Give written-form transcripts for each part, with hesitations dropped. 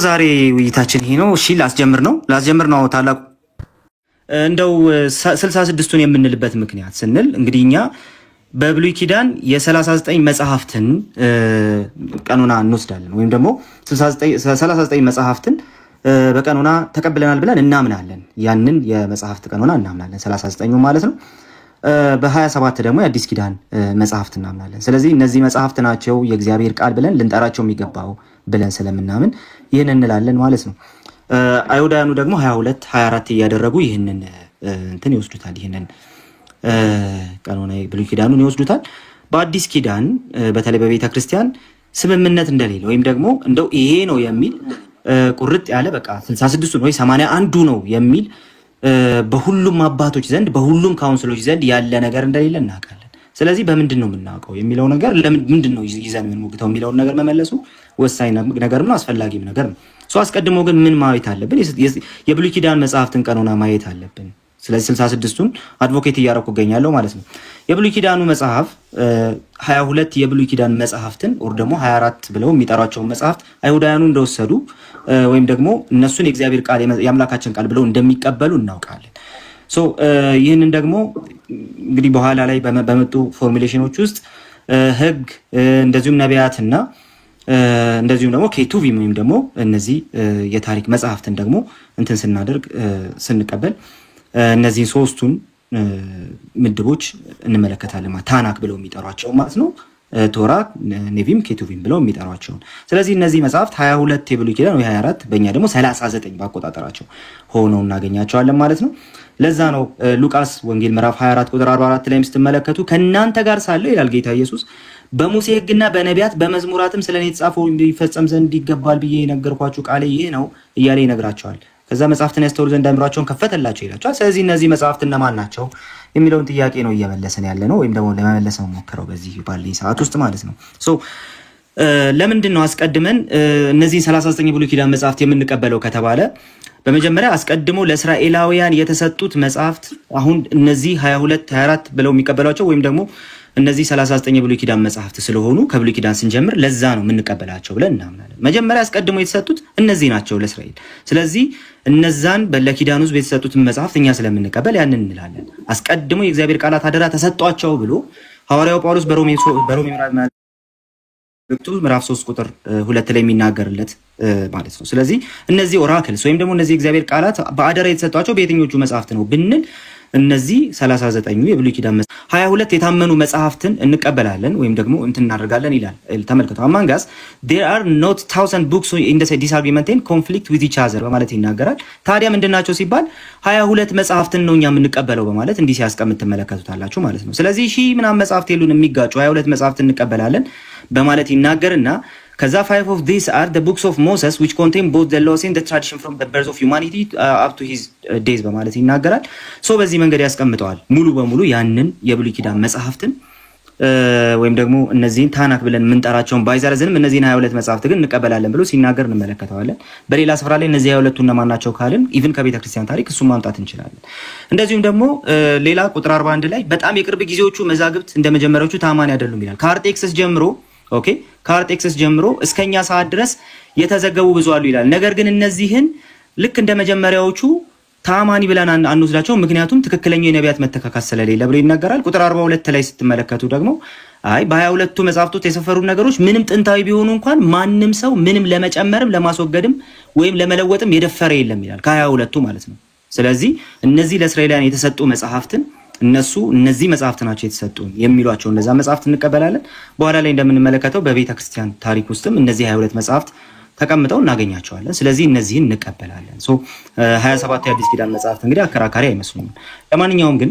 ዛሬ ውይይታችን ይሄ ነው። እሺ ላስጀምር ነው ታላቁ እንደው 66ቱን የምንልበት ምክንያት ስንል እንግዲህ እኛ በብሉይ ኪዳን የ39 መጽሐፍትን ቀኖና እንወስዳለን ወይም ደግሞ 39 መጽሐፍትን በቀኖና ተቀብለናል ብለን እናምናለን። ያንን የመጽሐፍት ቀኖና እናምናለን 39 ማለት ነው። በ27 ደግሞ የአዲስ ኪዳን መጽሐፍት እናምናለን። ስለዚህ እነዚህ መጽሐፍት ናቸው የእግዚአብሔር ቃል ብለን ልንጠራቸው የሚገባው ብለን ስለምናምን ይህንን እንላለን ማለት ነው። አይሁዳውያኑ ደግሞ 22 24 እያደረጉ ይህንን እንትን ይወስዱታል። ይህንን ቀኖና ብሉይ ኪዳኑን ይወስዱታል። በአዲስ ኪዳን በተለይ በቤተ ክርስቲያን ስምምነት እንደሌለ ወይም ደግሞ እንደው ይሄ ነው የሚል ቁርጥ ያለ በቃ 66 ወይ 81 ነው የሚል በሁሉም አባቶች ዘንድ በሁሉም ካውንስሎች ዘንድ ያለ ነገር እንደሌለ እናውቃለን። ስለዚህ በምንድን ነው የምናውቀው የሚለው ነገር ለምንድን ነው ይዘን የምንሞግተው የሚለው ነገር መመለሱ ወሳኝ ነገር ነው፣ አስፈላጊም ነገር ነው። አስቀድሞ ግን ምን ማየት አለብን? የብሉይ ኪዳን መጽሐፍትን ቀኖና ማየት አለብን። ስለዚህ 66ቱን አድቮኬት እያደረኩ እገኛለሁ ማለት ነው። የብሉይ ኪዳኑ መጽሐፍ 22 የብሉይ ኪዳን መጽሐፍትን ወር ደግሞ 24 ብለው የሚጠሯቸው መጽሐፍት አይሁዳውያኑ እንደወሰዱ ወይም ደግሞ እነሱን የእግዚአብሔር ቃል የአምላካችን ቃል ብለው እንደሚቀበሉ እናውቃለን። ይህንን ደግሞ እንግዲህ በኋላ ላይ በመጡ ፎርሙሌሽኖች ውስጥ ሕግ እንደዚሁም ነቢያትና እንደዚሁም ደግሞ ኬቱቪም ወይም ደግሞ እነዚህ የታሪክ መጽሐፍትን ደግሞ እንትን ስናደርግ ስንቀበል እነዚህ ሶስቱን ምድቦች እንመለከታለን። ታናክ ብለው የሚጠሯቸው ማለት ነው። ቶራ፣ ኔቪም፣ ኬቱቪም ብለው የሚጠሯቸው። ስለዚህ እነዚህ መጽሐፍት 22 የብሉይ ኪዳን ወይ 24 በእኛ ደግሞ 39 ባቆጣጠራቸው ሆነው እናገኛቸዋለን ማለት ነው። ለዛ ነው ሉቃስ ወንጌል ምዕራፍ 24 ቁጥር 44 ላይ ስትመለከቱ ከእናንተ ጋር ሳለሁ ይላል ጌታ ኢየሱስ በሙሴ ሕግና በነቢያት በመዝሙራትም ስለኔ የተጻፈው ይፈጸም ዘንድ ይገባል ብዬ የነገርኳችሁ ቃሌ ይህ ነው እያለ ይነግራቸዋል። ከዛ መጽሐፍትን ያስተውሉ ዘንድ አእምሯቸውን ከፈተላቸው ይላቸዋል። ስለዚህ እነዚህ መጽሐፍት እነማን ናቸው የሚለውን ጥያቄ ነው እየመለስን ያለ ነው፣ ወይም ደግሞ ለመመለስ ነው ሞከረው በዚህ ባለኝ ሰዓት ውስጥ ማለት ነው። ለምንድን ነው አስቀድመን እነዚህ 39 የብሉይ ኪዳን መጽሐፍት የምንቀበለው ከተባለ በመጀመሪያ አስቀድሞ ለእስራኤላውያን የተሰጡት መጽሐፍት አሁን እነዚህ 22 24 ብለው የሚቀበሏቸው ወይም ደግሞ እነዚህ 39 የብሉይ ኪዳን መጽሐፍት ስለሆኑ ከብሉይ ኪዳን ስንጀምር ለዛ ነው የምንቀበላቸው ብለን እናምናለን። መጀመሪያ አስቀድሞ የተሰጡት እነዚህ ናቸው ለእስራኤል። ስለዚህ እነዛን በለኪዳን ውስጥ የተሰጡትን መጽሐፍት እኛ ስለምንቀበል ያንን እንላለን። አስቀድሞ የእግዚአብሔር ቃላት አደራ ተሰጧቸው ብሎ ሐዋርያው ጳውሎስ በሮሜ ምዕራፍ 3 ቁጥር 2 ላይ የሚናገርለት ማለት ነው። ስለዚህ እነዚህ ኦራክልስ ወይም ደግሞ እነዚህ የእግዚአብሔር ቃላት በአደራ የተሰጧቸው በየትኞቹ መጽሐፍት ነው ብንል እነዚህ 39 የብሉይ ኪዳን 22 የታመኑ መጽሐፍትን እንቀበላለን ወይም ደግሞ እንትን እናደርጋለን ይላል። ተመልከቱ among us there are not 1000 books in the disagreement and conflict with each other በማለት ይናገራል። ታዲያ ምንድናቸው ሲባል 22 መጽሐፍትን ነው እኛ የምንቀበለው በማለት እንዲህ ሲያስቀምጥ ተመለከቱታላችሁ ማለት ነው። ስለዚህ ሺህ ምናምን መጽሐፍት የሉን የሚጋጩ 22 መጽሐፍት እንቀበላለን በማለት ይናገርና ከዛ 5 of these are the books of Moses which contain both the laws and the tradition from the birth of humanity up to his days በማለት ይናገራል። በዚህ መንገድ ያስቀምጠዋል ሙሉ በሙሉ ያንን የብሉይ ኪዳን መጽሐፍትን ወይም ደግሞ እነዚህን ታናክ ብለን የምንጠራቸውን ባይዘረዝንም እነዚህን 22 መጽሐፍት ግን እንቀበላለን ብሎ ሲናገር እንመለከተዋለን። በሌላ ስፍራ ላይ እነዚህ 22ቱ እነማን ናቸው ካልን ኢቭን ከቤተ ክርስቲያን ታሪክ እሱን ማምጣት እንችላለን። እንደዚሁም ደግሞ ሌላ ቁጥር 41 ላይ በጣም የቅርብ ጊዜዎቹ መዛግብት እንደመጀመሪያዎቹ ታማኝ አይደሉም ይላል። ከአርጤክስስ ጀምሮ ከአርጤክስስ ጀምሮ እስከኛ ሰዓት ድረስ የተዘገቡ ብዙ አሉ ይላል። ነገር ግን እነዚህን ልክ እንደመጀመሪያዎቹ ታማኒ ብለን አንወስዳቸው፣ ምክንያቱም ትክክለኛው የነቢያት መተካካት ስለሌለ ብሎ ይናገራል። ቁጥር 42 ላይ ስትመለከቱ ደግሞ በ22ቱ መጽሐፍቶች የሰፈሩ ነገሮች ምንም ጥንታዊ ቢሆኑ እንኳን ማንም ሰው ምንም ለመጨመርም ለማስወገድም ወይም ለመለወጥም የደፈረ የለም ይላል። ከ22ቱ ማለት ነው። ስለዚህ እነዚህ ለእስራኤላውያን የተሰጡ መጽሐፍትን እነዚህ መጽሐፍት ናቸው የተሰጡን የሚሏቸው እነዛ መጽሐፍት እንቀበላለን። በኋላ ላይ እንደምንመለከተው በቤተ ክርስቲያን ታሪክ ውስጥም እነዚህ 22 መጽሐፍት ተቀምጠው እናገኛቸዋለን። ስለዚህ እነዚህን እንቀበላለን። 27 የአዲስ ኪዳን መጽሐፍት እንግዲህ አከራካሪ አይመስሉም። ለማንኛውም ግን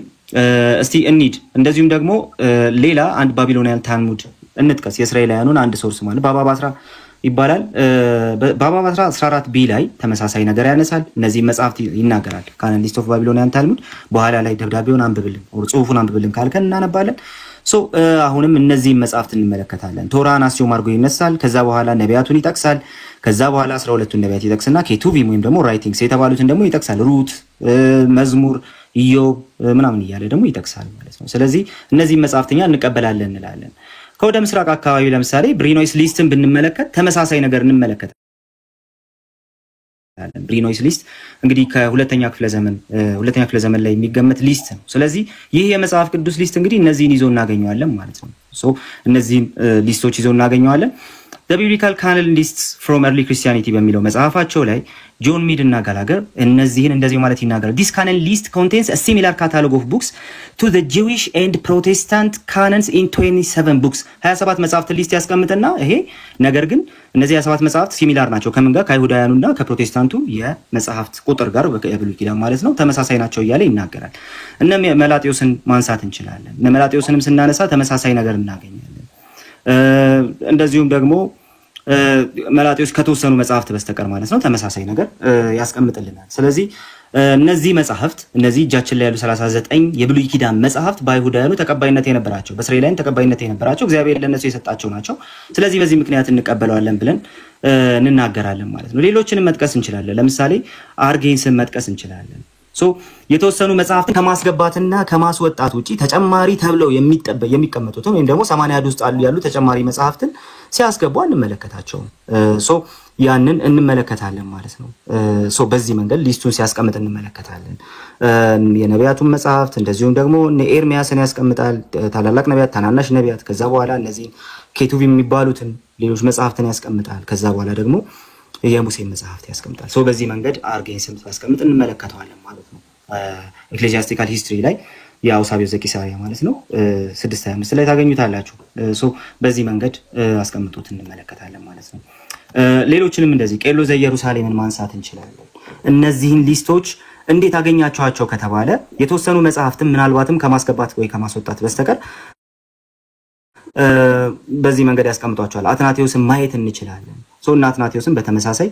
እስቲ እንሂድ። እንደዚሁም ደግሞ ሌላ አንድ ባቢሎኒያን ታልሙድ እንጥቀስ። የእስራኤላውያኑን አንድ ሶርስ ማለት ባባ ባስራ ይባላል። ባባ ባስራ 14 ቢ ላይ ተመሳሳይ ነገር ያነሳል። እነዚህ መጽሐፍት ይናገራል። ካናን ሊስት ኦፍ ባቢሎኒያን ታልሙድ በኋላ ላይ ደብዳቤውን አንብብልን ወር ጽሁፉን አንብብልን ካልከን እናነባለን። አሁንም እነዚህ መጽሐፍት እንመለከታለን። ቶራን አስዮም አድርጎ ይነሳል። ከዛ በኋላ ነቢያቱን ይጠቅሳል። ከዛ በኋላ 12ቱን ነቢያት ይጠቅስና ኬቱቪም ወይም ደግሞ ራይቲንግስ የተባሉትን ደግሞ ይጠቅሳል። ሩት፣ መዝሙር፣ ኢዮብ ምናምን እያለ ደግሞ ይጠቅሳል ማለት ነው። ስለዚህ እነዚህ መጽሐፍተኛ እንቀበላለን እንላለን። ከወደ ምስራቅ አካባቢ ለምሳሌ ብሪኖይስ ሊስትን ብንመለከት ተመሳሳይ ነገር እንመለከታለን። ብሪኖይስ ሊስት እንግዲህ ሁለተኛ ክፍለ ዘመን ላይ የሚገመት ሊስት ነው። ስለዚህ ይህ የመጽሐፍ ቅዱስ ሊስት እንግዲህ እነዚህን ይዞ እናገኘዋለን ማለት ነው። ሶ እነዚህን ሊስቶች ይዞ እናገኘዋለን። The Biblical Canon Lists from Early Christianity በሚለው መጽሐፋቸው ላይ ጆን ሚድ እና ጋላገር እነዚህን እንደዚህ ማለት ይናገራል። This canon list contains a similar catalog of books to the Jewish and Protestant canons in 27 books 27 መጽሐፍት ሊስት ያስቀምጥና ይሄ ነገር ግን እነዚህ 27 መጽሐፍት ሲሚላር ናቸው ከምን ጋር ከአይሁዳውያኑና ከፕሮቴስታንቱ የመጽሐፍት ቁጥር ጋር በብሉይ ኪዳን ማለት ነው ተመሳሳይ ናቸው እያለ ይናገራል። እነ መላጤዎስን ማንሳት እንችላለን። እነ መላጤዎስንም ስናነሳ ተመሳሳይ ነገር እናገኛለን። እንደዚሁም ደግሞ መላጤዎስ ከተወሰኑ መጽሐፍት በስተቀር ማለት ነው ተመሳሳይ ነገር ያስቀምጥልናል። ስለዚህ እነዚህ መጽሐፍት እነዚህ እጃችን ላይ ያሉ 39 የብሉይ ኪዳን መጽሐፍት በአይሁዳውያኑ ተቀባይነት የነበራቸው በእስራኤላውያን ተቀባይነት የነበራቸው እግዚአብሔር ለነሱ የሰጣቸው ናቸው። ስለዚህ በዚህ ምክንያት እንቀበለዋለን ብለን እንናገራለን ማለት ነው። ሌሎችንም መጥቀስ እንችላለን። ለምሳሌ አርጌንስን መጥቀስ እንችላለን። ሶ የተወሰኑ መጽሐፍትን ከማስገባትና ከማስወጣት ውጪ ተጨማሪ ተብለው የሚቀመጡትን ወይም ደግሞ 80 ውስጥ ያሉ ተጨማሪ መጽሐፍትን ሲያስገቡ እንመለከታቸውም። ሶ ያንን እንመለከታለን ማለት ነው። ሶ በዚህ መንገድ ሊስቱን ሲያስቀምጥ እንመለከታለን። የነቢያቱን መጽሐፍት እንደዚሁም ደግሞ ኤርሚያስን ያስቀምጣል። ታላላቅ ነቢያት፣ ታናናሽ ነቢያት፣ ከዛ በኋላ እነዚህ ኬቱቢም የሚባሉትን ሌሎች መጽሐፍትን ያስቀምጣል። ከዛ በኋላ ደግሞ የሙሴ መጽሐፍት ያስቀምጣል። ሶ በዚህ መንገድ አርጌንስን ሲያስቀምጥ እንመለከታለን ማለት ነው። ኤክሌሲያስቲካል ሂስትሪ ላይ የአውሳቢዮስ ዘቂሳርያ ማለት ነው 625 ላይ ታገኙታላችሁ። ሶ በዚህ መንገድ አስቀምጡት እንመለከታለን ማለት ነው። ሌሎችንም እንደዚህ ቄሎ ዘኢየሩሳሌምን ማንሳት እንችላለን። እነዚህን ሊስቶች እንዴት አገኛችኋቸው ከተባለ የተወሰኑ መጽሐፍትን ምናልባትም ከማስገባት ወይ ከማስወጣት በስተቀር በዚህ መንገድ ያስቀምጧቸዋል። አትናቴዎስን ማየት እንችላለን። ሶ አትናቴዎስን በተመሳሳይ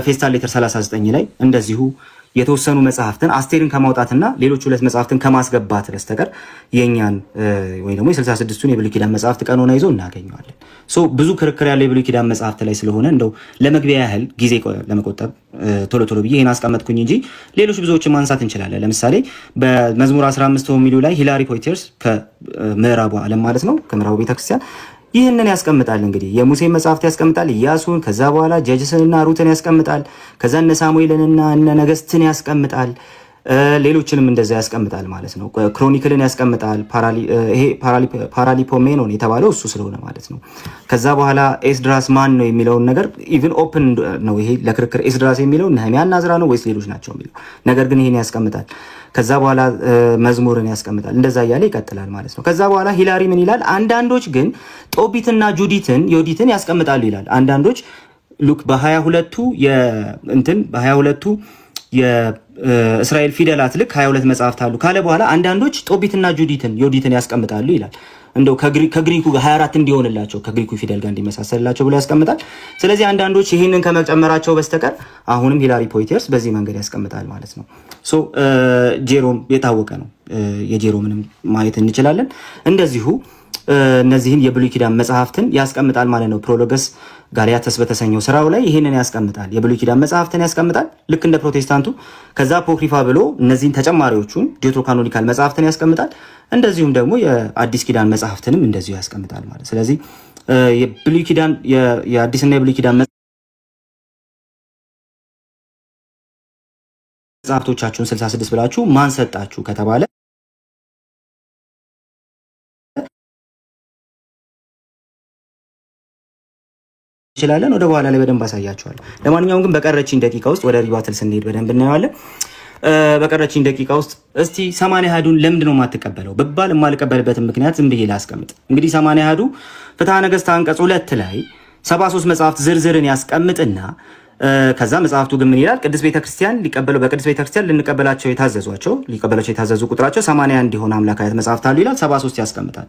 ፌስታል ሌተር 39 ላይ እንደዚሁ የተወሰኑ መጽሐፍትን አስቴርን ከማውጣትና ሌሎች ሁለት መጽሐፍትን ከማስገባት በስተቀር የኛን ወይ ደግሞ የ66ቱን የብሉይ ኪዳን መጽሐፍት ቀኖና ይዞ እናገኘዋለን። ሶ ብዙ ክርክር ያለው የብሉይ ኪዳን መጽሐፍት ላይ ስለሆነ እንደው ለመግቢያ ያህል ጊዜ ለመቆጠብ ቶሎ ብዬ ይሄን አስቀመጥኩኝ እንጂ ሌሎች ብዙዎችን ማንሳት እንችላለን። ለምሳሌ በመዝሙር 15 የሚሉ ላይ ሂላሪ ፖይተርስ ከምዕራቡ ዓለም ማለት ነው ከምዕራቡ ቤተክርስቲያን ይህንን ያስቀምጣል። እንግዲህ የሙሴ መጽሐፍት ያስቀምጣል፣ ኢያሱን፣ ከዛ በኋላ ጀጅስንና ሩትን ያስቀምጣል፣ ከዛ እነ ሳሙኤልንና እነ ነገስትን ያስቀምጣል፣ ሌሎችንም እንደዛ ያስቀምጣል ማለት ነው። ክሮኒክልን ያስቀምጣል። ይሄ ፓራሊፖሜኖን የተባለው እሱ ስለሆነ ማለት ነው። ከዛ በኋላ ኤስድራስ ማን ነው የሚለውን ነገር ኢቭን ኦፕን ነው ይሄ ለክርክር። ኤስድራስ የሚለው ነህምያና ዕዝራ ነው ወይስ ሌሎች ናቸው የሚለው ነገር ግን ይሄን ያስቀምጣል። ከዛ በኋላ መዝሙርን ያስቀምጣል። እንደዛ እያለ ይቀጥላል ማለት ነው። ከዛ በኋላ ሂላሪ ምን ይላል? አንዳንዶች ግን ጦቢትና ዮዲትን ያስቀምጣሉ ይላል። አንዳንዶች ሉክ በ22ቱ የእስራኤል ፊደላት ልክ 22 መጽሐፍት አሉ ካለ በኋላ አንዳንዶች ጦቢትና ዮዲትን ያስቀምጣሉ ይላል። እንደው ከግሪኩ ጋር 24 እንዲሆንላቸው ከግሪኩ ፊደል ጋር እንዲመሳሰልላቸው ብሎ ያስቀምጣል። ስለዚህ አንዳንዶች ይሄንን ከመጨመራቸው በስተቀር አሁንም ሂላሪ ፖይተርስ በዚህ መንገድ ያስቀምጣል ማለት ነው። ሶ ጄሮም የታወቀ ነው። የጄሮምንም ማየት እንችላለን። እንደዚሁ እነዚህን የብሉይ ኪዳን መጽሐፍትን ያስቀምጣል ማለት ነው። ፕሮሎገስ ጋሊያተስ በተሰኘው ስራው ላይ ይሄንን ያስቀምጣል። የብሉይ ኪዳን መጽሐፍትን ያስቀምጣል ልክ እንደ ፕሮቴስታንቱ። ከዛ ፖክሪፋ ብሎ እነዚህን ተጨማሪዎቹን ዲዮትሮካኖኒካል መጽሐፍትን ያስቀምጣል። እንደዚሁም ደግሞ የአዲስ ኪዳን መጽሐፍትንም እንደዚሁ ያስቀምጣል ማለት። ስለዚህ የብሉይ ኪዳን የአዲስና የብሉይ ኪዳን መጽሐፍቶቻችሁን 66 ብላችሁ ማን ሰጣችሁ ከተባለ ይችላልን ወደ በኋላ ላይ በደንብ አሳያችኋለሁ። ለማንኛውም ግን በቀረችኝ ደቂቃ ውስጥ ወደ ሪባትል ስንሄድ በደንብ እናየዋለን። በቀረችኝ ደቂቃ ውስጥ እስቲ 80 አሐዱን ለምንድን ነው የማትቀበለው በባል የማልቀበልበት ምክንያት ዝም ብዬ ላስቀምጥ። እንግዲህ 80 አሐዱ ፍትሐ ነገሥት አንቀጽ 2 ላይ 73 መጽሐፍት ዝርዝርን ያስቀምጥና ከዛ መጽሐፍቱ ግን ምን ይላል? ቅድስት ቤተክርስቲያን በቅድስት ቤተክርስቲያን ሊቀበላቸው የታዘዙ ቁጥራቸው 80 እንዲሆን አምላካዊት መጽሐፍት አሉ ይላል። 73 ያስቀምጣል።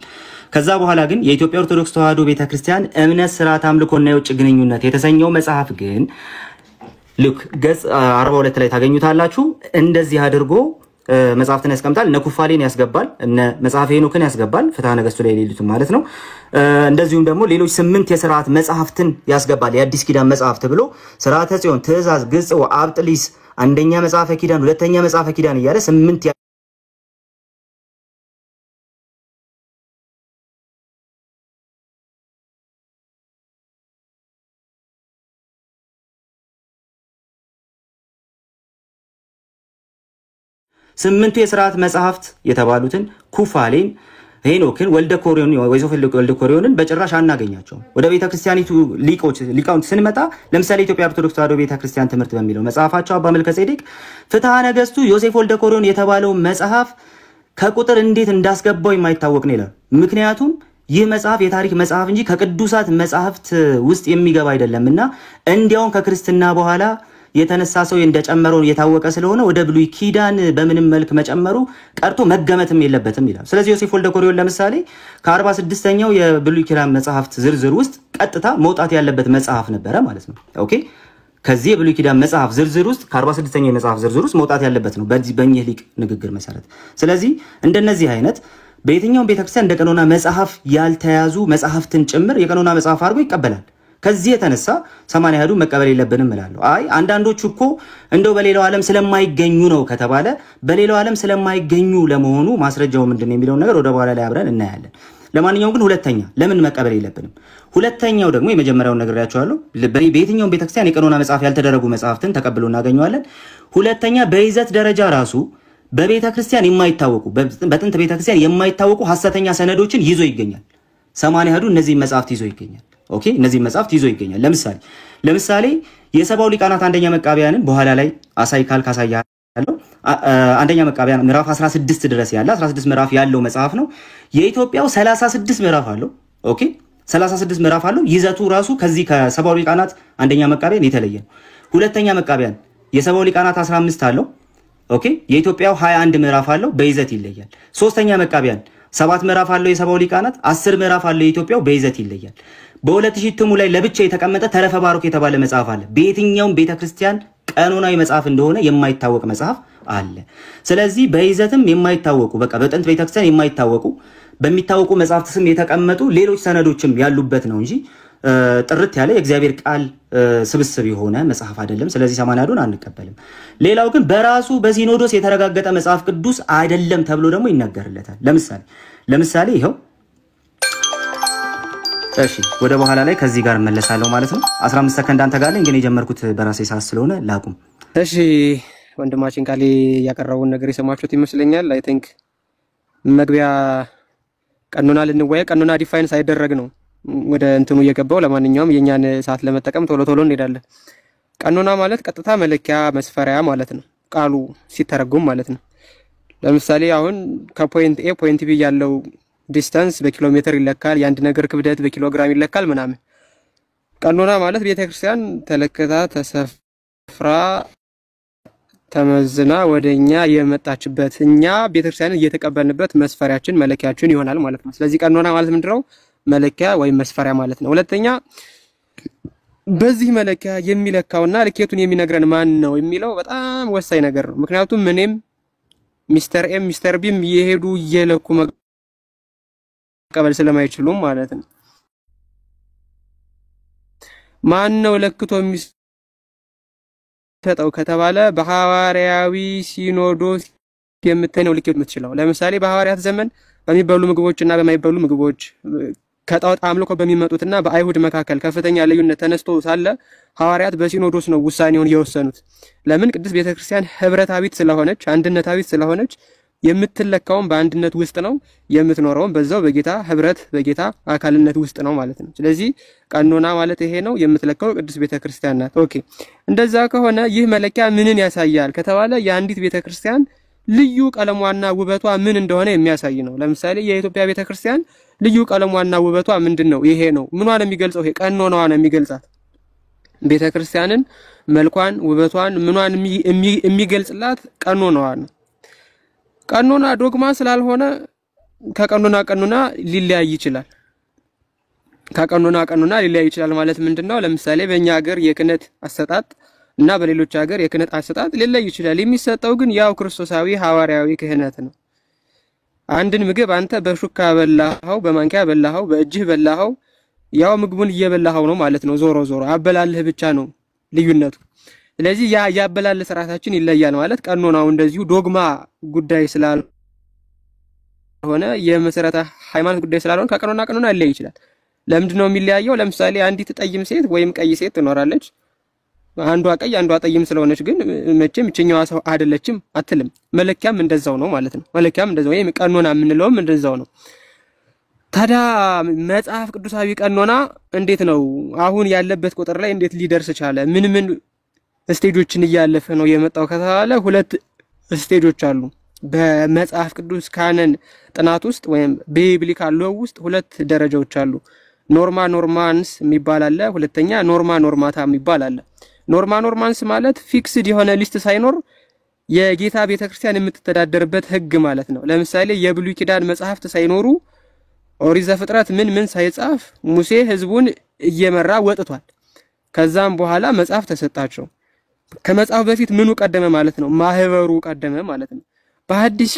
ከዛ በኋላ ግን የኢትዮጵያ ኦርቶዶክስ ተዋሕዶ ቤተክርስቲያን እምነት፣ ስርዓት፣ አምልኮና የውጭ ግንኙነት የተሰኘው መጽሐፍ ግን ልክ ገጽ 42 ላይ ታገኙታላችሁ። እንደዚህ አድርጎ መጽሐፍትን ያስቀምጣል። እነ ኩፋሌን ያስገባል፣ እነ መጽሐፈ ሄኖክን ያስገባል፣ ፍትሐ ነገሥቱ ላይ የሌሉትን ማለት ነው። እንደዚሁም ደግሞ ሌሎች 8 የሥርዓት መጽሐፍትን ያስገባል። የአዲስ ኪዳን መጽሐፍት ብሎ ሥርዓተ ጽዮን፣ ትእዛዝ፣ ግጽ፣ አብጥሊስ፣ አንደኛ መጽሐፈ ኪዳን፣ ሁለተኛ መጽሐፈ ኪዳን እያለ 8 8ቱ የሥርዓት መጽሐፍት የተባሉትን ኩፋሌን ሄኖክን ወልደ ኮሪዮን ወይሶፍል ወልደ ኮሪዮንን በጭራሽ አናገኛቸውም። ወደ ቤተክርስቲያኒቱ ሊቃውንት ስንመጣ ለምሳሌ ኢትዮጵያ ኦርቶዶክስ ተዋሕዶ ቤተክርስቲያን ትምህርት በሚለው መጽሐፋቸው አባ መልከ ጼዴቅ ፍትሐ ነገሥቱ ዮሴፍ ወልደ ኮሪዮን የተባለው መጽሐፍ ከቁጥር እንዴት እንዳስገባው የማይታወቅ ነው ይላል። ምክንያቱም ይህ መጽሐፍ የታሪክ መጽሐፍ እንጂ ከቅዱሳት መጽሐፍት ውስጥ የሚገባ አይደለምና እንዲያውም ከክርስትና በኋላ የተነሳ ሰው እንደጨመረው የታወቀ ስለሆነ ወደ ብሉይ ኪዳን በምንም መልክ መጨመሩ ቀርቶ መገመትም የለበትም ይላል። ስለዚህ ዮሴፍ ወልደ ኮሪዮን ለምሳሌ ከ46ኛው የብሉይ ኪዳን መጽሐፍት ዝርዝር ውስጥ ቀጥታ መውጣት ያለበት መጽሐፍ ነበረ ማለት ነው። ኦኬ ከዚህ የብሉይ ኪዳን መጽሐፍ ዝርዝር ውስጥ ከ46ኛው የመጽሐፍ ዝርዝር ውስጥ መውጣት ያለበት ነው በእኚህ ሊቅ ንግግር መሰረት። ስለዚህ እንደነዚህ አይነት በየትኛው ቤተክርስቲያን እንደ ቀኖና መጽሐፍ ያልተያዙ መጽሐፍትን ጭምር የቀኖና መጽሐፍ አድርጎ ይቀበላል። ከዚህ የተነሳ 80 ያዱ መቀበል የለብንም እላለሁ። አይ አንዳንዶቹ እኮ እንደው በሌላው ዓለም ስለማይገኙ ነው ከተባለ በሌላው ዓለም ስለማይገኙ ለመሆኑ ማስረጃው ምንድነው የሚለውን ነገር ወደ በኋላ ላይ አብረን እናያለን። ለማንኛውም ግን ሁለተኛ ለምን መቀበል የለብንም? ሁለተኛው ደግሞ የመጀመሪያውን ነግሬያችኋለሁ። በየትኛው ቤተክርስቲያን የቀኖና መጽሐፍ ያልተደረጉ መጽሐፍትን ተቀብሎ እናገኘዋለን። ሁለተኛ በይዘት ደረጃ ራሱ በቤተክርስቲያን የማይታወቁ በጥንት ቤተክርስቲያን የማይታወቁ ሐሰተኛ ሰነዶችን ይዞ ይገኛል። 80 ያዱ እነዚህ መጽሐፍት ይዞ ይገኛል። ኦኬ እነዚህ መጽሐፍት ይዞ ይገኛል። ለምሳሌ የሰባው ሊቃናት አንደኛ መቃቢያንን በኋላ ላይ አሳይካል ካሳያለው አንደኛ መቃቢያን ምዕራፍ 16 ድረስ ያለ 16 ምዕራፍ ያለው መጽሐፍ ነው። የኢትዮጵያው 36 ምዕራፍ አለው። ኦኬ 36 ምዕራፍ አለው። ይዘቱ ራሱ ከዚህ ከሰባው ሊቃናት አንደኛ መቃቢያን የተለየ ነው። ሁለተኛ መቃቢያን የሰባው ሊቃናት 15 አለው። ኦኬ የኢትዮጵያው 21 ምዕራፍ አለው፣ በይዘት ይለያል። ሶስተኛ መቃቢያን 7 ምዕራፍ አለው የሰባው ሊቃናት፣ 10 ምዕራፍ አለው የኢትዮጵያው፣ በይዘት ይለያል። በ2000 እትሙ ላይ ለብቻ የተቀመጠ ተረፈ ባሮክ የተባለ መጽሐፍ አለ። በየትኛውም ቤተክርስቲያን ቀኖናዊ መጽሐፍ እንደሆነ የማይታወቅ መጽሐፍ አለ። ስለዚህ በይዘትም የማይታወቁ በቃ በጥንት ቤተክርስቲያን የማይታወቁ በሚታወቁ መጽሐፍት ስም የተቀመጡ ሌሎች ሰነዶችም ያሉበት ነው እንጂ ጥርት ያለ የእግዚአብሔር ቃል ስብስብ የሆነ መጽሐፍ አይደለም። ስለዚህ 80 ያዱን አንቀበልም። ሌላው ግን በራሱ በሲኖዶስ የተረጋገጠ መጽሐፍ ቅዱስ አይደለም ተብሎ ደግሞ ይነገርለታል። ለምሳሌ ይሄው እሺ ወደ በኋላ ላይ ከዚህ ጋር መለሳለሁ ማለት ነው። 15 ሰከንድ አንተ ጋር ላይ ግን የጀመርኩት በራሴ ሰዓት ስለሆነ ላቁም። እሺ ወንድማችን ቃሌ ያቀረበውን ነገር የሰማችሁት ይመስለኛል። አይ ቲንክ መግቢያ ቀኖና ልንወያይ ቀኖና ዲፋይን ሳይደረግ ነው ወደ እንትኑ እየገባው። ለማንኛውም የኛን ሰዓት ለመጠቀም ቶሎ እንሄዳለን። ቀኖና ማለት ቀጥታ መለኪያ መስፈሪያ ማለት ነው ቃሉ ሲተረጎም ማለት ነው። ለምሳሌ አሁን ከፖይንት ኤ ፖይንት ቢ ያለው ዲስታንስ በኪሎ ሜትር ይለካል፣ የአንድ ነገር ክብደት በኪሎ ግራም ይለካል ምናምን። ቀኖና ማለት ቤተክርስቲያን ተለክታ ተሰፍራ ተመዝና ወደኛ የመጣችበት እኛ ቤተክርስቲያንን እየተቀበልንበት መስፈሪያችን መለኪያችን ይሆናል ማለት ነው። ስለዚህ ቀኖና ማለት ምንድነው? መለኪያ ወይም መስፈሪያ ማለት ነው። ሁለተኛ በዚህ መለኪያ የሚለካውና ልኬቱን የሚነግረን ማን ነው የሚለው በጣም ወሳኝ ነገር ነው። ምክንያቱም እኔም ሚስተር ኤም ሚስተር ቢም እየሄዱ እየለኩ መቀበል ስለማይችሉም ማለት ነው። ማን ነው ለክቶ የሚሰጠው ከተባለ በሐዋርያዊ ሲኖዶስ የምትነው ልኬት የምትችለው። ለምሳሌ በሐዋርያት ዘመን በሚበሉ ምግቦችና በማይበሉ ምግቦች ከጣዖት አምልኮ በሚመጡትና በአይሁድ መካከል ከፍተኛ ልዩነት ተነስቶ ሳለ ሐዋርያት በሲኖዶስ ነው ውሳኔውን የወሰኑት። ለምን? ቅድስት ቤተክርስቲያን ህብረታዊት ስለሆነች አንድነታዊት ስለሆነች የምትለካውን በአንድነት ውስጥ ነው የምትኖረውን በዛው በጌታ ህብረት በጌታ አካልነት ውስጥ ነው ማለት ነው። ስለዚህ ቀኖና ማለት ይሄ ነው፣ የምትለካው ቅድስት ቤተክርስቲያን ናት። ኦኬ እንደዛ ከሆነ ይህ መለኪያ ምንን ያሳያል ከተባለ የአንዲት ቤተክርስቲያን ልዩ ቀለሟና ውበቷ ምን እንደሆነ የሚያሳይ ነው። ለምሳሌ የኢትዮጵያ ቤተክርስቲያን ልዩ ቀለሟና ውበቷ ምንድነው? ይሄ ነው። ምኗን የሚገልጸው? ይሄ ቀኖናዋ ነው የሚገልጻት። ቤተክርስቲያንን መልኳን ውበቷን ምኗን የሚገልጽላት ቀኖናዋ ነው። ቀኖና ዶግማ ስላልሆነ ከቀኖና ሊለያይ ይችላል። ከቀኖና ሊለያይ ይችላል ማለት ምንድነው? ለምሳሌ በእኛ ሀገር የክህነት አሰጣጥ እና በሌሎች ሀገር የክህነት አሰጣጥ ሊለያይ ይችላል። የሚሰጠው ግን ያው ክርስቶሳዊ ሐዋርያዊ ክህነት ነው። አንድን ምግብ አንተ በሹካ በላኸው፣ በማንኪያ በላኸው፣ በእጅህ በላኸው፣ ያው ምግቡን እየበላኸው ነው ማለት ነው። ዞሮ አበላልህ ብቻ ነው ልዩነቱ። ስለዚህ ያበላል ስርዓታችን ይለያል ማለት ቀኖናው እንደዚሁ ዶግማ ጉዳይ ስላልሆነ የመሰረተ ሃይማኖት ጉዳይ ስላልሆነ ከቀኖና ሊለያይ ይችላል። ለምንድነው የሚለያየው? ለምሳሌ አንዲት ጠይም ሴት ወይም ቀይ ሴት ትኖራለች። አንዷ ቀይ አንዷ ጠይም ስለሆነች ግን መቼም እቺኛዋ ሰው አይደለችም አትልም። መለኪያም እንደዛው ነው ማለት ነው። መለኪያም እንደዛው ወይም ቀኖና የምንለውም እንደዛው ነው። ታዲያ መጽሐፍ ቅዱሳዊ ቀኖና እንዴት ነው አሁን ያለበት ቁጥር ላይ እንዴት ሊደርስ ቻለ? ምን ስቴጆችን እያለፈ ነው የመጣው ከተባለ ሁለት ስቴጆች አሉ። በመጽሐፍ ቅዱስ ካነን ጥናት ውስጥ ወይም ቢብሊካል ሎው ውስጥ ሁለት ደረጃዎች አሉ። ኖርማ ኖርማንስ የሚባል አለ፣ ሁለተኛ ኖርማ ኖርማታ የሚባል አለ። ኖርማ ኖርማንስ ማለት ፊክስድ የሆነ ሊስት ሳይኖር የጌታ ቤተክርስቲያን የምትተዳደርበት ህግ ማለት ነው። ለምሳሌ የብሉይ ኪዳን መጽሐፍት ሳይኖሩ ኦሪት ዘፍጥረት ምን ሳይጻፍ ሙሴ ህዝቡን እየመራ ወጥቷል። ከዛም በኋላ መጽሐፍ ተሰጣቸው። ከመጽሐፍ በፊት ምኑ ቀደመ ማለት ነው? ማህበሩ ቀደመ ማለት ነው። በሐዲስ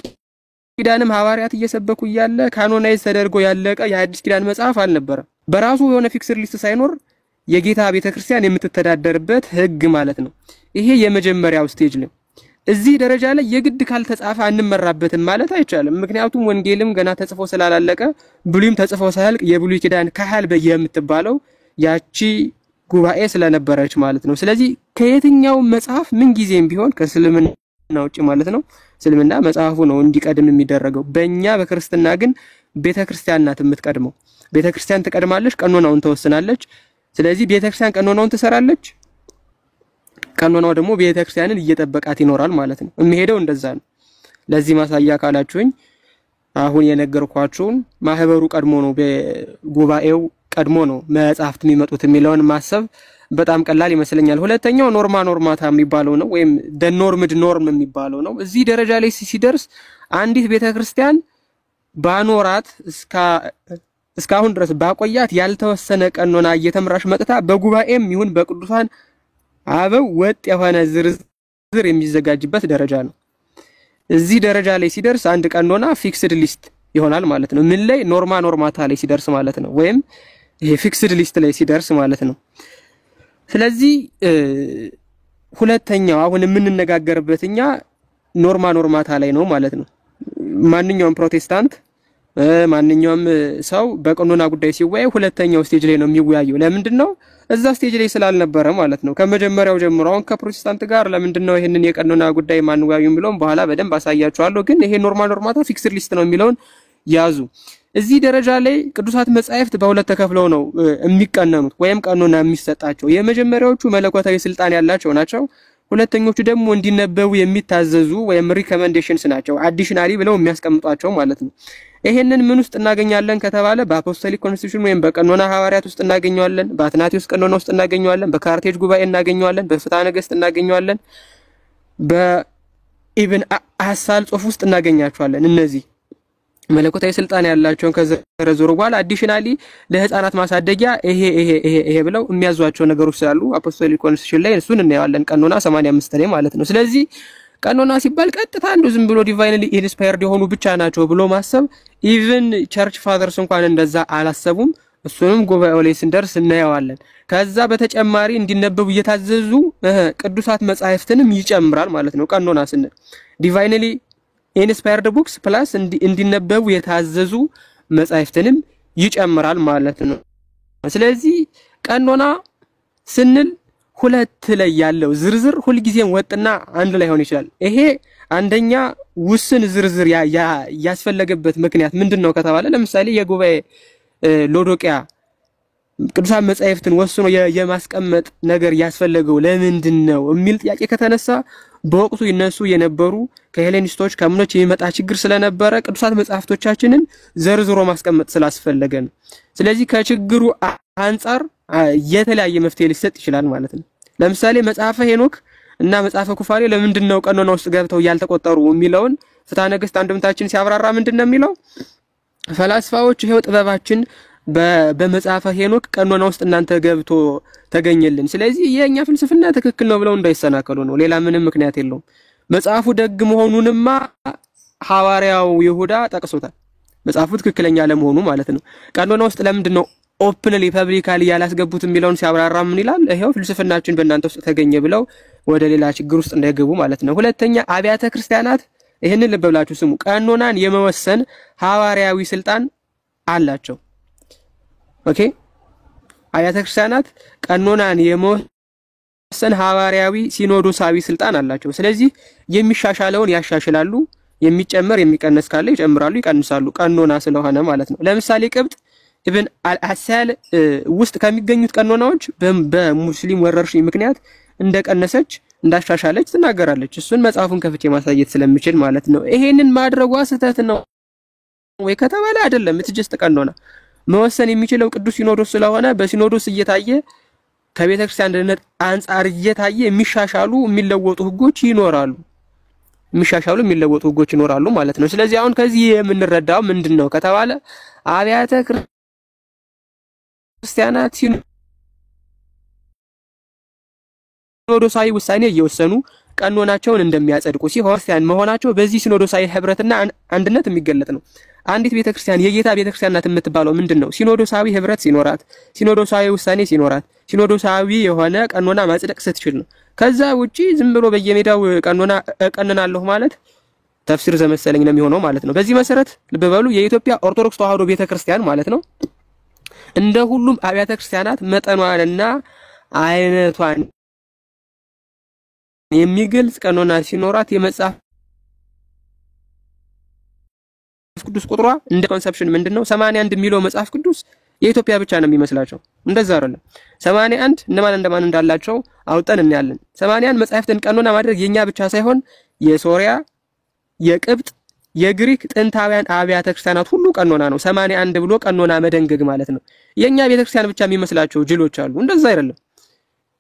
ኪዳንም ሐዋርያት እየሰበኩ እያለ ካኖናይዝ ተደርጎ ያለቀ የሐዲስ ኪዳን መጽሐፍ አልነበረም። በራሱ የሆነ ፊክስድ ሊስት ሳይኖር የጌታ ቤተክርስቲያን የምትተዳደርበት ህግ ማለት ነው። ይሄ የመጀመሪያው ስቴጅ ነው። እዚህ ደረጃ ላይ የግድ ካልተጻፈ አንመራበትም ማለት አይቻልም። ምክንያቱም ወንጌልም ገና ተጽፎ ስላላለቀ ብሉይም ተጽፎ ሳያልቅ የብሉይ ኪዳን ካህል በየምትባለው ያቺ ጉባኤ ስለነበረች ማለት ነው። ስለዚህ ከየትኛው መጽሐፍ ምን ጊዜም ቢሆን ከእስልምና ውጪ ማለት ነው እስልምና መጽሐፉ ነው እንዲቀድም የሚደረገው። በእኛ በክርስትና ግን ቤተክርስቲያን ናት የምትቀድመው። ቤተክርስቲያን ትቀድማለች፣ ቀኖናውን ተወስናለች። ስለዚህ ቤተክርስቲያን ቀኖናውን ትሰራለች፣ ቀኖናው ደግሞ ቤተክርስቲያንን እየጠበቃት ይኖራል ማለት ነው። የሚሄደው እንደዛ ነው። ለዚህ ማሳያ ካላችሁኝ አሁን የነገርኳችሁን ማህበሩ ቀድሞ ነው በጉባኤው ቀድሞ ነው መጽሐፍት የሚመጡት የሚለውን ማሰብ በጣም ቀላል ይመስለኛል። ሁለተኛው ኖርማ ኖርማታ የሚባለው ነው ወይም ኖርምድ ኖርም የሚባለው ነው። እዚህ ደረጃ ላይ ሲደርስ አንዲት ቤተክርስቲያን ባኖራት እስካሁን ድረስ ባቆያት ያልተወሰነ ቀኖና እየተመራሽ መጥታ በጉባኤም ይሁን በቅዱሳን አበው ወጥ የሆነ ዝርዝር የሚዘጋጅበት ደረጃ ነው። እዚህ ደረጃ ላይ ሲደርስ አንድ ቀኖና ፊክስድ ሊስት ይሆናል ማለት ነው። ምን ላይ? ኖርማ ኖርማታ ላይ ሲደርስ ማለት ነው። ወይም ይሄ ፊክስድ ሊስት ላይ ሲደርስ ማለት ነው። ስለዚህ ሁለተኛው አሁን የምንነጋገርበት እኛ ኖርማ ኖርማታ ላይ ነው ማለት ነው። ማንኛውም ፕሮቴስታንት ማንኛውም ሰው በቀኖና ጉዳይ ሲወያይ ሁለተኛው ስቴጅ ላይ ነው የሚወያየው። ለምንድን ነው? እዛ ስቴጅ ላይ ስላልነበረ ማለት ነው። ከመጀመሪያው ጀምሮ አሁን ከፕሮቴስታንት ጋር ለምንድን ነው ይሄንን የቀኖና ጉዳይ ማንወያዩ የሚለውን በኋላ በደንብ አሳያችኋለሁ። ግን ይሄ ኖርማ ኖርማታ ፊክስድ ሊስት ነው የሚለውን ያዙ። እዚህ ደረጃ ላይ ቅዱሳት መጻሕፍት በሁለት ተከፍለው ነው የሚቀነኑት ወይም ቀኖና የሚሰጣቸው። የመጀመሪያዎቹ መለኮታዊ ስልጣን ያላቸው ናቸው። ሁለተኞቹ ደግሞ እንዲነበቡ የሚታዘዙ ወይም ሪኮመንዴሽንስ ናቸው፣ አዲሽናሊ ብለው የሚያስቀምጧቸው ማለት ነው። ይሄንን ምን ውስጥ እናገኛለን ከተባለ በአፖስቶሊክ ኮንስቲቱሽን ወይም በቀኖና ሐዋርያት ውስጥ እናገኘዋለን፣ በአትናቴዎስ ቀኖና ውስጥ እናገኘዋለን፣ በካርቴጅ ጉባኤ እናገኘዋለን፣ በፍትሐ ነገሥት እናገኘዋለን፣ በኢብን አሳል ጽሑፍ ውስጥ እናገኛቸዋለን። እነዚህ መለኮታዊ ስልጣን ያላቸውን ከዘረዘሩ በኋላ አዲሽናሊ ለህፃናት ማሳደጊያ ይሄ ብለው የሚያዟቸው ነገሮች ስላሉ አፖስቶሊክ ኮንስቲቱሽን ላይ እሱን እናያለን። ቀኖና 85 ላይ ማለት ነው። ስለዚህ ቀኖና ሲባል ቀጥታ አንዱ ዝም ብሎ ዲቫይንሊ ኢንስፓየርድ የሆኑ ብቻ ናቸው ብሎ ማሰብ ኢቭን ቸርች ፋዘርስ እንኳን እንደዛ አላሰቡም። እሱንም ጉባኤው ላይ ስንደርስ እናየዋለን። ከዛ በተጨማሪ እንዲነበቡ እየታዘዙ ቅዱሳት መጻሕፍትንም ይጨምራል ማለት ነው። ቀኖና ስንል ዲቫይንሊ ኢንስፓየርድ ቡክስ ፕላስ እንዲነበቡ የታዘዙ መጻሕፍትንም ይጨምራል ማለት ነው። ስለዚህ ቀኖና ስንል ሁለት ላይ ያለው ዝርዝር ሁልጊዜም ወጥና አንድ ላይ ሆን ይችላል። ይሄ አንደኛ ውስን ዝርዝር ያስፈለገበት ምክንያት ምንድነው ከተባለ ለምሳሌ የጉባኤ ሎዶቅያ ቅዱሳት መጻሕፍትን ወስኖ የማስቀመጥ ነገር ያስፈለገው ለምንድነው የሚል ጥያቄ ከተነሳ በወቅቱ ይነሱ የነበሩ ከሄሌኒስቶች ከምኖች የሚመጣ ችግር ስለነበረ ቅዱሳት መጻሕፍቶቻችንን ዘርዝሮ ማስቀመጥ ስላስፈለገ ነው። ስለዚህ ከችግሩ አንፃር የተለያየ መፍትሄ ሊሰጥ ይችላል ማለት ነው። ለምሳሌ መጽሐፈ ሄኖክ እና መጽሐፈ ኩፋሌ ለምንድነው ቀኖና ውስጥ ገብተው ያልተቆጠሩ የሚለውን ፍትሐ ነገሥት አንድምታችን ሲያብራራ ምንድነው የሚለው? ፈላስፋዎች ይሄው ጥበባችን በመጽሐፈ ሄኖክ ቀኖና ውስጥ እናንተ ገብቶ ተገኘልን፣ ስለዚህ የኛ ፍልስፍና ትክክል ነው ብለው እንዳይሰናከሉ ነው። ሌላ ምንም ምክንያት የለውም። መጽሐፉ ደግ መሆኑንማ ሐዋርያው ይሁዳ ጠቅሶታል። መጽሐፉ ትክክለኛ ለመሆኑ ማለት ነው። ቀኖና ውስጥ ለምንድነው ኦፕንሊ ፐብሊካሊ ያላስገቡት የሚለውን ሲያብራራ ምን ይላል? ይሄው ፍልስፍናችን በእናንተ ውስጥ ተገኘ ብለው ወደ ሌላ ችግር ውስጥ እንዳይገቡ ማለት ነው። ሁለተኛ አብያተ ክርስቲያናት ይሄንን ልብ ብላችሁ ስሙ፣ ቀኖናን የመወሰን ሐዋርያዊ ስልጣን አላቸው። ኦኬ፣ አብያተ ክርስቲያናት ቀኖናን የመወሰን ሐዋርያዊ ሲኖዶሳዊ ስልጣን አላቸው። ስለዚህ የሚሻሻለውን ያሻሽላሉ፣ የሚጨመር የሚቀነስ ካለ ይጨምራሉ፣ ይቀንሳሉ። ቀኖና ስለሆነ ማለት ነው። ለምሳሌ ቅብጥ ኢብን አልአሳል ውስጥ ከሚገኙት ቀኖናዎች በሙስሊም ወረርሽኝ ምክንያት እንደቀነሰች እንዳሻሻለች ትናገራለች። እሱን መጽሐፉን ከፍቼ ማሳየት ስለምችል ማለት ነው። ይሄንን ማድረጓ ስህተት ነው ወይ ከተባለ አይደለም። እትጀስት ቀኖና መወሰን የሚችለው ቅዱስ ሲኖዶስ ስለሆነ በሲኖዶስ እየታየ ከቤተ ክርስቲያን አንድነት አንጻር እየታየ የሚሻሻሉ የሚለወጡ ህጎች ይኖራሉ። የሚለወጡ ህጎች ይኖራሉ ማለት ነው። ስለዚህ አሁን ከዚህ የምንረዳው ምንድነው ከተባለ አብያተ ክርስቲያናት ሲኖዶሳዊ ውሳኔ እየወሰኑ ቀኖናቸውን እንደሚያጸድቁ ሲሆን ክርስቲያን መሆናቸው በዚህ ሲኖዶሳዊ ህብረትና አንድነት የሚገለጥ ነው። አንዲት ቤተክርስቲያን የጌታ ቤተክርስቲያን ናት የምትባለው ምንድነው? ሲኖዶሳዊ ህብረት ሲኖራት፣ ሲኖዶሳዊ ውሳኔ ሲኖራት፣ ሲኖዶሳዊ የሆነ ቀኖና ማጽደቅ ስትችል ነው። ከዛ ውጪ ዝም ብሎ በየሜዳው ቀኖና እቀንናለሁ ማለት ተፍሲር ዘመሰለኝ ነው የሚሆነው ማለት ነው። በዚህ መሰረት ልብ በሉ የኢትዮጵያ ኦርቶዶክስ ተዋህዶ ቤተክርስቲያን ማለት ነው እንደ ሁሉም አብያተ ክርስቲያናት መጠኗንና አይነቷን የሚገልጽ ቀኖና ሲኖራት የመጽሐፍ ቅዱስ ቁጥሯ እንደ ኮንሰፕሽን ምንድነው 81 የሚለው መጽሐፍ ቅዱስ የኢትዮጵያ ብቻ ነው የሚመስላቸው። እንደዛ አይደለም። 81 እንደማን እንዳላቸው አውጠን እናያለን። 81 መጽሐፍትን ቀኖና ማድረግ የኛ ብቻ ሳይሆን የሶሪያ፣ የቅብጥ፣ የግሪክ ጥንታውያን አብያተ ክርስቲያናት ሁሉ ቀኖና ነው። 81 ብሎ ቀኖና መደንገግ ማለት ነው። የኛ ቤተክርስቲያን ብቻ የሚመስላቸው ጅሎች አሉ። እንደዛ አይደለም።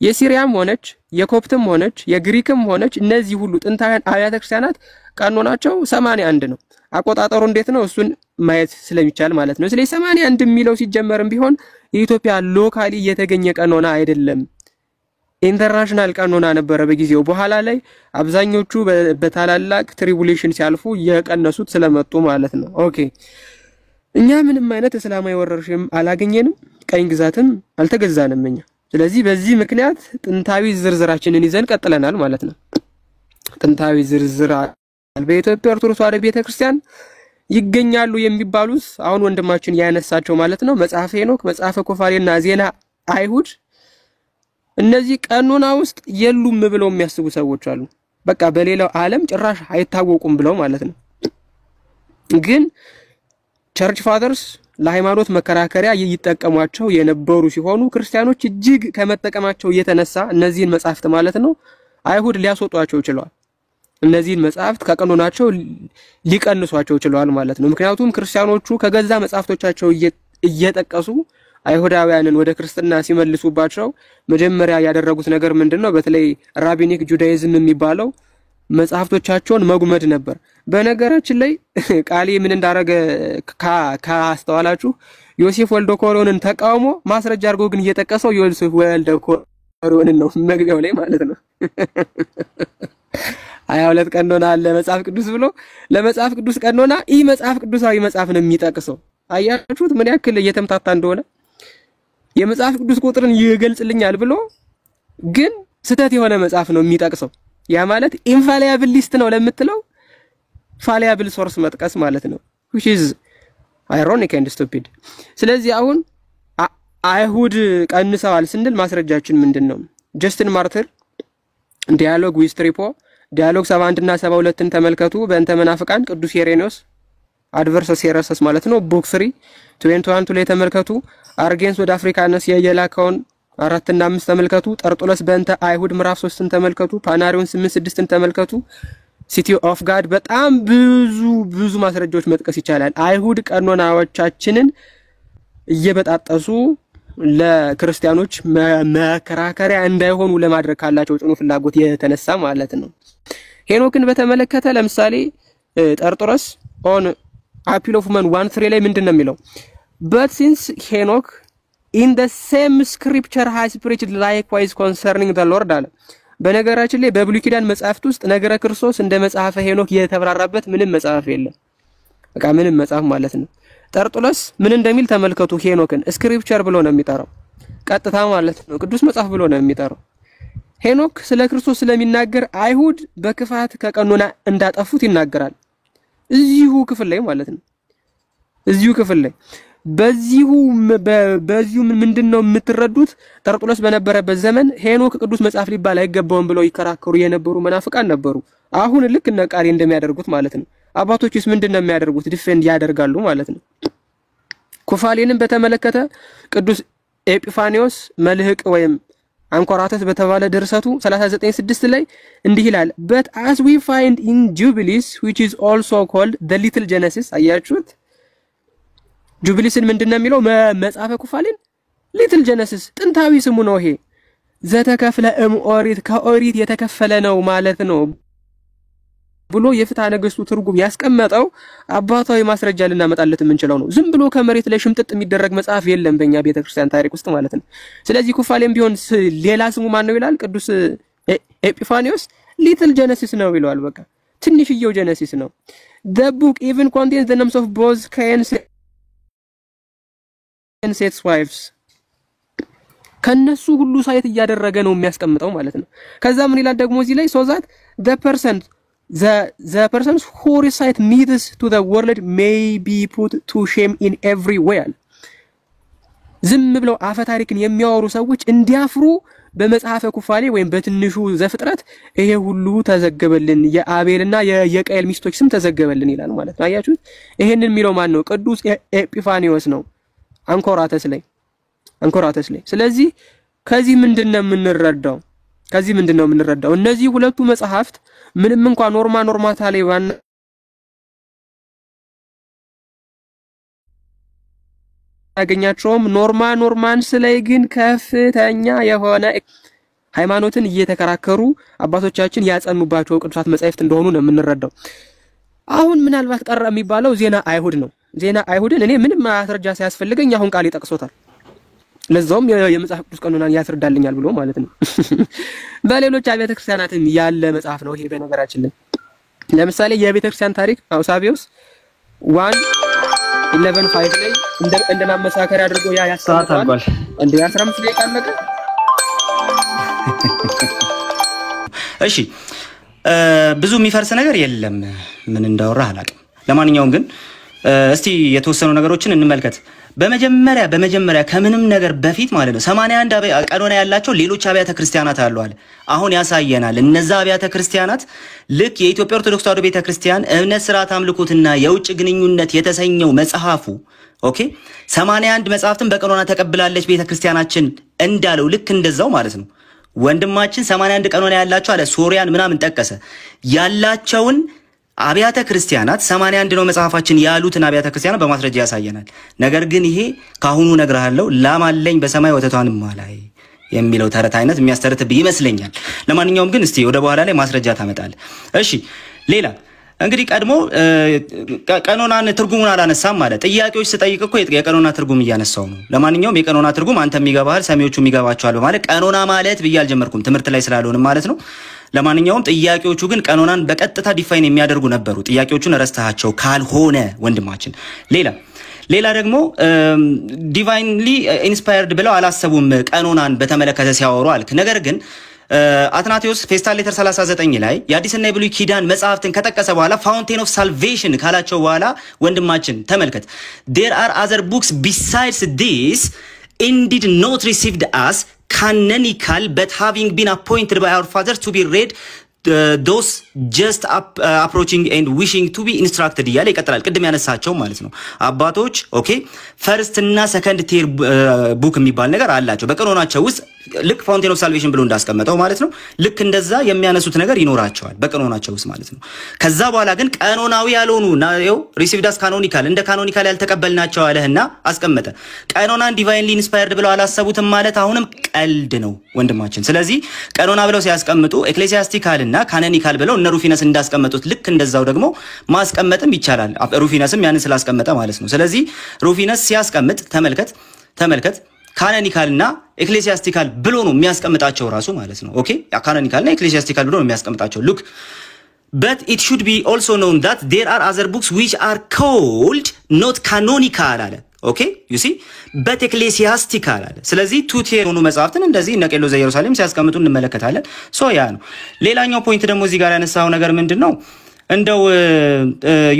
የሲሪያም ሆነች የኮፕትም ሆነች የግሪክም ሆነች እነዚህ ሁሉ ጥንታውያን አብያተ ክርስቲያናት ቀኖናቸው 81 ነው። አቆጣጠሩ እንዴት ነው? እሱን ማየት ስለሚቻል ማለት ነው። ስለዚህ 81 የሚለው ሲጀመርም ቢሆን የኢትዮጵያ ሎካሊ የተገኘ ቀኖና አይደለም። ኢንተርናሽናል ቀኖና ነበረ በጊዜው። በኋላ ላይ አብዛኞቹ በታላላቅ ትሪቡሌሽን ሲያልፉ የቀነሱት ስለመጡ ማለት ነው። ኦኬ እኛ ምንም አይነት እስላማዊ ወረርሽኝ አላገኘንም፣ ቀኝ ግዛትም አልተገዛንም እኛ። ስለዚህ በዚህ ምክንያት ጥንታዊ ዝርዝራችንን ይዘን ቀጥለናል ማለት ነው። ጥንታዊ ዝርዝር በኢትዮጵያ ኦርቶዶክስ ተዋሕዶ ቤተክርስቲያን ይገኛሉ የሚባሉት አሁን ወንድማችን ያነሳቸው ማለት ነው መጽሐፈ ሄኖክ፣ መጽሐፈ ኩፋሌና ዜና አይሁድ እነዚህ ቀኖና ውስጥ የሉም ብለው የሚያስቡ ሰዎች አሉ። በቃ በሌላው ዓለም ጭራሽ አይታወቁም ብለው ማለት ነው። ግን ቸርች ፋዘርስ ለሃይማኖት መከራከሪያ ይጠቀሟቸው የነበሩ ሲሆኑ ክርስቲያኖች እጅግ ከመጠቀማቸው የተነሳ እነዚህን መጽሐፍት ማለት ነው አይሁድ ሊያስወጧቸው ይችላል። እነዚህን መጽሐፍት ከቀኖናቸው ሊቀንሷቸው ይችላል ማለት ነው። ምክንያቱም ክርስቲያኖቹ ከገዛ መጽሐፍቶቻቸው እየጠቀሱ አይሁዳውያንን ወደ ክርስትና ሲመልሱባቸው መጀመሪያ ያደረጉት ነገር ምንድነው? በተለይ ራቢኒክ ጁዳይዝም የሚባለው መጽሐፍቶቻቸውን መጉመድ ነበር። በነገራችን ላይ ቃሊ ምን እንዳረገ ካስተዋላችሁ ዮሴፍ ወልደ ኮሮንን ተቃውሞ ማስረጃ አድርጎ ግን እየጠቀሰው ዮሴፍ ወልደ ኮሮንን ነው መግቢያው ላይ ማለት ነው። 22 ቀኖና አለ መጽሐፍ ቅዱስ ብሎ ለመጽሐፍ ቅዱስ ቀኖና መጽሐፍ ቅዱሳዊ መጽሐፍ ነው የሚጠቅሰው። አያችሁት ምን ያክል እየተምታታ እንደሆነ? የመጽሐፍ ቅዱስ ቁጥርን ይገልጽልኛል ብሎ ግን ስተት የሆነ መጽሐፍ ነው የሚጠቅሰው። ያ ማለት ኢንፋሊያብል ሊስት ነው ለምትለው ፋሊያብል ሶርስ መጥቀስ ማለት ነው። which is ironic and stupid። ስለዚህ አሁን አይሁድ ቀንሰዋል ስንል ማስረጃችን ምንድነው? ጀስቲን ማርተር ዲያሎግ ዊዝ ትሪፖ ዲያሎግ 71 እና 72ን ተመልከቱ። በእንተ መናፍቃን ቅዱስ ሄሬኒዮስ አድቨርሰስ ሄረሰስ ማለት ነው ቡክ 3 21 ላይ ተመልከቱ። አርጌንስ ወደ አፍሪካነስ የየላከውን 4 እና 5 ተመልከቱ። ጠርጡለስ በእንተ አይሁድ ምዕራፍ 3ን ተመልከቱ። ፓናሪዮን 8:6ን ተመልከቱ። ሲቲ ኦፍ ጋድ በጣም ብዙ ማስረጃዎች መጥቀስ ይቻላል። አይሁድ ቀኖናዎቻችንን እየበጣጠሱ ለክርስቲያኖች መከራከሪያ እንዳይሆኑ ለማድረግ ካላቸው ጽኑ ፍላጎት የተነሳ ማለት ነው። ሄኖክን በተመለከተ ለምሳሌ ጠርጡለስ ኦን አፒል ኦፍ ማን 1:3 ላይ ምንድነው የሚለው? but since Enoch in the same scripture has preached likewise concerning the Lord አለ። በነገራችን ላይ በብሉይ ኪዳን መጽሐፍት ውስጥ ነገረ ክርስቶስ እንደ መጽሐፈ ሄኖክ የተብራራበት ምንም መጽሐፍ የለም። በቃ ምንም መጽሐፍ ማለት ነው። ጠርጡለስ ምን እንደሚል ተመልከቱ። ሄኖክን ስክሪፕቸር ብሎ ነው የሚጠራው፣ ቀጥታ ማለት ነው። ቅዱስ መጽሐፍ ብሎ ነው የሚጠራው። ሄኖክ ስለ ክርስቶስ ስለሚናገር አይሁድ በክፋት ከቀኖና እንዳጠፉት ይናገራል። እዚሁ ክፍል ላይ ማለት ነው። እዚሁ ክፍል ላይ በዚሁ ምንድነው የምትረዱት? ጠርጡለስ በነበረበት ዘመን ሄኖክ ቅዱስ መጽሐፍ ሊባል አይገባውም ብለው ይከራከሩ የነበሩ መናፍቃን ነበሩ። አሁን ልክ እነ ቃሪ እንደሚያደርጉት ማለት ነው። አባቶችስ ምንድነው የሚያደርጉት? ዲፌንድ ያደርጋሉ ማለት ነው። ኩፋሌንን በተመለከተ ቅዱስ ኤጲፋኒዮስ መልህቅ ወይም አንኮራተስ በተባለ ድርሰቱ 39:6 ላይ እንዲህ ይላል but as we find in Jubilees which is also called the little Genesis አያችሁት ጁቢሊስን ምንድነው የሚለው መጽሐፈ ኩፋሌን ሊትል ጀነሲስ ጥንታዊ ስሙ ነው ይሄ ዘተከፍለ ኦሪት ከኦሪት የተከፈለ ነው ማለት ነው ብሎ የፍትሐ ነገሥቱ ትርጉም ያስቀመጠው አባታዊ ማስረጃ ልናመጣለት የምንችለው ነው። ዝም ብሎ ከመሬት ላይ ሽምጥጥ የሚደረግ መጽሐፍ የለም በእኛ ቤተክርስቲያን ታሪክ ውስጥ ማለት ነው። ስለዚህ ኩፋሌም ቢሆን ሌላ ስሙ ማን ነው ይላል? ቅዱስ ኤጲፋኒዮስ ሊትል ጀነሲስ ነው ይለዋል። በቃ ትንሽዬው ጀነሲስ ነው። the book even contains the names of both Cain and Seth's wives ከነሱ ሁሉ ሳይት እያደረገ ነው የሚያስቀምጠው ማለት ነው። ከዛ ምን ይላል ደግሞ እዚህ ላይ so that the persons who recite myths to the world may be put to shame in every way. ዝም ብለው አፈ ታሪክን የሚያወሩ ሰዎች እንዲያፍሩ በመጽሐፈ ኩፋሌ ወይም በትንሹ ዘፍጥረት ይሄ ሁሉ ተዘገበልን፣ የአቤልና የቃየል ሚስቶች ስም ተዘገበልን ይላል ማለት ነው። አያችሁት? ይሄንን የሚለው ማን ነው? ቅዱስ ኤጲፋኒዮስ ነው አንኮራተስ ላይ። ስለዚህ ከዚህ ምንድነው የምንረዳው? እነዚህ ሁለቱ መጽሐፍት ምንም እንኳን ኖርማታ ላይ ያገኛቸውም ኖርማንስ ላይ ግን ከፍተኛ የሆነ ሃይማኖትን እየተከራከሩ አባቶቻችን ያጸኑባቸው ቅዱሳት መጻሕፍት እንደሆኑ ነው የምንረዳው። አሁን ምናልባት ቀረ የሚባለው ዜና አይሁድ ነው። ዜና አይሁድን እኔ ምንም ማስረጃ ሳያስፈልገኝ አሁን ቃል ይጠቅሶታል። ለዛውም የመጽሐፍ ቅዱስ ቀኖናን ያስረዳልኛል ብሎ ማለት ነው። በሌሎች አብያተ ክርስቲያናትም ያለ መጽሐፍ ነው ይሄ። በነገራችን ላይ ለምሳሌ የቤተ ክርስቲያን ታሪክ አውሳቢዮስ 1:11:5 ላይ እንደማመሳከር አድርጎ ያስተዋል እንደ 15 ደቂቃ አለቀ። እሺ ብዙ የሚፈርስ ነገር የለም። ምን እንዳወራ አላውቅም። ለማንኛውም ግን እስቲ የተወሰኑ ነገሮችን እንመልከት። በመጀመሪያ ከምንም ነገር በፊት ማለት ነው 81 ቀኖና ያላቸው ሌሎች አብያተ ክርስቲያናት አሉ አለ። አሁን ያሳየናል። እነዛ አብያተ ክርስቲያናት ልክ የኢትዮጵያ ኦርቶዶክስ ተዋሕዶ ቤተክርስቲያን እምነት፣ ስርዓት፣ አምልኮትና የውጭ ግንኙነት የተሰኘው መጽሐፉ ኦኬ 81 መጽሐፍትን በቀኖና ተቀብላለች ቤተክርስቲያናችን እንዳለው ልክ እንደዛው ማለት ነው። ወንድማችን 81 ቀኖና ያላቸው አለ። ሶሪያን ምናምን ጠቀሰ። ያላቸውን አብያተ ክርስቲያናት 81 ነው መጽሐፋችን ያሉትን አብያተ ክርስቲያናት በማስረጃ ያሳየናል። ነገር ግን ይሄ ካሁኑ ነግርሃለሁ ላማለኝ በሰማይ ወተቷንም ማላይ የሚለው ተረት አይነት የሚያስተርትብ ይመስለኛል። ለማንኛውም ግን እስቲ ወደ በኋላ ላይ ማስረጃ ታመጣለህ። እሺ ሌላ እንግዲህ ቀድሞ ቀኖናን ትርጉሙን አላነሳም ማለት ጥያቄዎች ስጠይቅ እኮ የቀኖና ትርጉም እያነሳው ነው። ለማንኛውም የቀኖና ትርጉም አንተ የሚገባሃል ሰሚዎቹ የሚገባቸዋል በማለት ቀኖና ማለት ብዬ አልጀመርኩም ትምህርት ላይ ስላልሆነ ማለት ነው። ለማንኛውም ጥያቄዎቹ ግን ቀኖናን በቀጥታ ዲፋይን የሚያደርጉ ነበሩ። ጥያቄዎቹን ረስተሃቸው ካልሆነ ወንድማችን ሌላ ደግሞ ዲቫይንሊ ኢንስፓየርድ ብለው አላሰቡም ቀኖናን በተመለከተ ሲያወሩ አልክ። ነገር ግን አትናቴዎስ ፌስታል ሌተር 39 ላይ የአዲስና የብሉይ ኪዳን መጽሐፍትን ከጠቀሰ በኋላ ፋውንቴን ኦፍ ሳልቬሽን ካላቸው በኋላ ወንድማችን ተመልከት there are other books besides this indeed not received as canonical but having been appointed by our fathers to be read those just approaching and wishing to be instructed ያለ ይቀጥላል። ቅድም ያነሳቸው ማለት ነው አባቶች ኦኬ ፈርስት እና ሰከንድ ቲር ቡክ የሚባል ነገር አላቸው በቀኖናቸው ውስጥ ልክ ፋውንቴን ኦፍ ሳልቬሽን ብሎ እንዳስቀመጠው ማለት ነው። ልክ እንደዛ የሚያነሱት ነገር ይኖራቸዋል በቀኖናቸው ውስጥ ማለት ነው። ከዛ በኋላ ግን ቀኖናዊ ያልሆኑ ናው ሪሲቭድ አስ ካኖኒካል እንደ ካኖኒካል ያልተቀበልናቸው አለህና አስቀመጠ። ቀኖናን ዲቫይንሊ ኢንስፓየርድ ብለው አላሰቡትም ማለት አሁንም ቀልድ ነው ወንድማችን። ስለዚህ ቀኖና ብለው ሲያስቀምጡ ኤክሌሲያስቲካል እና ካኖኒካል ብለው እነ ሩፊነስ እንዳስቀመጡት ልክ እንደዛው ደግሞ ማስቀመጥም ይቻላል። ሩፊነስም ያንን ስላስቀመጠ ማለት ነው። ስለዚህ ሩፊነስ ሲያስቀምጥ ተመልከት ካኖኒካልና ኤክሌሲያስቲካል ብሎ ነው የሚያስቀምጣቸው ራሱ ማለት ነው። ኦኬ ካኖኒካልና ኤክሌሲያስቲካል ብሎ ነው የሚያስቀምጣቸው። ሉክ but it should be also known that there are other books which are called not canonical አለ። ኦኬ you see but ecclesiastical አለ። ስለዚህ ቱ ቲር ሆኑ መጽሐፍትን እንደዚህ እነ ቄሎ ዘኢየሩሳሌም ሲያስቀምጡ እንመለከታለን። ሶ ያ ነው። ሌላኛው ፖይንት ደግሞ እዚህ ጋር ያነሳው ነገር ምንድነው? እንደው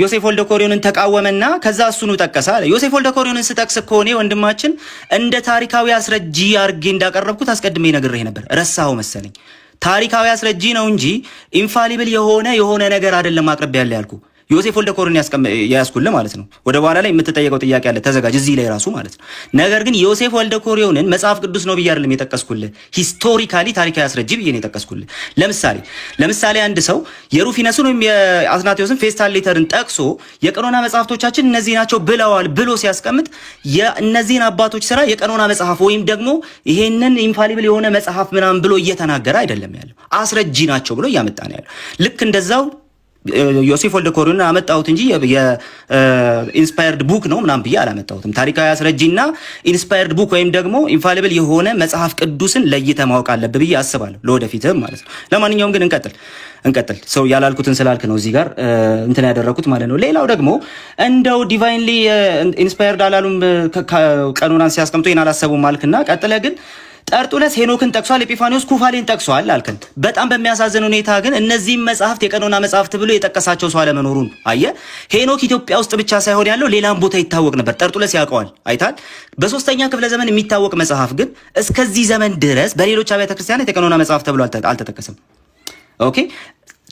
ዮሴፍ ወልደ ኮሪዮንን ተቃወመና ከዛ እሱኑ ጠቀሰ አለ። ዮሴፍ ወልደ ኮሪዮንን ስጠቅስ ኮኔ ወንድማችን እንደ ታሪካዊ አስረጂ አርጌ እንዳቀረብኩት አስቀድሜ ነግሬህ ነበር። ረሳው መሰለኝ። ታሪካዊ አስረጂ ነው እንጂ ኢንፋሊብል የሆነ ነገር አይደለም አቅርቤ ያለ ያልኩ። ዮሴፍ ወልደ ኮሪዮን ያስኩልህ ማለት ነው። ወደ በኋላ ላይ የምትጠየቀው ጥያቄ አለ፣ ተዘጋጅ እዚህ ላይ ራሱ ማለት ነው። ነገር ግን ዮሴፍ ወልደ ኮሪዮንን መጽሐፍ ቅዱስ ነው ብዬ አይደለም የጠቀስኩልህ፣ ሂስቶሪካሊ ታሪካዊ አስረጂ ብዬ ነው የጠቀስኩልህ። ለምሳሌ አንድ ሰው የሩፊነስን ወይም የአትናቴዎስን ፌስታል ሌተርን ጠቅሶ የቀኖና መጽሐፍቶቻችን እነዚህ ናቸው ብለዋል ብሎ ሲያስቀምጥ የእነዚህን አባቶች ስራ የቀኖና መጽሐፍ ወይም ደግሞ ይሄንን ኢንፋሊብል የሆነ መጽሐፍ ምናምን ብሎ እየተናገረ አይደለም ያለው፣ አስረጂ ናቸው ብሎ እያመጣ ነው ያለው። ልክ እንደዛው ዮሴፍ ወልደ ኮሪዮንን አመጣሁት እንጂ ኢንስፓየርድ ቡክ ነው ምናምን ብዬ አላመጣሁትም። ታሪካዊ አስረጂና ኢንስፓየርድ ቡክ ወይም ደግሞ ኢንፋሊብል የሆነ መጽሐፍ ቅዱስን ለይተህ ማወቅ አለብህ ብዬ አስባለሁ፣ ለወደፊትም ማለት ነው። ለማንኛውም ግን እንቀጥል። ሰው ያላልኩትን ስላልክ ነው እዚህ ጋር እንትን ያደረኩት ማለት ነው። ሌላው ደግሞ እንደው ዲቫይንሊ ኢንስፓየርድ አላሉም ቀኖናን ሲያስቀምጡ ይሄን አላሰቡም አልክና ቀጥለ ግን ጠርጡለስ ሄኖክን ጠቅሷል፣ ኤጲፋኒዮስ ኩፋሌን ጠቅሷል አልከን። በጣም በሚያሳዝን ሁኔታ ግን እነዚህ መጽሐፍት የቀኖና መጽሐፍት ብሎ የጠቀሳቸው ሰው አለመኖሩን አየ። ሄኖክ ኢትዮጵያ ውስጥ ብቻ ሳይሆን ያለው ሌላም ቦታ ይታወቅ ነበር፣ ጠርጡለስ ያውቀዋል፣ አይታል። በ3ኛ ክፍለ ዘመን የሚታወቅ መጽሐፍ ግን እስከዚህ ዘመን ድረስ በሌሎች አብያተ ክርስቲያናት የቀኖና መጽሐፍ ተብሎ አልተጠቀሰም። ኦኬ።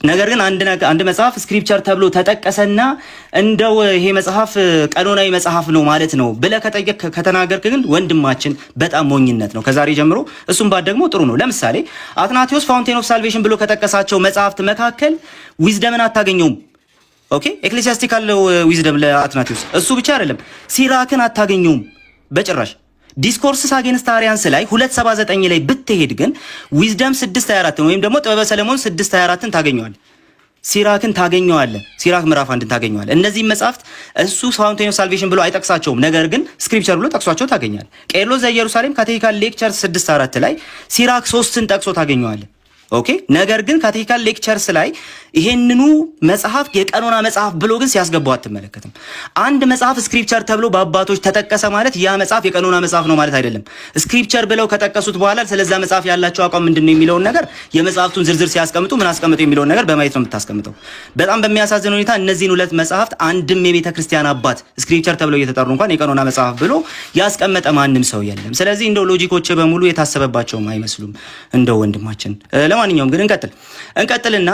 ነገር ግን አንድ መጽሐፍ ስክሪፕቸር ተብሎ ተጠቀሰና እንደው ይሄ መጽሐፍ ቀኖናዊ መጽሐፍ ነው ማለት ነው ብለህ ከተናገርክ ግን ወንድማችን በጣም ሞኝነት ነው። ከዛሬ ጀምሮ እሱም ባድ ደግሞ ጥሩ ነው። ለምሳሌ አትናቴዎስ ፋውንቴን ኦፍ ሳልቬሽን ብሎ ከጠቀሳቸው መጽሐፍት መካከል ዊዝደምን አታገኘውም። ኦኬ። ኤክሌሲያስቲካል ዊዝደም ለአትናቴዎስ እሱ ብቻ አይደለም፣ ሲራክን አታገኘውም በጭራሽ። ዲስኮርስስ አጌንስት አሪያንስ ላይ 279 ላይ ብትሄድ ግን ዊዝደም 624 ወይም ደግሞ ጥበበ ሰለሞን 624ን ታገኘዋለህ። ሲራክን ታገኘዋለህ። ሲራክ ምዕራፍ 1ን ታገኘዋለህ። እነዚህ መጽሐፍት እሱ ፋውንቴን ኦፍ ሳልቬሽን ብሎ አይጠቅሳቸውም፣ ነገር ግን ስክሪፕቸር ብሎ ጠቅሷቸው ታገኛለህ። ቄርሎስ ዘኢየሩሳሌም ካቴኪካል ሌክቸር 6:4 ላይ ሲራክ 3ን ጠቅሶ ታገኘዋለህ። ኦኬ። ነገር ግን ካቴኪካል ሌክቸርስ ላይ ይሄንኑ መጽሐፍ የቀኖና መጽሐፍ ብሎ ግን ሲያስገባው አትመለከትም። አንድ መጽሐፍ ስክሪፕቸር ተብሎ በአባቶች ተጠቀሰ ማለት ያ መጽሐፍ የቀኖና መጽሐፍ ነው ማለት አይደለም። ስክሪፕቸር ብለው ከጠቀሱት በኋላ ስለዛ መጽሐፍ ያላቸው አቋም ምንድነው የሚለውን ነገር የመጽሐፍቱን ዝርዝር ሲያስቀምጡ ምን አስቀምጡ የሚለውን ነገር በማየት ነው የምታስቀምጠው። በጣም በሚያሳዝን ሁኔታ እነዚህን ሁለት መጽሐፍት አንድም የቤተ ክርስቲያን አባት ስክሪፕቸር ተብለው እየተጠሩ እንኳን የቀኖና መጽሐፍ ብሎ ያስቀመጠ ማንም ሰው የለም። ስለዚህ እንደው ሎጂኮች በሙሉ የታሰበባቸውም አይመስሉም እንደው ወንድማችን። ለማንኛውም ግን እንቀጥልና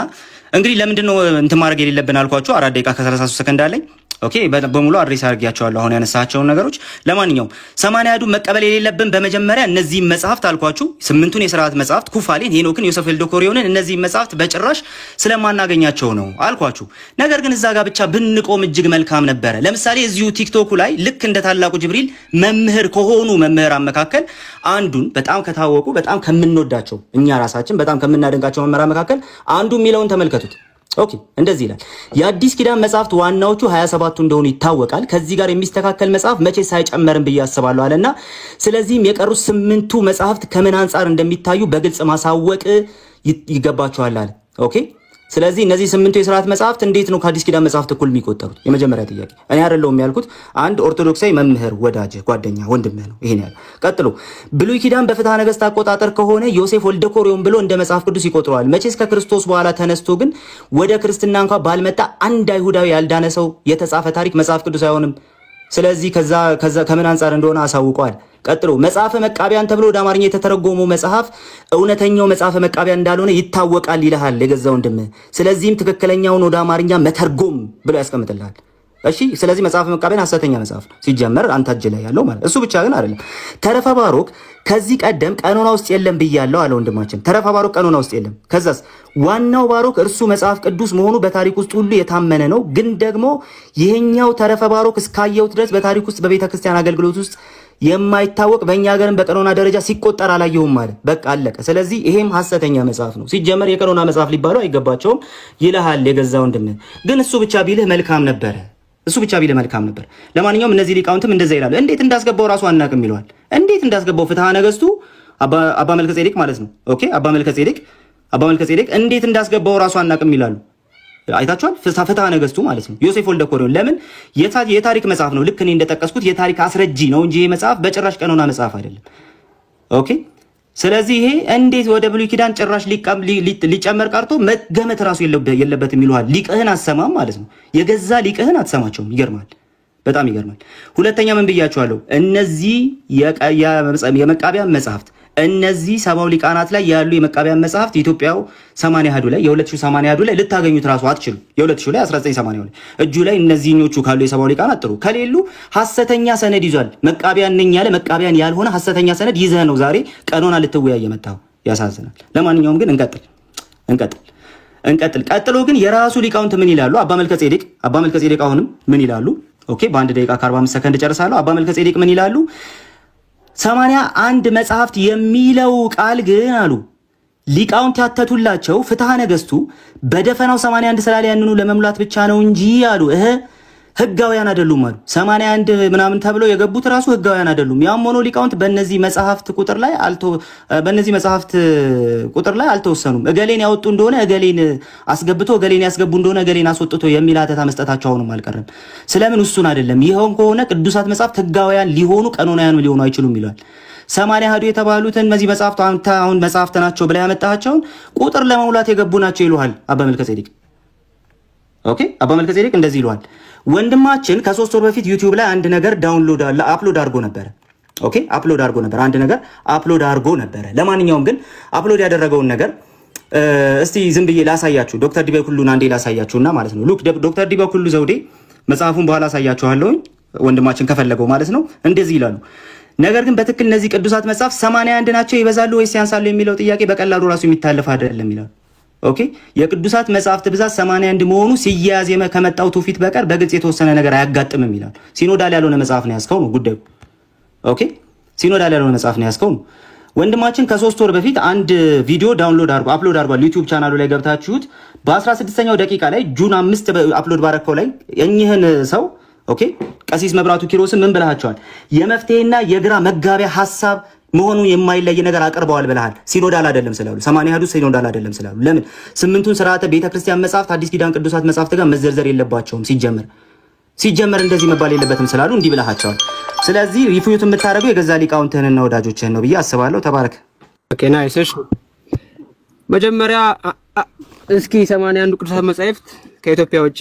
እንግዲህ ለምንድነው እንትን ማድረግ የሌለብን አልኳችሁ። 4 ደቂቃ ከ33 ሰከንድ አለኝ። ኦኬ። በሙሉ አድሬስ አድርጌያቸዋለሁ አሁን ያነሳቸውን ነገሮች። ለማንኛውም 80 መቀበል የሌለብን በመጀመሪያ እነዚህ መጽሐፍት አልኳችሁ 8ቱን የሥርዓት መጽሐፍት ኩፋሌን፣ ሄኖክን፣ ዮሴፍ ወልደ ኮሪዮንን እነዚህ መጽሐፍት በጭራሽ ስለማናገኛቸው ነው አልኳችሁ። ነገር ግን እዛ ጋር ብቻ ብንቆም እጅግ መልካም ነበረ። ለምሳሌ እዚሁ ቲክቶክ ላይ ልክ እንደ ታላቁ ጅብሪል መምህር ከሆኑ መምህራን መካከል አንዱን በጣም ከታወቁ በጣም ከምንወዳቸው እኛ ራሳችን በጣም ከምናደንቃቸው መምህራን መካከል አንዱ የሚለውን ተመልከቱት። ኦኬ። እንደዚህ ይላል። የአዲስ ኪዳን መጽሐፍት ዋናዎቹ 27ቱ እንደሆኑ ይታወቃል። ከዚህ ጋር የሚስተካከል መጽሐፍ መቼ ሳይጨመርም ብዬ አስባለሁ አለና ስለዚህም የቀሩት 8ቱ መጽሐፍት ከምን አንፃር እንደሚታዩ በግልጽ ማሳወቅ ይገባቸዋል አለ። ኦኬ። ስለዚህ እነዚህ 8ቱ የሥርዓት መጽሐፍት እንዴት ነው ከአዲስ ኪዳን መጽሐፍት እኩል የሚቆጠሩት? የመጀመሪያ ጥያቄ። እኔ አይደለሁም ያልኩት፣ አንድ ኦርቶዶክሳዊ መምህር ወዳጅ ጓደኛ ወንድምህ ነው ይሄን ያለው። ቀጥሎ ብሉይ ኪዳን በፍትሐ ነገሥት አቆጣጠር ከሆነ ዮሴፍ ወልደ ኮሪዮን ብሎ እንደ መጽሐፍ ቅዱስ ይቆጥረዋል። መቼስ ከክርስቶስ በኋላ ተነስቶ ግን ወደ ክርስትና እንኳን ባልመጣ አንድ አይሁዳዊ ያልዳነ ሰው የተጻፈ ታሪክ መጽሐፍ ቅዱስ አይሆንም። ስለዚህ ከዛ ከምን አንፃር እንደሆነ አሳውቀዋል። ቀጥሎ መጽሐፈ መቃቢያን ተብሎ ወደ አማርኛ የተተረጎመው መጽሐፍ እውነተኛው መጽሐፈ መቃቢያን እንዳልሆነ ይታወቃል ይልሃል የገዛ ወንድምህ። ስለዚህም ትክክለኛውን ወደ አማርኛ መተርጎም ብሎ ያስቀምጥልሃል። እሺ። ስለዚህ መጽሐፈ መቃቢያን ሐሰተኛ መጽሐፍ ነው ሲጀመር አንተ እጅ ላይ ያለው ማለት። እሱ ብቻ ግን አይደለም። ተረፈ ባሮክ ከዚህ ቀደም ቀኖና ውስጥ የለም ብያለሁ አለ ወንድማችን። ተረፈ ባሮክ ቀኖና ውስጥ የለም። ከዛስ ዋናው ባሮክ እርሱ መጽሐፍ ቅዱስ መሆኑ በታሪክ ውስጥ ሁሉ የታመነ ነው። ግን ደግሞ ይሄኛው ተረፈ ባሮክ እስካየሁት ድረስ በታሪክ ውስጥ በቤተ ክርስቲያን አገልግሎት ውስጥ የማይታወቅ በእኛ ሀገርም በቀኖና ደረጃ ሲቆጠር አላየሁም ማለት በቃ አለቀ። ስለዚህ ይሄም ሐሰተኛ መጽሐፍ ነው ሲጀመር የቀኖና መጽሐፍ ሊባለው አይገባቸውም ይልሃል የገዛ ወንድምህ። ግን እሱ ብቻ ቢልህ መልካም ነበር። ለማንኛውም እነዚህ ሊቃውንትም እንደዛ ይላሉ። እንዴት እንዳስገባው ራሱ አናውቅም ይለዋል። እንዴት እንዳስገባው ፍትሐ ነገሥቱ አባ መልከ ጼዴቅ ማለት ነው። ኦኬ። አባ መልከ ጼዴቅ እንዴት እንዳስገባው ራሱ አናውቅም ይላሉ። አይታችኋል። ፍትሐ ነገሥቱ ማለት ነው። ዮሴፍ ወልደ ኮሪዮን ለምን የታሪክ መጽሐፍ ነው። ልክ እኔ እንደጠቀስኩት የታሪክ አስረጂ ነው እንጂ ይሄ መጽሐፍ በጭራሽ ቀኖና መጽሐፍ አይደለም። ኦኬ። ስለዚህ ይሄ እንዴት ወደ ብሉይ ኪዳን ጭራሽ ሊጨመር ቀርቶ መገመት ራሱ የለበትም ይሉሃል። ሊቅህን አሰማም ማለት ነው። የገዛ ሊቅህን አትሰማቸውም። ይገርማል፣ በጣም ይገርማል። ሁለተኛ ምን ብያቸዋለሁ? እነዚህ የመቃቢያን መጽሐፍት እነዚህ ሰባው ሊቃናት ላይ ያሉ የመቃቢያን መጽሐፍት ኢትዮጵያው 80 አሐዱ ላይ የ2080 አሐዱ ላይ ልታገኙት ራሱ አትችሉ። የ2000 ላይ 1980 ላይ እጁ ላይ እነዚህኞቹ ካሉ የሰባው ሊቃናት ጥሩ ከሌሉ ሐሰተኛ ሰነድ ይዟል። መቃቢያን ነኝ ያለ መቃቢያን ያልሆነ ሐሰተኛ ሰነድ ይዘህ ነው ዛሬ ቀኖና ልትወያይ የመጣው። ያሳዝናል። ለማንኛውም ግን እንቀጥል። ቀጥሎ ግን የራሱ ሊቃውንት ምን ይላሉ? አባ መልከጼዴቅ አሁንም ምን ይላሉ? ኦኬ በአንድ ደቂቃ ከ45 ሰከንድ ጨርሳለሁ። አባ መልከጼዴቅ ምን ይላሉ? 81 መጽሐፍት የሚለው ቃል ግን አሉ ሊቃውንት ያተቱላቸው ፍትሐ ነገሥቱ በደፈናው 81 ስላለ ያንኑ ለመሙላት ብቻ ነው እንጂ አሉ ህጋውያን አይደሉም አሉ። 81 ምናምን ተብለው የገቡት ራሱ ህጋውያን አይደሉም። ያም ሆኖ ሊቃውንት በእነዚህ መጽሐፍት ቁጥር ላይ አልተወሰኑም። እገሌን ያወጡ እንደሆነ እገሌን አስገብቶ እገሌን ያስገቡ እንደሆነ እገሌን አስወጥቶ የሚል ሐተታ መስጠታቸው አሁንም አልቀረም። ስለምን እሱን አይደለም ይሄውን ከሆነ ቅዱሳት መጽሐፍት ህጋውያን ሊሆኑ ቀኖናውያን ሊሆኑ አይችሉም ይላል። 80 አሐዱ የተባሉትን እነዚህ መጽሐፍት አሁን መጽሐፍት ናቸው ብለ ያመጣቸውን ቁጥር ለመሙላት የገቡ ናቸው ይሉሃል አባ መልከጼዴቅ። ኦኬ አባ መልከጼዴቅ እንደዚህ ይሉሃል። ወንድማችን ከ3 ወር በፊት ዩቲዩብ ላይ አንድ ነገር አፕሎድ አድርጎ ነበር። ኦኬ አፕሎድ አድርጎ ነበር። ለማንኛውም ግን አፕሎድ ያደረገውን ነገር እስቲ ዝም ብዬ ላሳያችሁ። ዶክተር ዲበኩሉን አንዴ ላሳያችሁና ማለት ነው። ሉክ ዶክተር ዲበኩሉ ዘውዴ መጽሐፉን በኋላ አሳያችኋለሁ ወንድማችን ከፈለገው ማለት ነው። እንደዚህ ይላሉ። ነገር ግን በትክክል እነዚህ ቅዱሳት መጽሐፍ 81 ናቸው ይበዛሉ ወይስ ያንሳሉ የሚለው ጥያቄ በቀላሉ ራሱ የሚታለፍ አይደለም ይላል። ኦኬ የቅዱሳት መጽሐፍት ብዛት 81 መሆኑ ሲያዝ ከመጣው ትውፊት በቀር በግልጽ የተወሰነ ነገር አያጋጥምም ይላል። ሲኖዳል ያልሆነ መጽሐፍ ነው ያስከው ነው ጉዳዩ። ኦኬ ሲኖዳል ያልሆነ መጽሐፍ ነው ያስከው ነው። ወንድማችን ከ3 ወር በፊት አንድ ቪዲዮ አፕሎድ አድርጓል ዩቲዩብ ቻናሉ ላይ ገብታችሁት በ16ኛው ደቂቃ ላይ ጁን 5 አፕሎድ ባረከው ላይ እኚህን ሰው ኦኬ ቀሲስ መብራቱ ኪሮስን ምን ብለሃቸዋል? የመፍትሄና የግራ መጋቢያ ሐሳብ መሆኑን የማይለይ ነገር አቀርበዋል ብለሃል። ሲኖዳል አይደለም ስላሉ 80 አሐዱ ሲኖዳል አይደለም ስላሉ ለምን 8ቱን ሥርዓተ ቤተክርስቲያን መጽሐፍት አዲስ ኪዳን ቅዱሳት መጽሐፍት ጋር መዘርዘር የለባቸውም ሲጀመር እንደዚህ መባል የለበትም ስላሉ እንዲህ ብለሃቸዋል። ስለዚህ ሪፊዩት የምታደርገው የገዛ ሊቃውንትህንና ወዳጆችህን ነው ብዬ አስባለሁ። ተባረክ። ኦኬ ናይስ። መጀመሪያ እስኪ 81 ቅዱሳት መጽሐፍት ከኢትዮጵያ ውጪ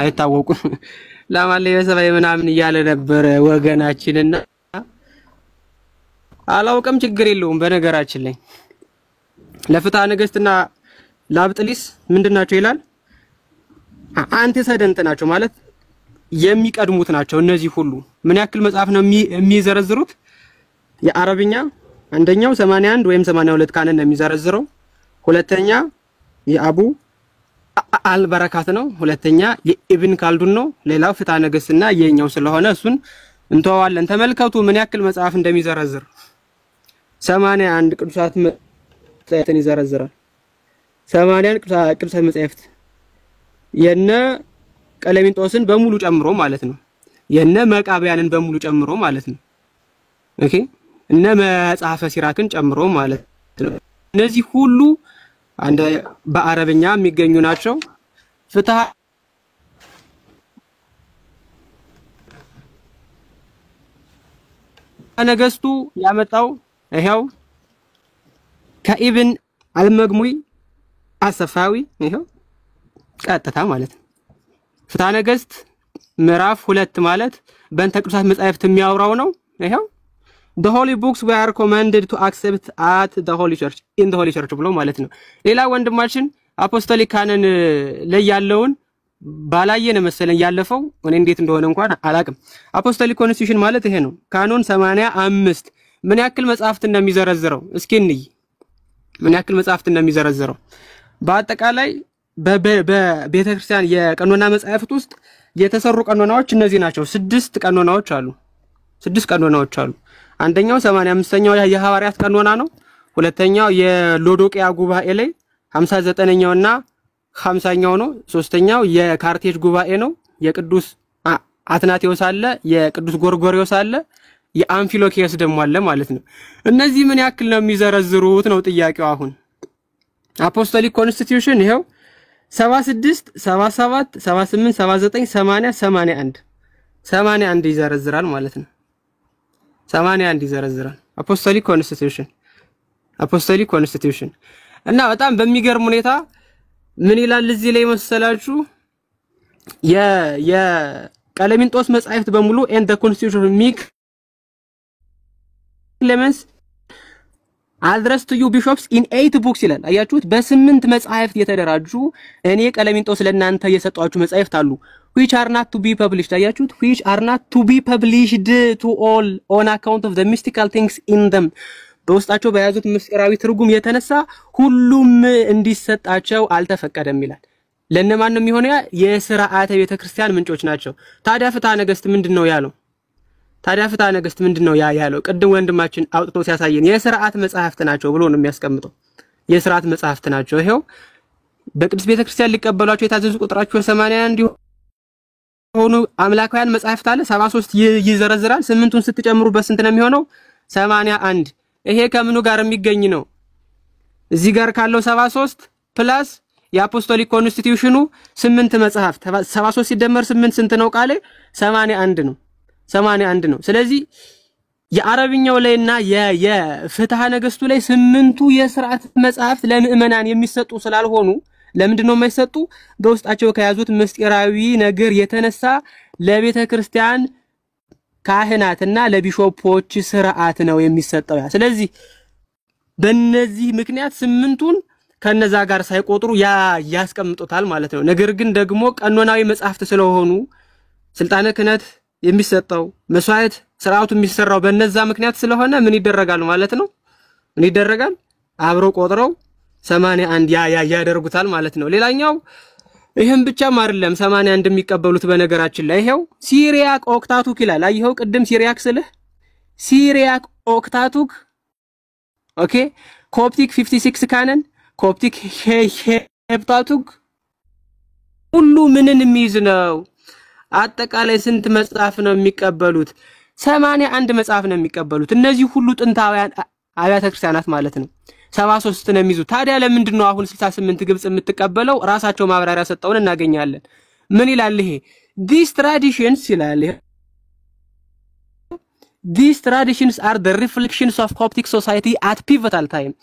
አይታወቁም ለማለየ ሰባይ ምናምን እያለ ነበር ወገናችንና አላውቅም ችግር የለውም። በነገራችን ላይ ለፍትሐ ነገሥትና ለአብጥሊስ ምንድናቸው ይላል? አንቴሰደንት ናቸው ማለት የሚቀድሙት ናቸው። እነዚህ ሁሉ ምን ያክል መጽሐፍ ነው የሚዘረዝሩት? የአረብኛ አንደኛው 81 ወይም 82 ካንን ነው የሚዘረዝረው። ሁለተኛ የአቡ አልበረካት ነው። ሁለተኛ የኢብን ካልዱን ነው። ሌላው ፍትሐ ነገሥትና የኛው ስለሆነ እሱን እንተዋለን። ተመልከቱ ምን ያክል መጽሐፍ እንደሚዘረዝር 81 ቅዱሳት መጽሐፍትን ይዘረዝራል። 81 ቅዱሳት መጽሐፍት የነ ቀለሚንጦስን በሙሉ ጨምሮ ማለት ነው። የነ መቃብያንን በሙሉ ጨምሮ ማለት ነው። ኦኬ እነ መጽሐፈ ሲራክን ጨምሮ ማለት ነው። እነዚህ ሁሉ አንድ በአረብኛ የሚገኙ ናቸው። ፍትሐ ነገሥቱ ያመጣው ይሄው ከኢብን አልመግሙይ አሰፋዊ ይሄው ቀጥታ ማለት ነው። ፍትሐ ነገሥት ምዕራፍ 2 ማለት በእንተ ቅዱሳት መጻሕፍት የሚያወራው ነው። ይሄው the holy books were commanded to accept at the holy church in the holy church ብሎ ማለት ነው። ሌላ ወንድማችን አፖስቶሊክ ካኖን ላይ ያለውን ባላየነ መሰለኝ ያለፈው እኔ እንዴት እንደሆነ እንኳን አላቅም። አፖስቶሊክ ኮንስቲቱሽን ማለት ይሄ ነው። ካኖን 85 ምን ያክል መጽሐፍት እንደሚዘረዝረው እስኪ እንይ። ምን ያክል መጽሐፍት እንደሚዘረዝረው በአጠቃላይ በቤተክርስቲያን የቀኖና መጽሐፍት ውስጥ የተሰሩ ቀኖናዎች እነዚህ ናቸው። 6 ቀኖናዎች አሉ። አንደኛው 85ኛው የሐዋርያት ቀኖና ነው። ሁለተኛው የሎዶቅያ ጉባኤ ላይ 59ኛውና 50ኛው ነው። ሶስተኛው የካርቴጅ ጉባኤ ነው። የቅዱስ አትናቴዎስ አለ፣ የቅዱስ ጎርጎርዮስ አለ፣ የአንፊሎኪየስ ደግሞ አለ ማለት ነው። እነዚህ ምን ያክል ነው የሚዘረዝሩት ነው ጥያቄው። አሁን አፖስቶሊክ ኮንስቲቱሽን ይሄው 76 77 78 79 80 81 ይዘረዝራል ማለት ነው። 81 ይዘረዝራል አፖስቶሊክ ኮንስቲቱሽን። አፖስቶሊክ ኮንስቲቲዩሽን እና በጣም በሚገርም ሁኔታ ምን ይላል እዚህ ላይ መሰላችሁ የቀለሚንጦስ መጻሕፍት በሙሉ and the constitution ሚክ Clemens addressed to you bishops in 8 books ይላል። አያችሁት በ8 መጻሕፍት የተደራጁ እኔ ቀለሚንጦስ ለእናንተ የሰጧችሁ መጻሕፍት አሉ which are not to be published አያችሁት which are not to be published to all on account of the mystical things in them በውስጣቸው በያዙት ምስጢራዊ ትርጉም የተነሳ ሁሉም እንዲሰጣቸው አልተፈቀደም ይላል። ለነማን ነው የሚሆነው? የሥርዓተ ቤተክርስቲያን ምንጮች ናቸው። ታዲያ ፍትሐ ነገሥት ምንድነው ያለው? ያለው? ቅድም ወንድማችን አውጥቶ ሲያሳየን የሥርዓት መጻሕፍት ናቸው ብሎ ነው የሚያስቀምጠው። የሥርዓት መጻሕፍት ናቸው። ይሄው በቅድስት ቤተክርስቲያን ሊቀበሏቸው የታዘዙ ቁጥራቸው 81 ሆኑ አምላካውያን መጻሕፍት አለ 73 ይዘረዝራል። 8ቱን ስትጨምሩ በስንት ነው የሚሆነው? 81 ይሄ ከምኑ ጋር የሚገኝ ነው? እዚህ ጋር ካለው 73 ፕላስ የአፖስቶሊክ ኮንስቲቲዩሽኑ 8 መጽሐፍ 73 ሲደመር 8 ስንት ነው ቃሌ? 81 ነው። ስለዚህ የአረብኛው ላይና የፍትሐ ነገሥቱ ላይ 8ቱ የሥርዓት መጽሐፍት ለምእመናን የሚሰጡ ስላልሆኑ ለምንድነው የማይሰጡ? በውስጣቸው ከያዙት ምስጢራዊ ነገር የተነሳ ለቤተ ክርስቲያን ካህናትና ለቢሾፖች ሥርዓት ነው የሚሰጠው። ስለዚህ በእነዚህ ምክንያት 8ቱን ከነዛ ጋር ሳይቆጥሩ ያስቀምጡታል ማለት ነው። ነገር ግን ደግሞ ቀኖናዊ መጽሐፍት ስለሆኑ ስልጣነ ክህነት የሚሰጠው መስዋዕት ሥርዓቱ የሚሰራው በእነዛ ምክንያት ስለሆነ ምን ይደረጋል ማለት ነው? ምን ይደረጋል? አብሮ ቆጥረው 81 ያደርጉታል ማለት ነው። ሌላኛው ይሄን ብቻም አይደለም 81 የሚቀበሉት በነገራችን ላይ ይሄው ሲሪያክ ኦክታቱክ ይላል። አይሄው ቅድም ሲሪያክ ስልህ ሲሪያክ ኦክታቱክ ኦኬ ኮፕቲክ 56 ካነን ኮፕቲክ ሄፕታቱክ ሁሉ ምንን የሚይዝ ነው? አጠቃላይ ስንት መጽሐፍ ነው የሚቀበሉት? 81 መጽሐፍ ነው የሚቀበሉት። እነዚህ ሁሉ ጥንታውያን አብያተ ክርስቲያናት ማለት ነው። 73 ነው የሚይዙ። ታዲያ ለምንድን ነው አሁን 68 ግብጽ የምትቀበለው? ራሳቸው ማብራሪያ ሰጠውን እናገኛለን። ምን ይላል ይሄ? these traditions ይላል። these traditions are the reflections of Coptic society at pivotal time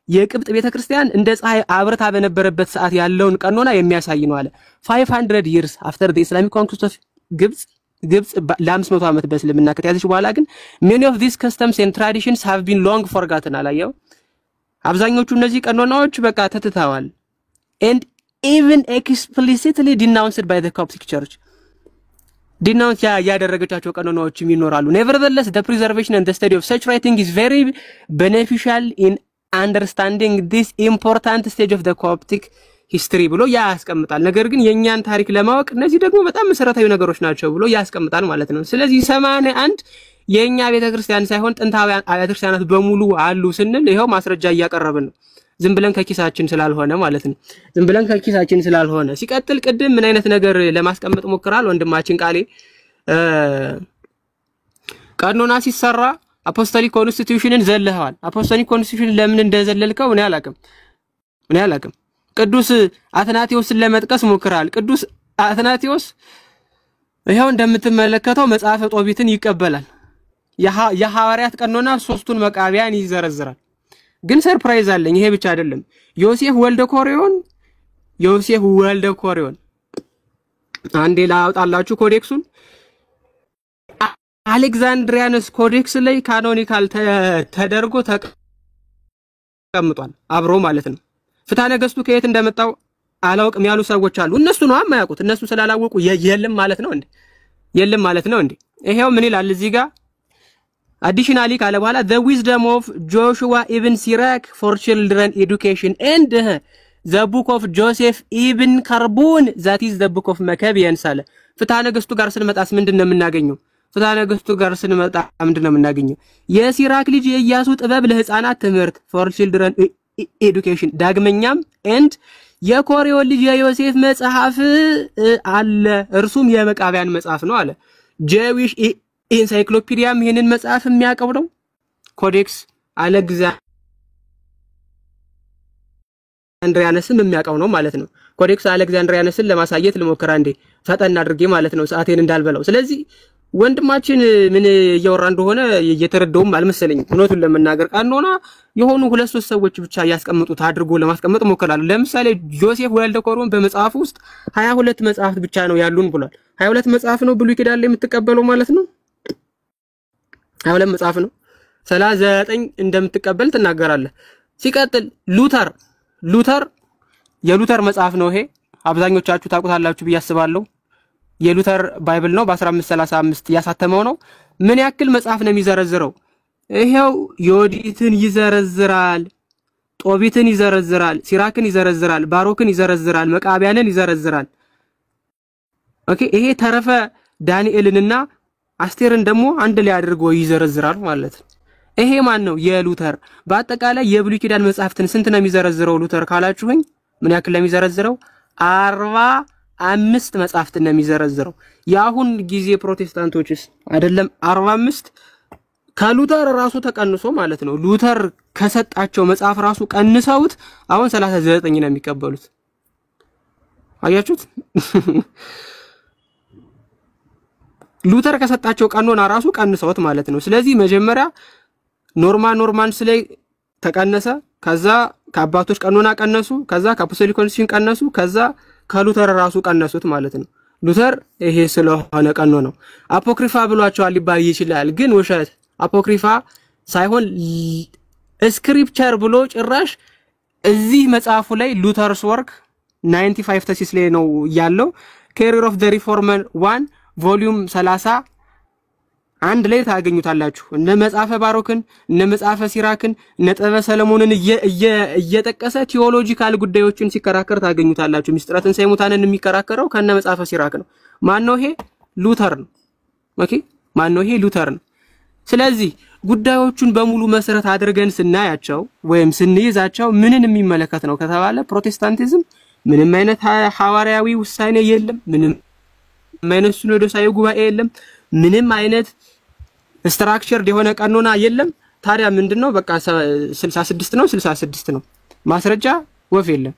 የቅብጥ ቤተክርስቲያን እንደ ፀሐይ አብረታ በነበረበት ሰዓት ያለውን ቀኖና የሚያሳይ ነው አለ። 500 years after the Islamic conquest of ግብጽ ለ500 ዓመት በእስልምና ከተያዘች በኋላ ግን many of these customs and traditions have been long forgotten አላየው። አብዛኞቹ እነዚህ ቀኖናዎች በቃ ተትተዋል and even explicitly denounced by the Coptic Church denounce ያደረገቻቸው ቀኖናዎችም ይኖራሉ። nevertheless the preservation and the study of such writing is very beneficial in understanding this important stage of the Coptic history ብሎ ያስቀምጣል። ነገር ግን የኛን ታሪክ ለማወቅ እነዚህ ደግሞ በጣም መሰረታዊ ነገሮች ናቸው ብሎ ያስቀምጣል ማለት ነው። ስለዚህ 81 የኛ ቤተክርስቲያን ሳይሆን ጥንታውያን አብያተ ክርስቲያናት በሙሉ አሉ ስንል ይሄው ማስረጃ እያቀረብን ነው። ዝም ብለን ከኪሳችን ስላልሆነ ማለት ነው። ዝም ብለን ከኪሳችን ስላልሆነ ሲቀጥል ቅድም ምን አይነት ነገር ለማስቀመጥ ሞክራል ወንድማችን ቃሌ ቀኖና ሲሰራ አፖስቶሊክ ኮንስቲቲዩሽንን ዘለህዋል። አፖስቶሊክ ኮንስቲቲዩሽን ለምን እንደዘለልከው እኔ አላቅም። ቅዱስ አትናቴዎስን ለመጥቀስ ሞክራል። ቅዱስ አትናቴዎስ ይሄው እንደምትመለከተው መጽሐፈ ጦቢትን ይቀበላል። የሐዋርያት ቀኖና 3ቱን መቃቢያን ይዘረዝራል። ግን ሰርፕራይዝ አለኝ። ይሄ ብቻ አይደለም። ዮሴፍ ወልደ ኮሪዮን አንዴ ላውጣላችሁ ኮዴክሱን አሌክዛንድሪያንስ ኮዴክስ ላይ ካኖኒካል ተደርጎ ተቀምጧል አብሮ ማለት ነው። ፍትሐ ነገሥቱ ከየት እንደመጣው አላውቅም ያሉ ሰዎች አሉ። እነሱ ነው የማያውቁት። እነሱ ስላላወቁ የለም ማለት ነው እንዴ? ይሄው ምን ይላል እዚህ ጋር additionally ካለ በኋላ the wisdom of Joshua ibn Sirach for children education and the book of Joseph ibn Karbun that is the book of Maccabees አለ። ፍትሐ ነገሥቱ ጋር ስንመጣስ ምንድነው የምናገኘው? የሲራክ ልጅ የኢያሱ ጥበብ ለህፃናት ትምህርት for children education ዳግመኛም and የኮሪዮን ልጅ የዮሴፍ መጽሐፍ አለ እርሱም የመቃቢያን መጽሐፍ ነው አለ። ጄዊሽ ኢንሳይክሎፒዲያም ይሄንን መጽሐፍ የሚያቀው ነው። ኮዴክስ አሌክዛንድሪያንስም የሚያቀው ነው ማለት ነው። ኮዴክስ አሌክዛንድሪያንስን ለማሳየት ልሞክራ እንዴ ፈጠን አድርጌ ማለት ነው ሰዓቴን እንዳልበላው። ስለዚህ ወንድማችን ምን እያወራ እንደሆነ እየተረዳውም አልመሰለኝም። እውነቱን ለመናገር ቀኖና የሆኑ 2-3 ሰዎች ብቻ ያስቀምጡት አድርጎ ለማስቀመጥ ሞከራሉ። ለምሳሌ ጆሴፍ ወልደ ኮሮን በመጽሐፉ ውስጥ 22 መጽሐፍት ብቻ ነው ያሉን ብሏል። 22 መጽሐፍ ነው ብሉይ ኪዳን ላይ የምትቀበለው ማለት ነው። 22 መጽሐፍ ነው 39 እንደምትቀበል ትናገራለህ። ሲቀጥል ሉተር የሉተር መጽሐፍ ነው ይሄ። አብዛኞቻችሁ ታውቁታላችሁ ብዬ አስባለሁ። የሉተር ባይብል ነው በ1535 ያሳተመው ነው። ምን ያክል መጽሐፍ ነው የሚዘረዝረው? ይሄው ዮዲትን ይዘረዝራል፣ ጦቢትን ይዘረዝራል፣ ሲራክን ይዘረዝራል፣ ባሮክን ይዘረዝራል፣ መቃቢያንን ይዘረዝራል። ኦኬ ይሄ ተረፈ ዳንኤልንና አስቴርን ደግሞ አንድ ላይ አድርጎ ይዘረዝራል ማለት ነው። ይሄ ማን ነው? የሉተር። በአጠቃላይ የብሉይ ኪዳን መጽሐፍትን ስንት ነው የሚዘረዝረው ሉተር ካላችሁኝ ምን ያክል ነው የሚዘረዝረው? 45 መጽሐፍትን ነው የሚዘረዝረው። የአሁን ጊዜ ፕሮቴስታንቶችስ አይደለም 45 ከሉተር ራሱ ተቀንሶ ማለት ነው። ሉተር ከሰጣቸው መጽሐፍ ራሱ ቀንሰውት አሁን 39 ነው የሚቀበሉት። አያችሁት? ሉተር ከሰጣቸው ቀኖና ራሱ ቀንሰውት ማለት ነው። ስለዚህ መጀመሪያ ኖርማንስ ላይ ተቀነሰ፣ ከዛ ከአባቶች ቀኖና ቀነሱ፣ ከዛ ከአፖስቶሊክ ኮንስቲቱሽን ቀነሱ፣ ከዛ ከሉተር ራሱ ቀነሱት ማለት ነው። ሉተር ይሄ ስለሆነ ቀኖና ነው። አፖክሪፋ ብሏቸዋል ሊባል ይችላል፣ ግን ውሸት። አፖክሪፋ ሳይሆን ስክሪፕቸር ብሎ ጭራሽ እዚህ መጽሐፉ ላይ ሉተርስ ወርክ 95 ተሲስ ላይ ነው ያለው። ካሪየር ኦፍ ዘ ሪፎርመር 1 ቮሊዩም 30 አንድ ላይ ታገኙታላችሁ። እነ መጽሐፈ ባሮክን እነ መጽሐፈ ሲራክን እነ ጥበበ ሰለሞንን እየጠቀሰ ቲዮሎጂካል ጉዳዮችን ሲከራከር ታገኙታላችሁ። ሚስጥረ ትንሣኤ ሙታንን የሚከራከረው ከነ መጽሐፈ ሲራክ ነው። ማን ነው ይሄ? ሉተር ነው። ኦኬ ማን ነው ይሄ? ሉተር ነው። ስለዚህ ጉዳዮቹን በሙሉ መሰረት አድርገን ስናያቸው ወይም ስንይዛቸው ምንን የሚመለከት ነው ከተባለ ፕሮቴስታንቲዝም ምንም አይነት ሐዋርያዊ ውሳኔ የለም። ምንም አይነት ሲኖዶሳዊ ጉባኤ የለም። ምንም አይነት ስትራክቸርድ የሆነ ቀኖና የለም። ታዲያ ምንድነው? በቃ 66 ነው 66 ነው። ማስረጃ ወፍ የለም።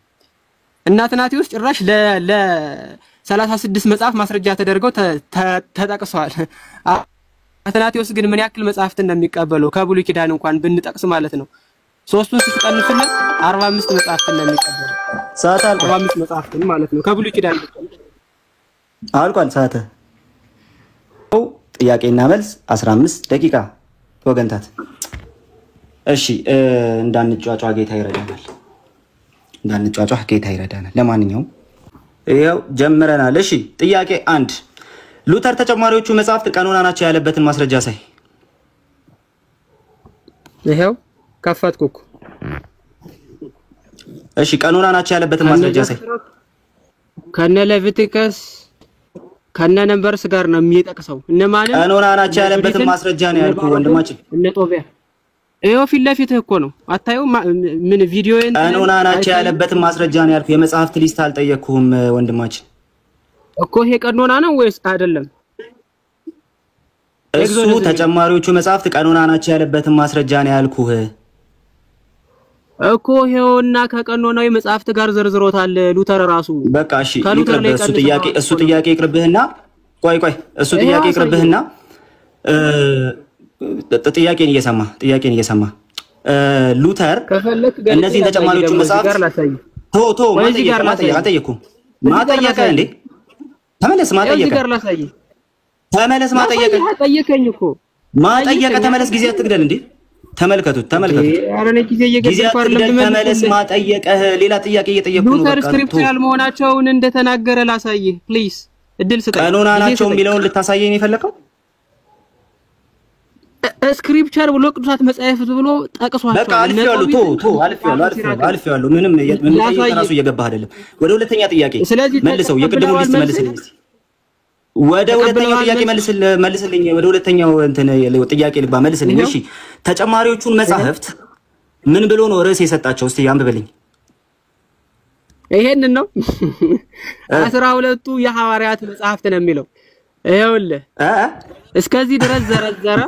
እና አትናቴዎስ ጭራሽ ለ36 መጽሐፍ ማስረጃ ተደርገው ተጠቅሰዋል። አትናቴዎስ ግን ምን ያክል መጽሐፍትን እንደሚቀበለው ከብሉይ ኪዳን እንኳን ብንጠቅስ ማለት ነው 3ቱን ስትቀንሱልን 45 መጽሐፍትን እንደሚቀበለው ሰዓት አልቋል። 45 መጽሐፍትን ማለት ነው ከብሉይ ኪዳን አልቋል ሰዓት። ጥያቄና መልስ 15 ደቂቃ ወገንታት። እሺ እንዳንጫጫ ጌታ ይረዳናል። ለማንኛውም ይሄው ጀምረናል። እሺ ጥያቄ 1 ሉተር ተጨማሪዎቹ መጽሐፍት ቀኖና ናቸው ያለበትን ማስረጃ ሳይ። ይሄው ከፈትኩ። እሺ ቀኖና ናቸው ያለበትን ማስረጃ ሳይ። ከነ ሌቪቲከስ ከነ ነምበርስ ጋር ነው የሚጠቅሰው። እነማን ቀኖና ናቸው ያለበትን ማስረጃ ነው ያልኩ ወንድማችን። እነ ጦቢያ ይሄው ፊት ለፊትህ እኮ ነው አታየው? ምን ቪዲዮ ቀኖና ናቸው ያለበትን ማስረጃ ነው ያልኩ። የመጽሐፍት ሊስት አልጠየቅኩም ወንድማችን እኮ። ይሄ ቀኖና ነው ወይስ አይደለም? እሱ ተጨማሪዎቹ መጽሐፍት ቀኖና ናቸው ያለበትን ማስረጃ ነው ያልኩህ እኮ። ይሄውና ከቀኖናዊ መጽሐፍት ጋር ዘርዝሮታል ሉተር ራሱ። በቃ እሺ እሱ ጥያቄ ይቅርብህና ቆይ እሱ ጥያቄ ይቅርብህና ጥያቄን እየሰማ ሉተር እነዚህ ተጨማሪዎቹ መጽሐፍት ማጠየቀ እንዴ? ተመለስ ጠየቀኝ እኮ ማጠየቀ ተመለስ። ጊዜ አትግደል እንዴ? ተመልከቱት። አረኔ ጊዜ እየገደልኩ አይደለም። ተመለስ ማጠየቀህ ሌላ ጥያቄ እየጠየቁ ነው። ሉተር ስክሪፕቸራል መሆናቸውን እንደተናገረ ላሳይህ ፕሊዝ። እድል ስጠኝ። ቀኖና ናቸው የሚለውን ልታሳየኝ የፈለከው? ስክሪፕቸር ብሎ ቅዱሳት መጻሕፍት ብሎ ጠቅሷቸዋል። በቃ አልፌዋለሁ። ምንም ራሱ እየገባህ አይደለም። ወደ ሁለተኛ ጥያቄ መልሰው። የቅድሙ ሊስት መልስልኝ። ወደ ሁለተኛው ጥያቄ መልስልኝ። ወደ ሁለተኛው ጥያቄ ልባ መልስልኝ። እሺ ተጨማሪዎቹን መጽሐፍት ምን ብሎ ነው ርዕስ የሰጣቸው? እስቲ አንብብልኝ። ይሄንን ነው 12ቱ የሐዋርያት መጽሐፍት ነው የሚለው። ይኸውልህ እስከዚህ ድረስ ዘረዘረ።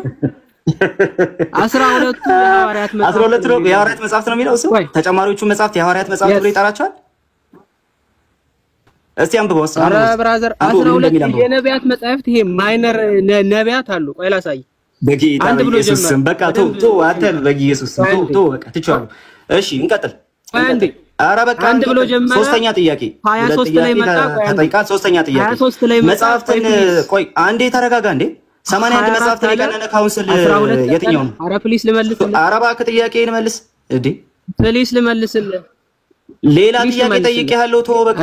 12ቱ የሐዋርያት መጽሐፍት 12ቱ የሐዋርያት መጽሐፍት ነው የሚለው እሱ። ተጨማሪዎቹ መጽሐፍት የሐዋርያት መጽሐፍት ብሎ ይጠራቸዋል። እስቲ አንብበው። ኧረ ብራዘር 12 የነቢያት መጻሕፍት ይሄ ማይነር ነቢያት አሉ። ቆይ ላሳይ። በጌታ በኢየሱስ ስም በቃ ቶ አንተ በኢየሱስ ስም ቶ በቃ ትችዋለሁ። እሺ እንቀጥል። አንዴ ኧረ በቃ አንድ ብሎ ጀመረ። ሶስተኛ ጥያቄ 23 ላይ መጣ። ተጠይቃት። ሶስተኛ ጥያቄ 23 ላይ መጽሐፍትን ቆይ አንዴ ተረጋጋ እንዴ። 81 መጽሐፍትን የቀነነ ካውንስል የትኛው ነው? ኧረ ፕሊስ ልመልስልህ። ኧረ እባክህ ጥያቄን መልስ እንዴ። ፕሊስ ልመልስልህ። ሌላ ጥያቄ ጠይቄሃለሁ። ቶ በቃ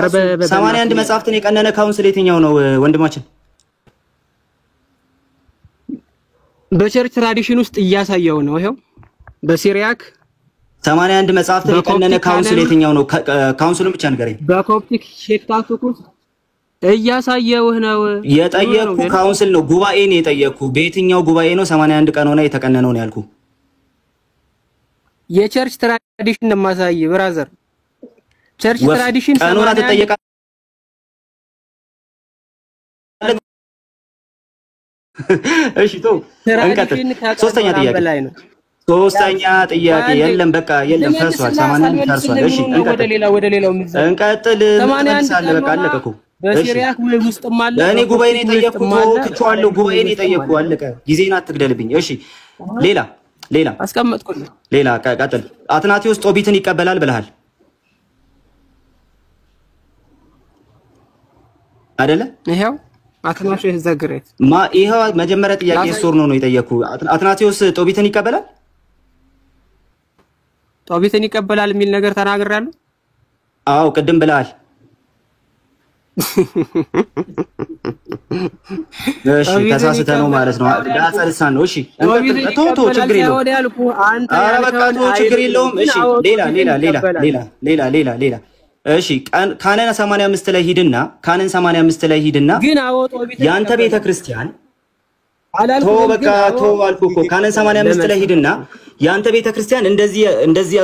81 መጽሐፍትን የቀነነ ካውንስል የትኛው ነው ወንድማችን? በቸርች ትራዲሽን ውስጥ እያሳየው ነው። ይሄው በሲሪያክ 81 መጽሐፍትን የቀነነ ካውንስል የትኛው ነው? ካውንስሉን ብቻ ንገረኝ። በኮፕቲክ ሼክታቱክ ውስጥ እያሳየውህ ነው። የጠየቅኩ ካውንስል ነው፣ ጉባኤ ነው የጠየቅኩ። በየትኛው ጉባኤ ነው 81 ቀኖና የተቀነነው ነው ያልኩ? የቸርች ትራዲሽን ነው የማሳይ ብራዘር። ቸርች ትራዲሽን ቀኖና ተጠየቃ። እሺ ቶ እንቀጥል። ሶስተኛ ጥያቄ የለም በቃ የለም፣ ፈርሷል። 81 ፈርሷል። እሺ ወደ ሌላው እንቀጥል። እንመልሳለን። በቃ አለቀ እኮ። በሲሪያክ ውስጥም አለ። እኔ ጉባኤ ነው የጠየቅኩት። ትቼዋለሁ። ጉባኤ ነው የጠየቅኩት። አለቀ። ጊዜን አትግደልብኝ። እሺ ሌላ አስቀመጥኩልህ። ሌላ ቀጥል። አትናቴዎስ ጦቢትን ይቀበላል ብለሃል አይደለ? ይሄው አትናቴዎስ ዘግሬት ይሄው መጀመሪያ ጥያቄ ሶር ነው የጠየቅኩ። አትናቴዎስ ጦቢትን ይቀበላል? ጦቢትን ይቀበላል የሚል ነገር ተናግሬያለሁ። አዎ ቅድም ብለሃል። እሺ ተሳስተህ ነው ማለት ነው። ዳጸልሳን ነው። እሺ ቶ ችግር የለውም። ኧረ በቃ ችግር የለውም። እሺ ሌላ እሺ ካነን 85 ላይ ሂድና ግን አወጣው ያንተ ቤተክርስቲያን በቃ አልኩ እኮ ካነን 85 ላይ ሂድና ያንተ ቤተክርስቲያን እንደዚህ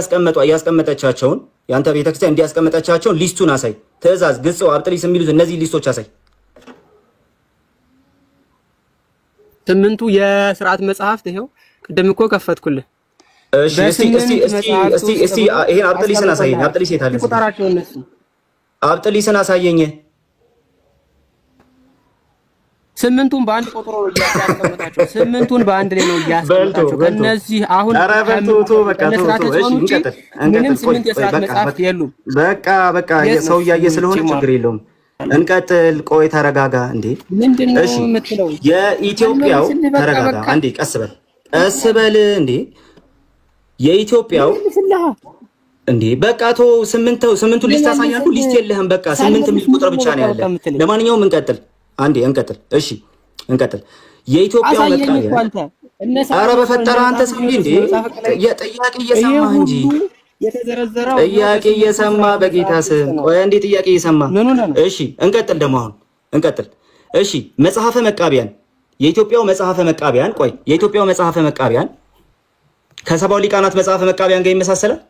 ያስቀመጠቻቸውን ያንተ ቤተክርስቲያን እንዲያስቀመጠቻቸውን ሊስቱን አሳይ። ትእዛዝ፣ ግጽው፣ አብጥሊስ የሚሉት እነዚህ ሊስቶች አሳይ። 8ቱ የሥርዓት መጽሐፍት ይሄው ቅድም እኮ ከፈትኩልህ። እሺ እስቲ ይሄን አብጥሊስን አሳየኝ። አብጥሊስ የት አለ? ቁጥራቸው እነሱ አብጥሊስን አሳየኝ። 8ቱን በአንድ ቆጥሮ ነው ያስቀመጣቸው። 8ቱን በአንድ ላይ ነው ያስቀመጣቸው። እነዚህ አሁን በቃ ምንም 8 የሥርዓት መጽሐፍት የሉም። በቃ ሰው እያየ ስለሆነ ችግር የለውም። እንቀጥል። ቆይ ተረጋጋ እንዴ። ምንድነው የምትለው? የኢትዮጵያው ተረጋጋ አንዴ። ቀስ በል እንዴ። የኢትዮጵያው እንዴ በቃ ስምንቱን ሊስት አሳያለሁ። ሊስት የለህም። በቃ 8 የሚል ቁጥር ብቻ ነው ያለ። ለማንኛውም እንቀጥል። እሺ እንቀጥል። የኢትዮጵያው መቃቢያ ኧረ በፈጠረ አንተ ሰውዬ እንዴ ጥያቄ እየሰማህ እንጂ ጥያቄ እየሰማ በጌታ ስም ቆይ እንዴ ጥያቄ እየሰማ እሺ እንቀጥል። ደግሞ አሁን እንቀጥል። እሺ መጽሐፈ መቃቢያን የኢትዮጵያው መጽሐፈ መቃቢያን ከሰባው ሊቃናት መጽሐፈ መቃቢያን ጋር ይመሳሰላል።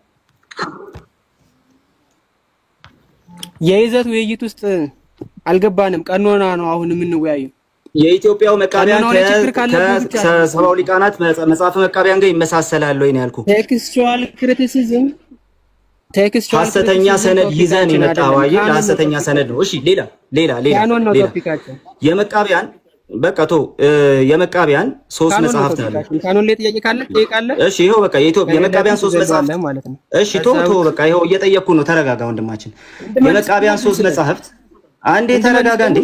የይዘት ውይይት ውስጥ አልገባንም። ቀኖና ነው አሁን የምንወያየው። የኢትዮጵያው መቃቢያን ከሰባው ሊቃናት መጽሐፈ መቃቢያን ጋር ይመሳሰላል ወይ ነው ያልኩ። ቴክስቹዋል ክሪቲሲዝም ሐሰተኛ ሰነድ ይዘን የመጣው ለሐሰተኛ ሰነድ ነው። እሺ ሌላ የመቃቢያን በቃ የመቃቢያን 3 መጽሐፍት አሉ። ካኖን ላይ ጥያቄ ካለ ጠይቃለህ። እሺ ይሄው በቃ የመቃቢያን 3 መጽሐፍት ማለት ነው። እሺ በቃ ይሄው እየጠየቅኩ ነው። ተረጋጋ ወንድማችን። የመቃቢያን 3 መጽሐፍት አንዴ ተረጋጋ እንዴ።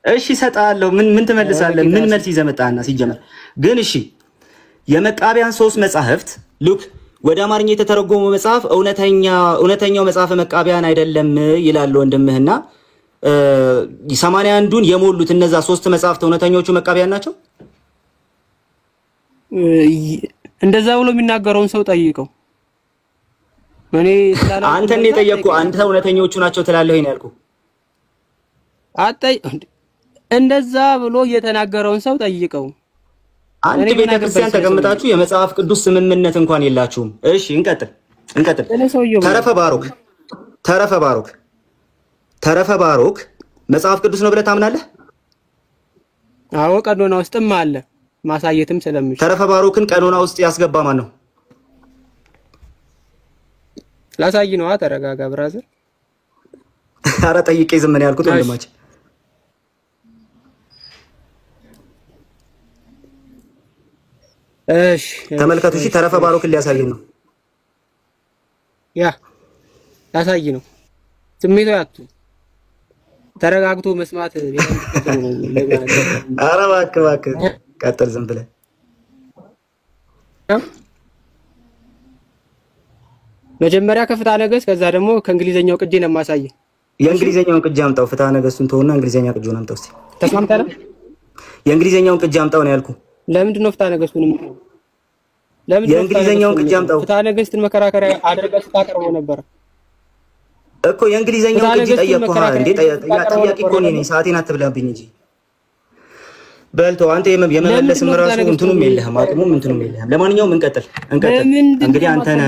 እሺ እሰጥሃለሁ። ምን ትመልሳለህ? ምን መልስ ይዘህ መጣህና ሲጀመር ግን እሺ የመቃቢያን 3 መጽሐፍት ሉክ ወደ አማርኛ የተተረጎመው መጽሐፍ እውነተኛው መጽሐፈ መቃቢያን አይደለም ይላል ወንድምህና 81ዱን የሞሉት እነዛ 3 መጽሐፍት እውነተኞቹ መቃቢያን ናቸው። እንደዛ ብሎ የሚናገረውን ሰው ጠይቀው። አንተን የጠየቅኩ አንተ እውነተኞቹ ናቸው ትላለህ ወይ ነው ያልኩህ። እንደዛ ብሎ የተናገረውን ሰው ጠይቀው። አንተ ቤተክርስቲያን ተቀምጣችሁ የመጽሐፍ ቅዱስ ስምምነት እንኳን የላችሁም። እሺ እንቀጥል። ተረፈ ባሮክ መጽሐፍ ቅዱስ ነው ብለህ ታምናለህ? አዎ ቀኖና ውስጥም አለ ማሳየትም ስለምሽ። ተረፈ ባሮክን ቀኖና ውስጥ ያስገባ ማን ነው? ላሳይ ነው። ተረጋጋ ብራዘር። ኧረ ጠይቄ ዝም ነው ያልኩት ወንድማችን። እሺ ተመልከቱ። እሺ ተረፈ ባሮክን ሊያሳየን ነው። ያ ያሳይ ነው። ስሜቱ ያቱ ተረጋግቶ መስማት ኧረ እባክህ ቀጥል ዝም ብለህ መጀመሪያ ከፍትሐ ነገሥት ከዛ ደግሞ ከእንግሊዘኛው ቅጂ ነው የማሳየው። የእንግሊዘኛውን ቅጂ አምጣው። ፍትሐ ነገሥቱን ተውና እንግሊዘኛ ቅጂውን አምጣው እስቲ። ተስማምተናል? የእንግሊዘኛውን ቅጂ አምጣው ነው ያልኩህ። ለምንድን ነው ፍትሐ ነገሥቱን የምትለው? ለምንድን ነው የእንግሊዘኛውን ቅጂ አምጣው። ፍትሐ ነገሥትን መከራከሪያ አድርገህ ስታቀርበው ነበር እኮ። የእንግሊዘኛውን ቅጂ ጠየቅኩህ እንዴ? ጥያቄ እኮ እኔ ነኝ። ሰዓቴን አትብላብኝ እንጂ በልቶ አንተ የመመለስም ራሱ እንትኑም የለህም፣ አቅሙም እንትኑም የለህም። ለማንኛውም እንቀጥል። እንግዲህ አንተ ነህ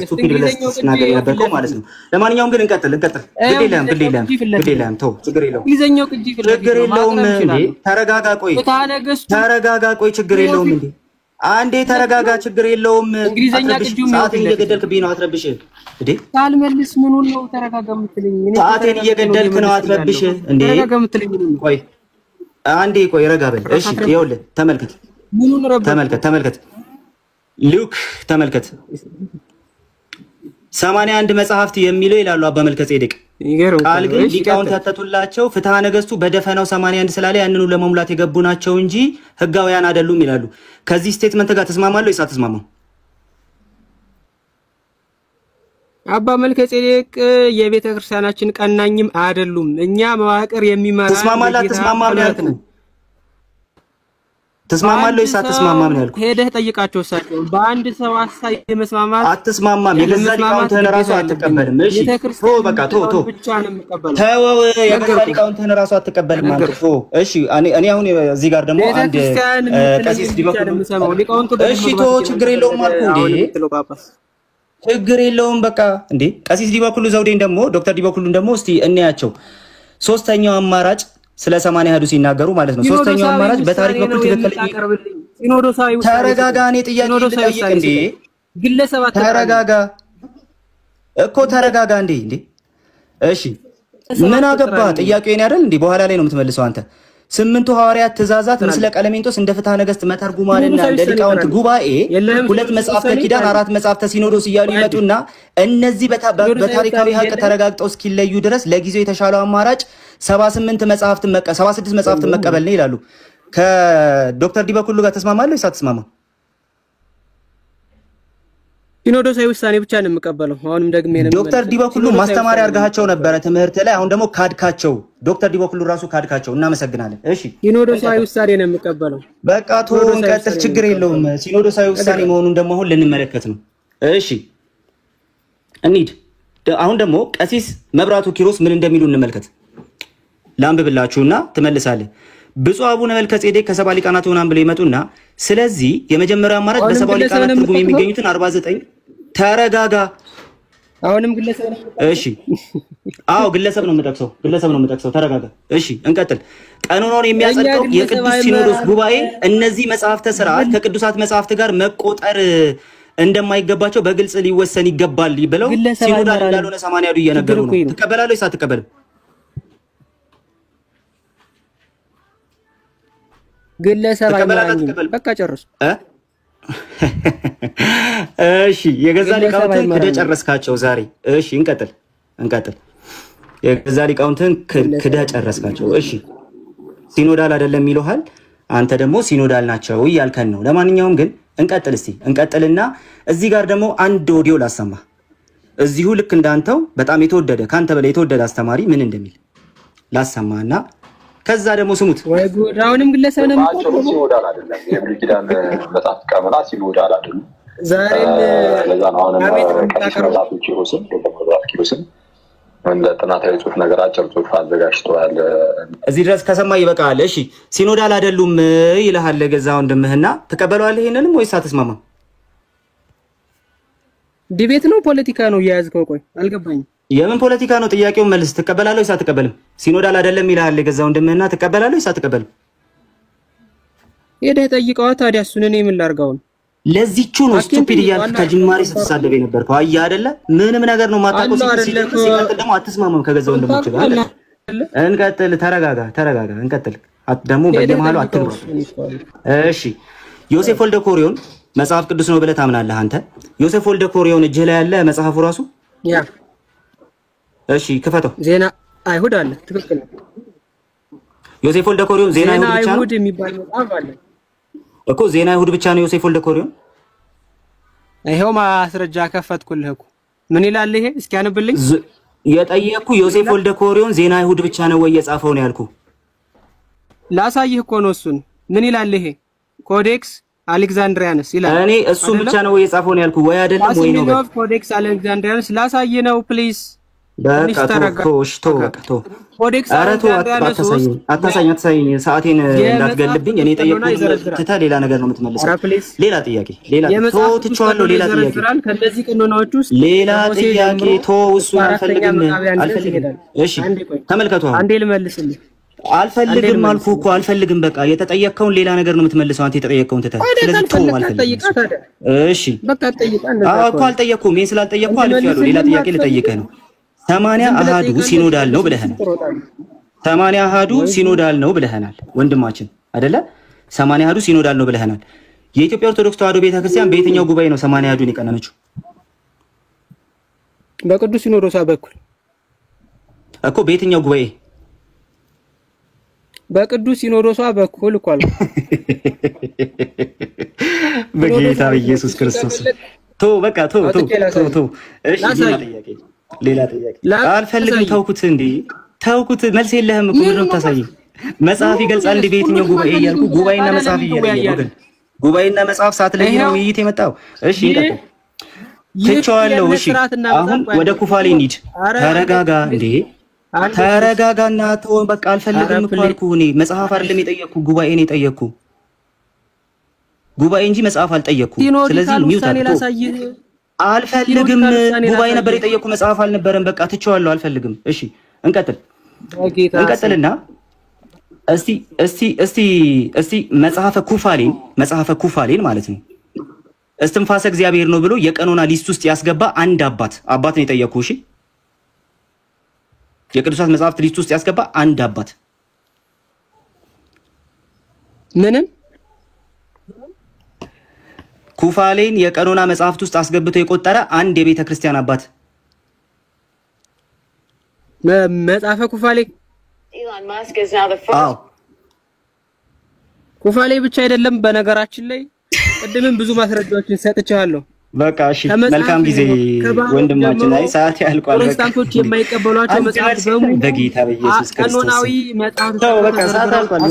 ስቱፒድ ብለህ ስትናገር የነበርከው ማለት ነው። ለማንኛውም ግን እንቀጥል። ግድ የለህም ተው፣ ችግር የለውም እንዴ። ተረጋጋ ቆይ ችግር የለውም እንዴ። አንዴ ተረጋጋ፣ ችግር የለውም። ሰዓቴን እየገደልክብኝ ነው፣ አትረብሽ እንዴ። ካልመልስ ምኑን ነው ተረጋጋ የምትለኝ? ሰዓቴን እየገደልክ ነው፣ አትረብሽ እንዴ። ቆይ አንዴ ቆይ ረጋ በል። እሺ ይኸውልህ ተመልከት ሉክ ተመልከት 81 መጽሐፍት የሚለው ይላሉ አባ መልከ ጼዴቅ። ቃል ግን ሊቃውንት ያተቱላቸው ፍትሐ ነገሥቱ በደፈናው 81 ስላለ ያንኑ ለመሙላት የገቡ ናቸው እንጂ ህጋውያን አይደሉም ይላሉ። ከዚህ ስቴትመንት ጋር ተስማማለህ ወይስ አትስማማም? አባ መልከ ጼዴቅ የቤተ ክርስቲያናችን ቀናኝም አይደሉም። እኛ መዋቅር የሚመራ ተስማማለህ አትስማማም ነው ያልኩህ። ተስማማለህ ወይስ አትስማማም ነው ያልኩህ። ሄደህ ጠይቃቸው እሳቸው በአንድ ሰው ሐሳብ የመስማማት አትስማማም። የገዛ ሊቃውንትህን ራሱ አትቀበልም። እሺ በቃ ቶ ብቻ ነው የምቀበለው። ተወው፣ የገዛ ሊቃውንትህን ራሱ አትቀበልም አንተ። እሺ እኔ አሁን እዚህ ጋር ደግሞ አንድ ቀሲስ ዲበኩሉ እሺ ቶ ችግር የለውም አልኩህ እንዴ። ችግር የለውም በቃ እንዴ። ቀሲስ ዲበኩሉ ዘውዴን ደግሞ ዶክተር ዲበኩሉን ደግሞ እስቲ እንያቸው። ሶስተኛው አማራጭ ስለ 80 አሐዱ ሲናገሩ ማለት ነው። ሶስተኛው አማራጭ በታሪክ በኩል ትክክል ተረጋጋ። እኔ ጥያቄ ልጠይቅ እንዴ። ግለሰብ ተረጋጋ እኮ ተረጋጋ እንዴ። እሺ ምን አገባ? ጥያቄው የኔ አይደል እንዴ? በኋላ ላይ ነው የምትመልሰው አንተ። 8ቱ ሐዋርያት ትእዛዛት ምስለ ቀለሜንጦስ እንደ ፍትሐ ነገሥት መተርጉማንና እንደ ሊቃውንት ጉባኤ 2 መጽሐፍተ ኪዳን 4 መጽሐፍተ ሲኖዶስ እያሉ ይመጡና እነዚህ በታሪካዊ ሀቅ ተረጋግጠው እስኪለዩ ድረስ ለጊዜው የተሻለው አማራጭ 76 መጽሐፍትን መቀበል ነው ይላሉ። ከዶክተር ዲበኩሉ ጋር ተስማማለህ ወይስ አትስማማም? ሲኖዶሳዊ ውሳኔ ብቻ ነው የምቀበለው። አሁንም ደግሜ ነው ዶክተር ዲበኩሉ ማስተማሪያ አድርጋቸው ነበረ ትምህርት ላይ። አሁን ደግሞ ካድካቸው። ዶክተር ዲበኩሉ ራሱ ካድካቸው። እናመሰግናለን። እሺ ሲኖዶሳዊ ውሳኔ ነው የምቀበለው። በቃ ቶ እንቀጥል፣ ችግር የለውም። ሲኖዶሳዊ ውሳኔ መሆኑን ደግሞ አሁን ልንመለከት ነው። እሺ እንሂድ። አሁን ደግሞ ቀሲስ መብራቱ ኪሮስ ምን እንደሚሉ እንመልከት። ላንብብላችሁና ትመልሳለህ። ብፁዕ አቡነ መልከ ጼዴቅ ከሰባ ሊቃናት ሆናን ብለው ይመጡና ስለዚህ የመጀመሪያው አማራጭ በሰባ ሊቃናት ትርጉም የሚገኙትን 49 ተረጋጋ። አሁንም ግለሰብ ነው። እሺ አዎ ግለሰብ ነው የምጠቅሰው። ተረጋጋ። እሺ እንቀጥል። ቀኖናውን የሚያጸድቀው የቅዱስ ሲኖዶስ ጉባኤ እነዚህ መጽሐፍተ ሥርዓት ከቅዱሳት መጽሐፍት ጋር መቆጠር እንደማይገባቸው በግልጽ ሊወሰን ይገባል ብለው ሲኖዳል እንዳልሆነ 80 አሐዱ እየነገሩ ነው። ትቀበላለህ ወይስ አትቀበልም? ግለሰብ አይመራኝም። በቃ ጨርሱ። እሺ የገዛ ሊቃውንትን ክደህ ጨረስካቸው ዛሬ። እሺ እንቀጥል። የገዛ ሊቃውንትን ክደህ ጨረስካቸው። እሺ ሲኖዳል አይደለም ይሉሃል። አንተ ደግሞ ሲኖዳል ናቸው እያልከን ነው። ለማንኛውም ግን እንቀጥልና እዚህ ጋር ደግሞ አንድ ኦዲዮ ላሰማ። እዚሁ ልክ እንዳንተው በጣም የተወደደ ካንተ በላይ የተወደደ አስተማሪ ምን እንደሚል ላሰማና ከዛ ደግሞ ስሙት። ወይ ጉድ! አሁንም ግለሰብ ነው የምትቆጥረው። ሲኖዳል አይደለም የብሉይ ኪዳን መጽሐፍ ቀመና ሲኖዳል አይደለም። ዛሬም ለዛ ነው አሁን መጽሐፎች ኪሮስን ኪሮስን እንደ ጥናታዊ ጽሑፍ ነገር አጭር ጽሑፍ አዘጋጅተዋል። እዚህ ድረስ ከሰማ ይበቃል። እሺ ሲኖዳል አይደሉም ይልሃል ገዛው እንደምህና ተቀበለዋለህ። ይሄንንም ወይስ አትስማማም? ዲቤት ነው ፖለቲካ ነው እያያዝከው? ቆይ አልገባኝም። የምን ፖለቲካ ነው? ጥያቄውን መልስ። ትቀበላለህ ወይስ አትቀበልም? ሲኖዳል አይደለም ይልሃል ገዛው እንደምህና ተቀበላለህ ወይስ አትቀበልም? ሄደህ ጠይቀዋ ታዲያ። እሱን እኔ ምን ላድርገው? ለዚቹ ነው ስቱፒድ እያልክ ከጅማሬ ስትሳደብ የነበርከው። አየህ አይደለ? ምንም ነገር ነው ማታውቀው። ሲቀጥል ደግሞ አትስማማም ከገዛ ወንድሞች ጋር። እንቀጥል። ተረጋጋ። እንቀጥል። ደግሞ በየመሃሉ አትግባ። እሺ ዮሴፍ ወልደ ኮሪዮን መጽሐፍ ቅዱስ ነው ብለህ ታምናለህ አንተ? ዮሴፍ ወልደ ኮሪዮን እጅህ ላይ ያለ መጽሐፉ ራሱ ያ እሺ ክፈተው። ዜና አይሁድ አለ። ትክክል ነው። ዮሴፍ ወልደ ኮሪዮን ዜና አይሁድ የሚባል መጽሐፍ አለ እኮ። ዜና አይሁድ ብቻ ነው ዮሴፍ ወልደ ኮሪዮን? ይሄው ማስረጃ ከፈትኩልህ እኮ። ምን ይላል ይሄ? እስኪ አንብልኝ። የጠየቅኩ ዮሴፍ ወልደ ኮሪዮን ዜና አይሁድ ብቻ ነው ወይ የጻፈው ነው ያልኩ። ላሳይህ እኮ ነው እሱን። ምን ይላል ይሄ? ኮዴክስ አሌክዛንድሪያንስ ይላል። እኔ እሱን ብቻ ነው ወይ የጻፈው ነው ያልኩ ወይ አይደለም ወይ ነው? ኮዴክስ አሌክዛንድሪያንስ ላሳይህ ነው ፕሊዝ። በቃ ቶ ኮዴክስ አታሳኝ። ሰዓቴን እንዳትገልብኝ። እኔ ጠየቅኩት ትተህ ሌላ ነገር ነው የምትመልሰው። ሌላ ጥያቄ ትቼዋለሁ። ሌላ ጥያቄ ከነዚህ ቀኖናዎች ውስጥ ሌላ ጥያቄ እሱን አልፈልግም። እሺ ተመልከቱ። አንዴ ልመልስልህ። አልፈልግም አልኩህ እኮ አልፈልግም። በቃ የተጠየቅከውን ሌላ ነገር ነው የምትመልሰው አንተ። የተጠየቅከውን ትተህ ስለዚህ አልፈልግም። እሺ በቃ እኮ አልጠየቅኩም። ይሄን ስላልጠየቅኩህ አልፌያለሁ። ሌላ ጥያቄ ልጠይቅህ ነው። 80 አሃዱ ሲኖዳል ነው ብለህናል። 80 አሃዱ ሲኖዳል ነው ብለህናል ወንድማችን አይደለ? 80 አሃዱ ሲኖዳል ነው ብለህናል። የኢትዮጵያ ኦርቶዶክስ ተዋሕዶ ቤተክርስቲያን በየትኛው ጉባኤ ነው 80 አሃዱን የቀነነችው? በቅዱስ ሲኖዶሷ በኩል እኮ። በየትኛው ጉባኤ? በቅዱስ ሲኖዶሷ በኩል እኮ አልኩ። በጌታ በኢየሱስ ክርስቶስ በቃ እሺ ሌላ ጥያቄ አልፈልግም። ተውኩት። መልስ የለህም እኮ ምንም ታሳይ። መጽሐፍ ይገልጻል እንዴ በየትኛው ጉባኤ እያልኩ ጉባኤና መጽሐፍ እያለሁ ግን ጉባኤና መጽሐፍ ሳትለይ ነው ውይይት የመጣው። እሺ ትቼዋለሁ። እሺ አሁን ወደ ኩፋሌ እንሂድ። ተረጋጋና ተው በቃ። አልፈልግም እኮ አልኩህ። እኔ መጽሐፍ አይደለም የጠየቅኩህ ጉባኤ ነው የጠየቅኩህ። ጉባኤ እንጂ መጽሐፍ አልጠየቅኩም። ስለዚህ ሚውት አልፈልግም። ጉባኤ ነበር የጠየቅኩህ መጽሐፍ አልነበረም። በቃ ትቼዋለሁ። አልፈልግም። እሺ እንቀጥልና እስቲ መጽሐፈ ኩፋሌን ማለት ነው እስትንፋሰ እግዚአብሔር ነው ብሎ የቀኖና ሊስት ውስጥ ያስገባ አንድ አባት ነው የጠየቅኩህ። እሺ የቅዱሳት መጽሐፍት ሊስት ውስጥ ያስገባ አንድ አባት ምንም ኩፋሌን የቀኖና መጽሐፍት ውስጥ አስገብቶ የቆጠረ አንድ የቤተ ክርስቲያን አባት መጽሐፈ ኩፋሌ ኩፋሌ ብቻ አይደለም። በነገራችን ላይ ቅድምም ብዙ ማስረጃዎችን ሰጥቻለሁ። በቃ እሺ መልካም ጊዜ ወንድማችን። አይ ሰዓት ያልቋል። ፕሮቴስታንቶች የማይቀበሏቸው መጽሐፍት በሙሉ በጌታ በኢየሱስ ክርስቶስ ቀኖናዊ መጽሐፍት በቃ ሰዓት ያልቋል።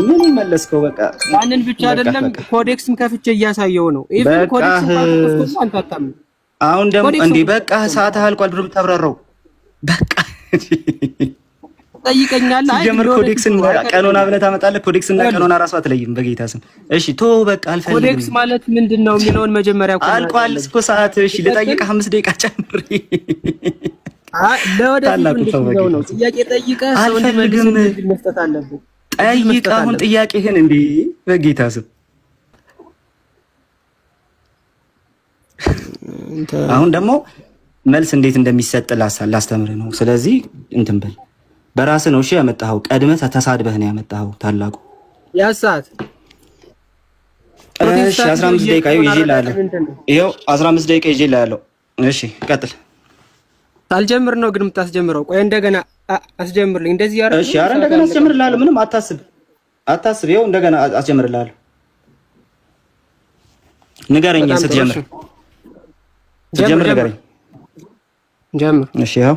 ምን መለስከው? በቃ ማንን ብቻ አይደለም ኮዴክስም ከፍቼ እያሳየው ነው። ኢቭን ኮዴክስ አንታታም። አሁን ደግሞ እንዴ በቃ ሰዓት ያልቋል ብሎ ተብራራው። በቃ ጠይቀኛለህ። አይ ጀመር ኮዴክስን ቀኖና ብለህ ታመጣለህ። ኮዴክስና ቀኖና ራሱ አትለይም በጌታ ስም። እሺ በቃ አልፈልግም። ኮዴክስ ማለት ምንድነው የሚለውን መጀመሪያ አልቋል እኮ ሰዓት። እሺ ልጠይቅህ 5 ደቂቃ ጨምሬ። ለወደፊት ነው ጥያቄ ጠይቀህ ሰው እንዲመልስ መስጠት አለብህ። ጠይቀህ አሁን ጥያቄህን እንዴ በጌታ ስም። አሁን ደግሞ መልስ እንዴት እንደሚሰጥ ላስተምርህ ነው። ስለዚህ እንትን በል በራስህ ነው እሺ ያመጣኸው። ቀድመህ ተሳድበህ ነው ያመጣኸው ታላቁ ያሳት። እሺ 15 ደቂቃ ይዤልሃለሁ። ይኸው 15 ደቂቃ ይዤልሃለሁ። እሺ ቀጥል። ሳልጀምር ነው ግን የምታስጀምረው። ቆይ እንደገና አስጀምርልኝ። እንደዚህ ያረጋግጥ። እሺ ኧረ እንደገና አስጀምርልሃለሁ። ምንም አታስብ። ይኸው እንደገና አስጀምርልሃለሁ። ንገረኝ ስትጀምር ንገረኝ። ጀምር። እሺ ይኸው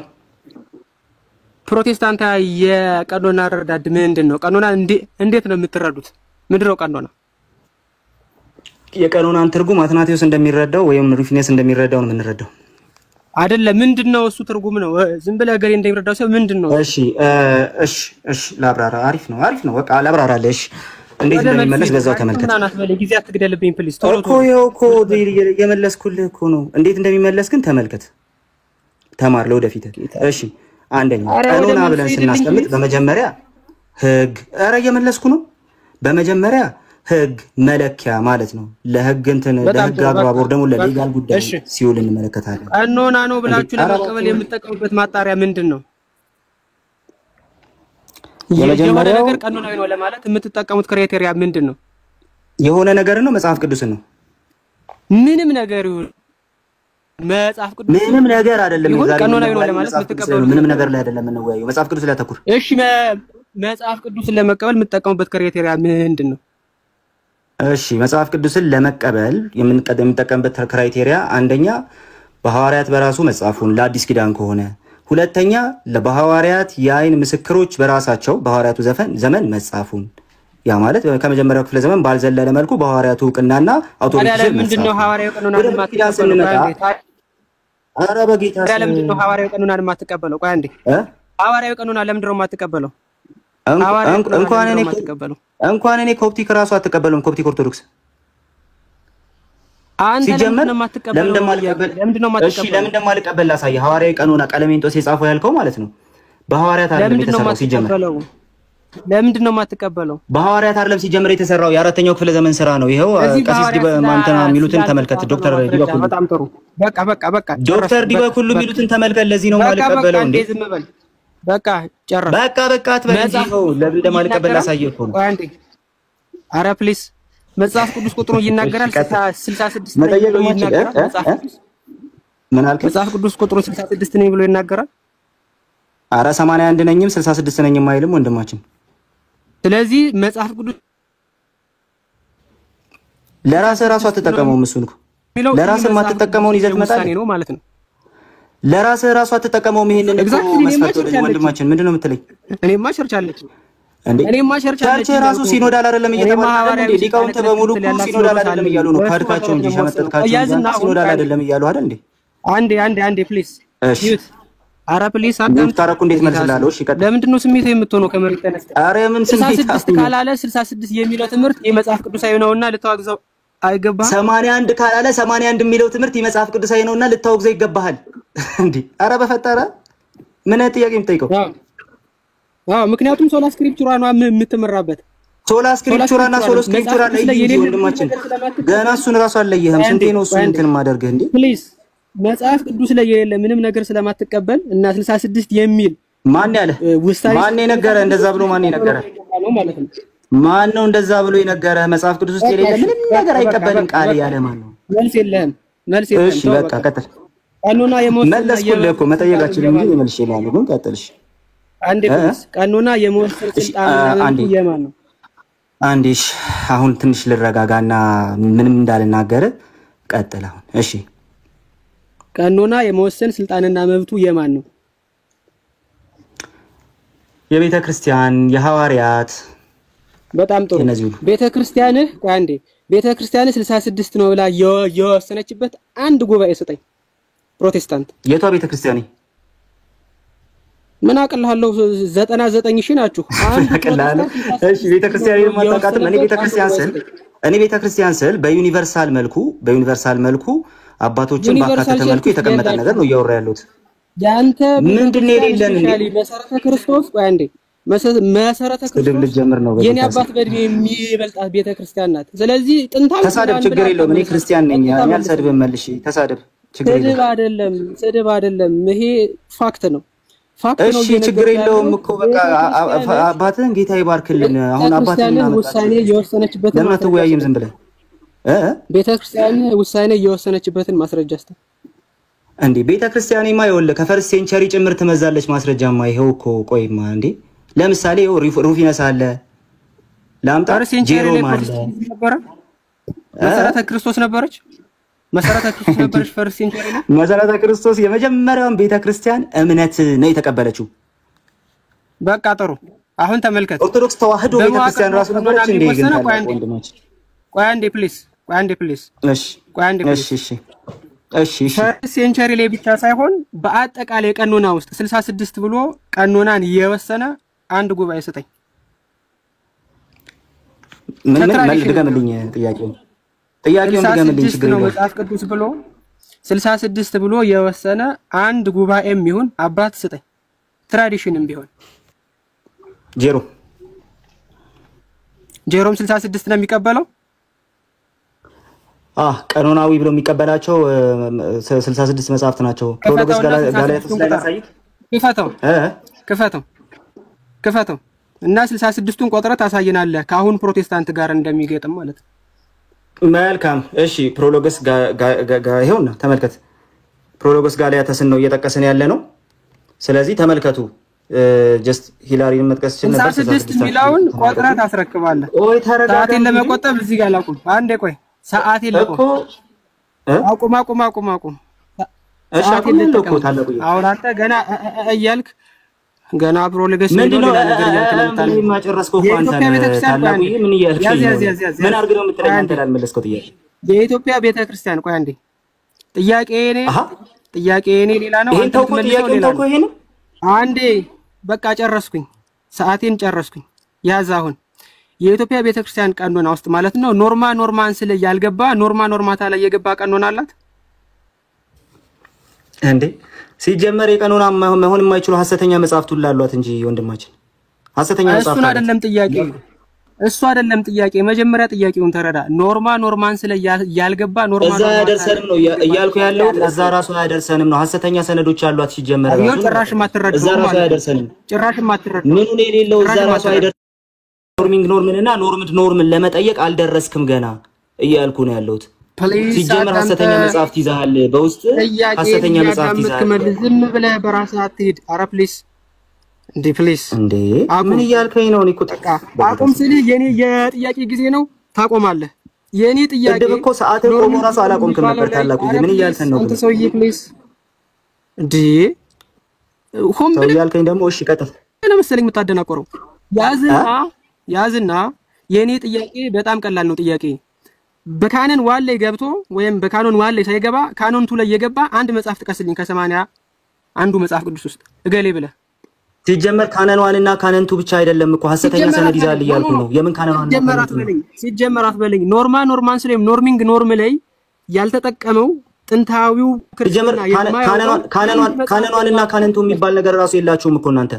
ፕሮቴስታንታ የቀኖና ረዳድ ምንድን ነው? ቀኖና እንዴት ነው የምትረዱት? ምንድነው ቀኖና? የቀኖናን ትርጉም አትናቴዎስ እንደሚረዳው ወይም ሩፊኔስ እንደሚረዳው ነው የምንረዳው። አይደለም ምንድነው እሱ ትርጉም ነው? ዝም ብለህ ገሬ እንደሚረዳው ሰው ምንድነው? እሺ ላብራራ። አሪፍ ነው። በቃ ላብራራለሽ እንዴት እንደሚመለስ በዛው ተመልከት። እናናት በለ ጊዜ አትግደልብኝ ፕሊዝ። እኮ ይኸው እኮ የመለስኩልህ እኮ ነው። እንዴት እንደሚመለስ ግን ተመልከት። ተማር ለወደፊት። እሺ አንደኛ ቀኖና ብለን ስናስቀምጥ በመጀመሪያ ህግ እየመለስኩ ነው። በመጀመሪያ ህግ መለኪያ ማለት ነው። ለህግ እንትን ለህግ አግባብ ወር ደግሞ ለሌጋል ጉዳይ ሲውል እንመለከታለን። ቀኖና ነው ብላችሁ ለመቀበል የምትጠቀሙበት ማጣሪያ ምንድነው? የመጀመሪያው ነገር ቀኖናዊ ነው ለማለት የምትጠቀሙት ክራይቴሪያ ምንድነው? የሆነ ነገር ነው መጽሐፍ ቅዱስ ነው። ምንም ነገር ይሁን መጽሐፍ ቅዱስ ምንም ነገር አይደለም። ዛሬ ቀኖናዊ ነው ለማለት የምትቀበሉት ምንም ነገር ላይ አይደለም እንወያየው። መጽሐፍ ቅዱስ ላይ አተኩር። እሺ መጽሐፍ ቅዱስን ለመቀበል የምትጠቀሙበት ክራይቴሪያ ምንድነው? እሺ መጽሐፍ ቅዱስን ለመቀበል የምንጠቀምበት ክራይቴሪያ አንደኛ በሐዋርያት በራሱ መጽሐፉን ለአዲስ ኪዳን ከሆነ፣ ሁለተኛ ለሐዋርያት የአይን ምስክሮች በራሳቸው በሐዋርያቱ ዘመን መጽሐፉን ያ ማለት ከመጀመሪያው ክፍለ ዘመን ባልዘለለ መልኩ በሐዋርያቱ ዕውቅናና አውቶሪቲ ምንድነው ሐዋርያው ቀኖናን የማትቀበለው? ኧረ በጌታ ለምንድነው ሐዋርያው ቀኖናን የማትቀበለው? ቆይ አንዴ ሐዋርያው ቀኖናን ለምንድነው የማትቀበለው? እንኳን እኔ ኮፕቲክ ራሱ አትቀበሉም። ኮፕቲክ ኦርቶዶክስ አንተ ለምንድነው የማትቀበለው? ለምን እንደማልቀበል ላሳየህ። ሐዋርያው ቀኖና ቀለሜንጦስ የጻፈው ያልከው ማለት ነው በሐዋርያት አይደለም የተሰራው። ሲጀመር ለምንድነው የማትቀበለው? በሐዋርያት አይደለም ሲጀመር የተሰራው የአራተኛው ክፍለ ዘመን ስራ ነው። ይሄው ቀሲስ ዲበማንተና የሚሉትን ተመልከት። ዶክተር ዲበኩሉ በጣም ጥሩ። በቃ ዶክተር ዲበኩሉ የሚሉትን ተመልከት። ለዚህ ነው የማልቀበለው እንዴ። በቃ ጨረስ። በቃ አትበል እንጂ ነው ለምን እንደማልቀበል ላሳየህ እኮ ነው። አንዴ ኧረ ፕሊስ መጽሐፍ ቅዱስ ቁጥሩ ይናገራል። 66 መጠየቅ ነው ይናገራል። ምን አልከኝ? መጽሐፍ ቅዱስ ቁጥሩ 66 ነው ብሎ ይናገራል። ኧረ 81 ነኝም 66 ነኝም አይልም ወንድማችን። ስለዚህ መጽሐፍ ቅዱስ ለራስህ ራሱ አትጠቀመውም። እሱን እኮ ለራስህ የማትጠቀመውን ይዘህ ትመጣለህ ነው ማለት ነው። ለራስህ ራሱ አትጠቀመውም። ይሄንን መስፈርት ወንድማችን ምንድነው የምትለኝ? እኔማ ቸርች አለች እንዴ? ቸርች ራሱ ሲኖዳል አይደለም እየተባለ እንዴ? ሊቃውንት በሙሉ እኮ ሲኖዳል አይደለም እያሉ ነው። ካድካቸው እንጂ ሸመጠጥካቸው እንጂ ሲኖዳል አይደለም እያሉ አይደል እንዴ? አንዴ ፕሊስ እሺ ኧረ ፕሊስ አዳምጥ። ታረቁ እንዴት መልስላለሁ? እሺ ቀጥል። ለምንድን ነው ስሜት የምትሆነው? ከመሬት ተነስተህ ኧረ ምን ስሜት 66 ካላለ 66 የሚለው ትምህርት የመጽሐፍ ቅዱሳዊ ነውና ልታወግዘው አይገባም። 81 ካላለ 81 የሚለው ትምህርት የመጽሐፍ ቅዱሳዊ ነውና ልታወግዘው ይገባሃል እንዴ? ኧረ በፈጠረ ምን ጥያቄ የምትጠይቀው? ምክንያቱም ሶላ ስክሪፕቹራ ነው የምትመራበት። ሶላ ስክሪፕቹራና ሶሎ ስክሪፕቹራ ላይ ወንድማችን ገና እሱን ራሱ አልለየህም። ስንቴ ነው እሱ እንትን ማደርግህ እንዴ? ፕሊዝ መጽሐፍ ቅዱስ ላይ የሌለ ምንም ነገር ስለማትቀበል እና 66 የሚል ማን ያለ ማን የነገረ እንደዛ ብሎ ማን የነገረ ማን ነው እንደዛ ብሎ የነገረ? መጽሐፍ ቅዱስ ውስጥ የሌለ ምንም ነገር አይቀበልም ቃል ያለ ማን ነው? መልስ የለህም። እሺ በቃ ቀጥል። ቀኖና የመወሰን መለስኩልህ እኮ መጠየቃችን እንጂ መልሼ እላለሁ። ግን ቀጥልሽ አንዴ ፕሊዝ። ቀኖና የመወሰን ስልጣን የማን ነው? አንዴሽ አሁን ትንሽ ልረጋጋና ምንም እንዳልናገር ቀጥል አሁን። እሺ ቀኖና የመወሰን ስልጣንና መብቱ የማን ነው? የቤተ ክርስቲያን የሐዋርያት። በጣም ጥሩ። ቤተ ክርስቲያንህ ቆይ አንዴ ቤተ ክርስቲያንህ 66 ነው ብላ የወሰነችበት አንድ ጉባኤ ስጠኝ። ፕሮቴስታንት የቷ ቤተ ክርስቲያን? ምን አቅልሃለሁ? 99 ሺህ ናችሁ። አንድ አቅልሃለሁ። እሺ ቤተ ክርስቲያን የማታውቃትም። እኔ ቤተ ክርስቲያን ስል በዩኒቨርሳል መልኩ አባቶችን ባካተተ መልኩ የተቀመጠ ነገር ነው እያወራ ያለሁት። ያንተ ምንድነው የሌለን እንዴ? መሰረተ ክርስቶስ ቆይ አንዴ መሰረተ ክርስቶስ ልጀምር ነው። የኔ አባት በእድሜ የሚበልጣት ቤተክርስቲያን ናት። ስለዚህ ጥንታዊ ተሳደብ፣ ችግር የለውም። እኔ ክርስቲያን ነኝ። እኔ አልሰድብም። መልሼ ተሳደብ፣ ችግር የለውም። ስድብ አይደለም፣ ይሄ ፋክት ነው። እሺ ችግር የለውም እኮ በቃ አባትህን ጌታ ይባርክልን። አሁን አባትህን ውሳኔ የወሰነችበትን ለምን አትወያይም? ዝም ብለህ ቤተክርስቲያን ውሳኔ የወሰነችበትን ማስረጃ እስቲ እንዴ። ቤተክርስቲያንማ ይኸውልህ ከፈርስት ሴንቸሪ ጭምር ትመዛለች ማስረጃማ። ይሄው እኮ ቆይማ እንዴ ለምሳሌ ሩፊነስ አለ ላምጣ፣ ጄሮም አለ። መሰረተ ክርስቶስ ነበረች። ፈርስት ሴንቸሪ ነው። መሰረተ ክርስቶስ የመጀመሪያውን ቤተክርስቲያን እምነት ነው የተቀበለችው። በቃ ጥሩ። አሁን ተመልከት። ኦርቶዶክስ ተዋህዶ ቤተክርስቲያን ራሱ ነበረች እንዴ? ግን ወንድማችን ቆይ አንዴ ፕሊዝ። እሺ ቆይ አንዴ ፕሊዝ። እሺ ፈርስት ሴንቸሪ ላይ ብቻ ሳይሆን በአጠቃላይ ቀኖና ውስጥ 66 ብሎ ቀኖናን የወሰነ አንድ ጉባኤ ስጠኝ። ምን ድገምልኝ ጥያቄውን ድገምልኝ። ችግር የለውም። መጽሐፍ ቅዱስ ብሎ 66 ብሎ የወሰነ አንድ ጉባኤም ይሁን አባት ስጠኝ። ትራዲሽንም ቢሆን ጄሮ ጄሮም 66 ነው የሚቀበለው። ቀኖናዊ ብሎ የሚቀበላቸው 66 መጽሐፍት ናቸው። ፕሮሎጎስ ጋላትያስ ላይ ላሳይክ። ክፈተው እና 66ቱን ቆጥረህ ታሳየናለህ ከአሁን ፕሮቴስታንት ጋር እንደሚገጥም ማለት ነው። መልካም እሺ። ፕሮሎጎስ ይሄውና ተመልከት። ፕሮሎጎስ ጋላትያስን ነው እየጠቀስን ያለ ነው። ስለዚህ ተመልከቱ። ጀስት ሂላሪን መጥቀስ ይችላል ነበር። 66 ሚላውን ቆጥረህ ታስረክባለህ። ኦይ ተረጋጋ። ሰዓቴን ለመቆጠብ እዚህ ጋር ላቁም። አንዴ ቆይ፣ ሰዓቴን ለቆም አቁም። እሺ አቁም እኮ ታላቁ። አሁን አንተ ገና እያልክ ገና ፕሮሎጎስ ምንድነው ነገር ያልከለምታል ማጨረስከው እኮ አንተ ታላቁ። ምን እያልክ ምን አርግለው የምትለኝ አንተ ላልመለስከው ጥያቄ የኢትዮጵያ ቤተክርስቲያን። ቆይ አንዴ ጥያቄ እኔ ሌላ ነው። አንተ ተውኩ ይሄን አንዴ በቃ ጨረስኩኝ። ሰዓቴን ጨረስኩኝ። ያዝ አሁን የኢትዮጵያ ቤተክርስቲያን ቀኖና ውስጥ ማለት ነው ኖርማን ስለ ያልገባ ኖርማታ ላይ የገባ ቀኖና አላት እንዴ? ሲጀመር የቀኖና መሆን የማይችሉ ሐሰተኛ መጻሕፍት ሁሉ አሏት እንጂ ወንድማችን ሐሰተኛ መጻሕፍት እሱ አይደለም ጥያቄ። መጀመሪያ ጥያቄውን ተረዳ። ኖርማን ስለ ያልገባ እዛ ያደርሰንም ነው እያልኩ ያለው። እዛ ራሱ ያደርሰንም ነው። ሐሰተኛ ሰነዶች አሏት ሲጀመር ራሱ ጭራሽ ማትረዱ እዛ ራሱ ያደርሰንም ምኑን የሌለው እዛ ራሱ አይደርሰንም። ኖርምንና ኖርምን ለመጠየቅ አልደረስክም ገና እያልኩ ነው ያለሁት። ሲጀመር ሐሰተኛ መጻሕፍት ይዛሃል፣ በውስጥ ሐሰተኛ መጻሕፍት ይዛሃል። ዝም ብለህ በራስህ አትሄድ። ኧረ ፕሊስ እንዴ ምን እያልከኝ ነው? እኮ አቁም ስልህ የኔ የጥያቄ ጊዜ ነው፣ ታቆማለህ። የኔ ጥያቄ ቅድም እኮ ሰዓት ቆሞ ራሱ አላቆምክም ነበር። ታላቁ ምን እያልከኝ ነው? አንተ ሰውዬ ፕሊስ እንዴ ሆም ብለህ እያልከኝ ደግሞ እሺ ቀጥል። እኔ መሰለኝ የምታደናቆረው ያዝና የኔ ጥያቄ በጣም ቀላል ነው። ጥያቄ በካኖን ዋን ላይ ገብቶ ወይም በካኖን ዋን ላይ ሳይገባ ካኖን ቱ ላይ የገባ አንድ መጽሐፍ ጥቀስልኝ ከ80 አንዱ መጽሐፍ ቅዱስ ውስጥ እገሌ ብለህ። ሲጀመር ካኖን ዋን እና ካኖን ቱ ብቻ አይደለም እኮ ሐሰተኛ ሰነድ ይዛል እያልኩ ነው። የምን ካኖን ዋን ሲጀመር አትበለኝ። ኖርማን ስለም ኖርም ላይ ያልተጠቀመው ጥንታዊው ክርስቲያና ካኖን ዋን እና ካኖን ቱ የሚባል ነገር ራሱ የላችሁም እኮ እናንተ።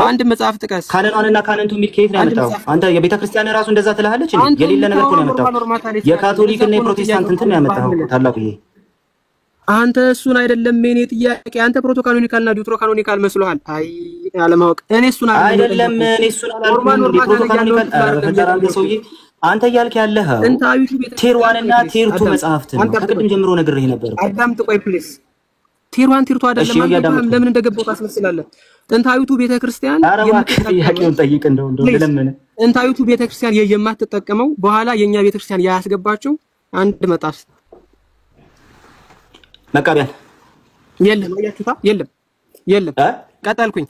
አንድ መጽሐፍ ጥቀስ። ካኖን ዋን እና ካኖን ቱ የሚል ከየት ነው ያመጣው? አንተ የቤተ ክርስቲያን ራሱ እንደዛ ትላለች እንዴ? የሌለ ነገር እኮ ነው ያመጣው። የካቶሊክ እና የፕሮቴስታንት እንትን ነው ያመጣው ታላቁዬ። አንተ እሱን አይደለም የኔ ጥያቄ። አንተ ፕሮቶካኖኒካል እና ዲዩትሮ ካኖኒካል መስሎሃል። አይ አለማወቅ። እኔ እሱን አይደለም እኔ እሱን አላልኩም። ፕሮቶካኖኒካል ፈጠራንተ ሰውዬ አንተ እያልክ ያለህ ቲር 1 እና ቲር 2 መጽሐፍት ነው። ከቅድም ጀምሮ ነግሬህ ነበር። አዳምጥ ቆይ ፕሊስ። ቲር 1 ቲር 2 አይደለም። ለምን እንደገባው ታስመስላለህ? ጥንታዊቱ ቤተክርስቲያን ጥያቄውን ጠይቅ እንደው ለምን ጥንታዊቱ ቤተክርስቲያን የማትጠቀመው በኋላ የኛ ቤተክርስቲያን ያስገባቸው አንድ መጽሐፍ መቃቢያን የለም። አያችሁታ? የለም። ቀጠልኩኝ።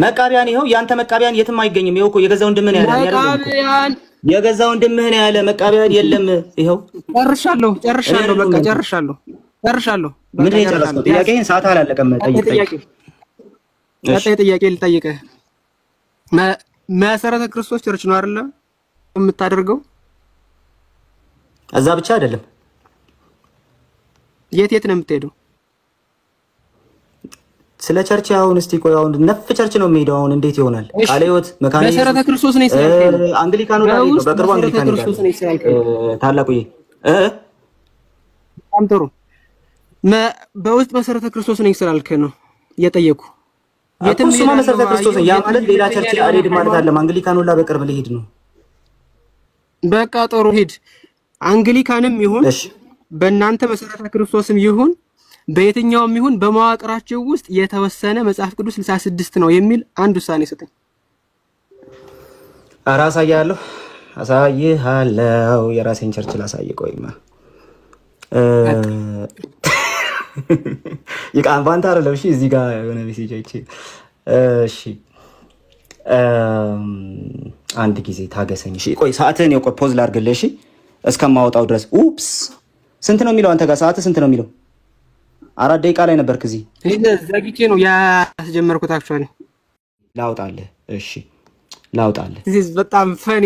መቃቢያን ይኸው ያንተ መቃቢያን የትም አይገኝም። ይኸው እኮ የገዛ ወንድምህ ነው ያለ የገዛ ወንድምህ ነው ያለ መቃቢያን የለም። ይኸው ጨርሻለሁ። በቃ ጨርሻለሁ። ምን ይጨርሳል? ጥያቄን ሰዓት አላለቀም። ጠይቅ። ቀጣይ ጥያቄ ልጠይቅህ። መሰረተ ክርስቶስ ቸርች ነው አይደለ የምታደርገው? እዛ ብቻ አይደለም። የት ነው የምትሄደው? ስለ ቸርች አሁን እስቲ ቆይ፣ አሁን ነፍ ቸርች ነው የምሄደው። አሁን እንዴት ይሆናል? ቃለ ሕይወት መካነ መሰረተ ክርስቶስ ነው ይስራል። አንግሊካኑ ላይ ነው፣ በቅርቡ አንግሊካኑ ላይ ታላቁዬ። በጣም ጥሩ። በውስጥ መሰረተ ክርስቶስ ነው ይስራልከ ነው የጠየቁ። የትም እሱማ መሰረተ ክርስቶስ ነው። ያ ማለት ሌላ ቸርች አልሄድም ማለት አይደለም። አንግሊካኑ ላይ በቅርብ ልሄድ ነው። በቃ ጥሩ ሂድ። አንግሊካንም ይሁን በእናንተ መሰረተ ክርስቶስም ይሁን በየትኛውም ይሁን በመዋቅራቸው ውስጥ የተወሰነ መጽሐፍ ቅዱስ 66 ነው የሚል አንድ ውሳኔ ሰጠኝ። አሳያለሁ። የራሴን ቸርች ላሳይ። ቆይማ ይቃን ባንታ አይደለም። እሺ እዚህ ጋር የሆነ ሜሴጅ አይቼ እሺ አንድ ጊዜ ታገሰኝ። እሺ ቆይ ሰዓትን ነው ፖዝ ላድርግልህ። እሺ እስከማወጣው ድረስ ኡፕስ ስንት ነው የሚለው? አንተ ጋር ሰዓት ስንት ነው የሚለው? 4 ደቂቃ ላይ ነበርክ። እዚህ ዘግቼ ነው ያስጀመርኩት። አክቹአሊ ላውጣልህ። እሺ ላውጣልህ። እዚህ በጣም ፈኒ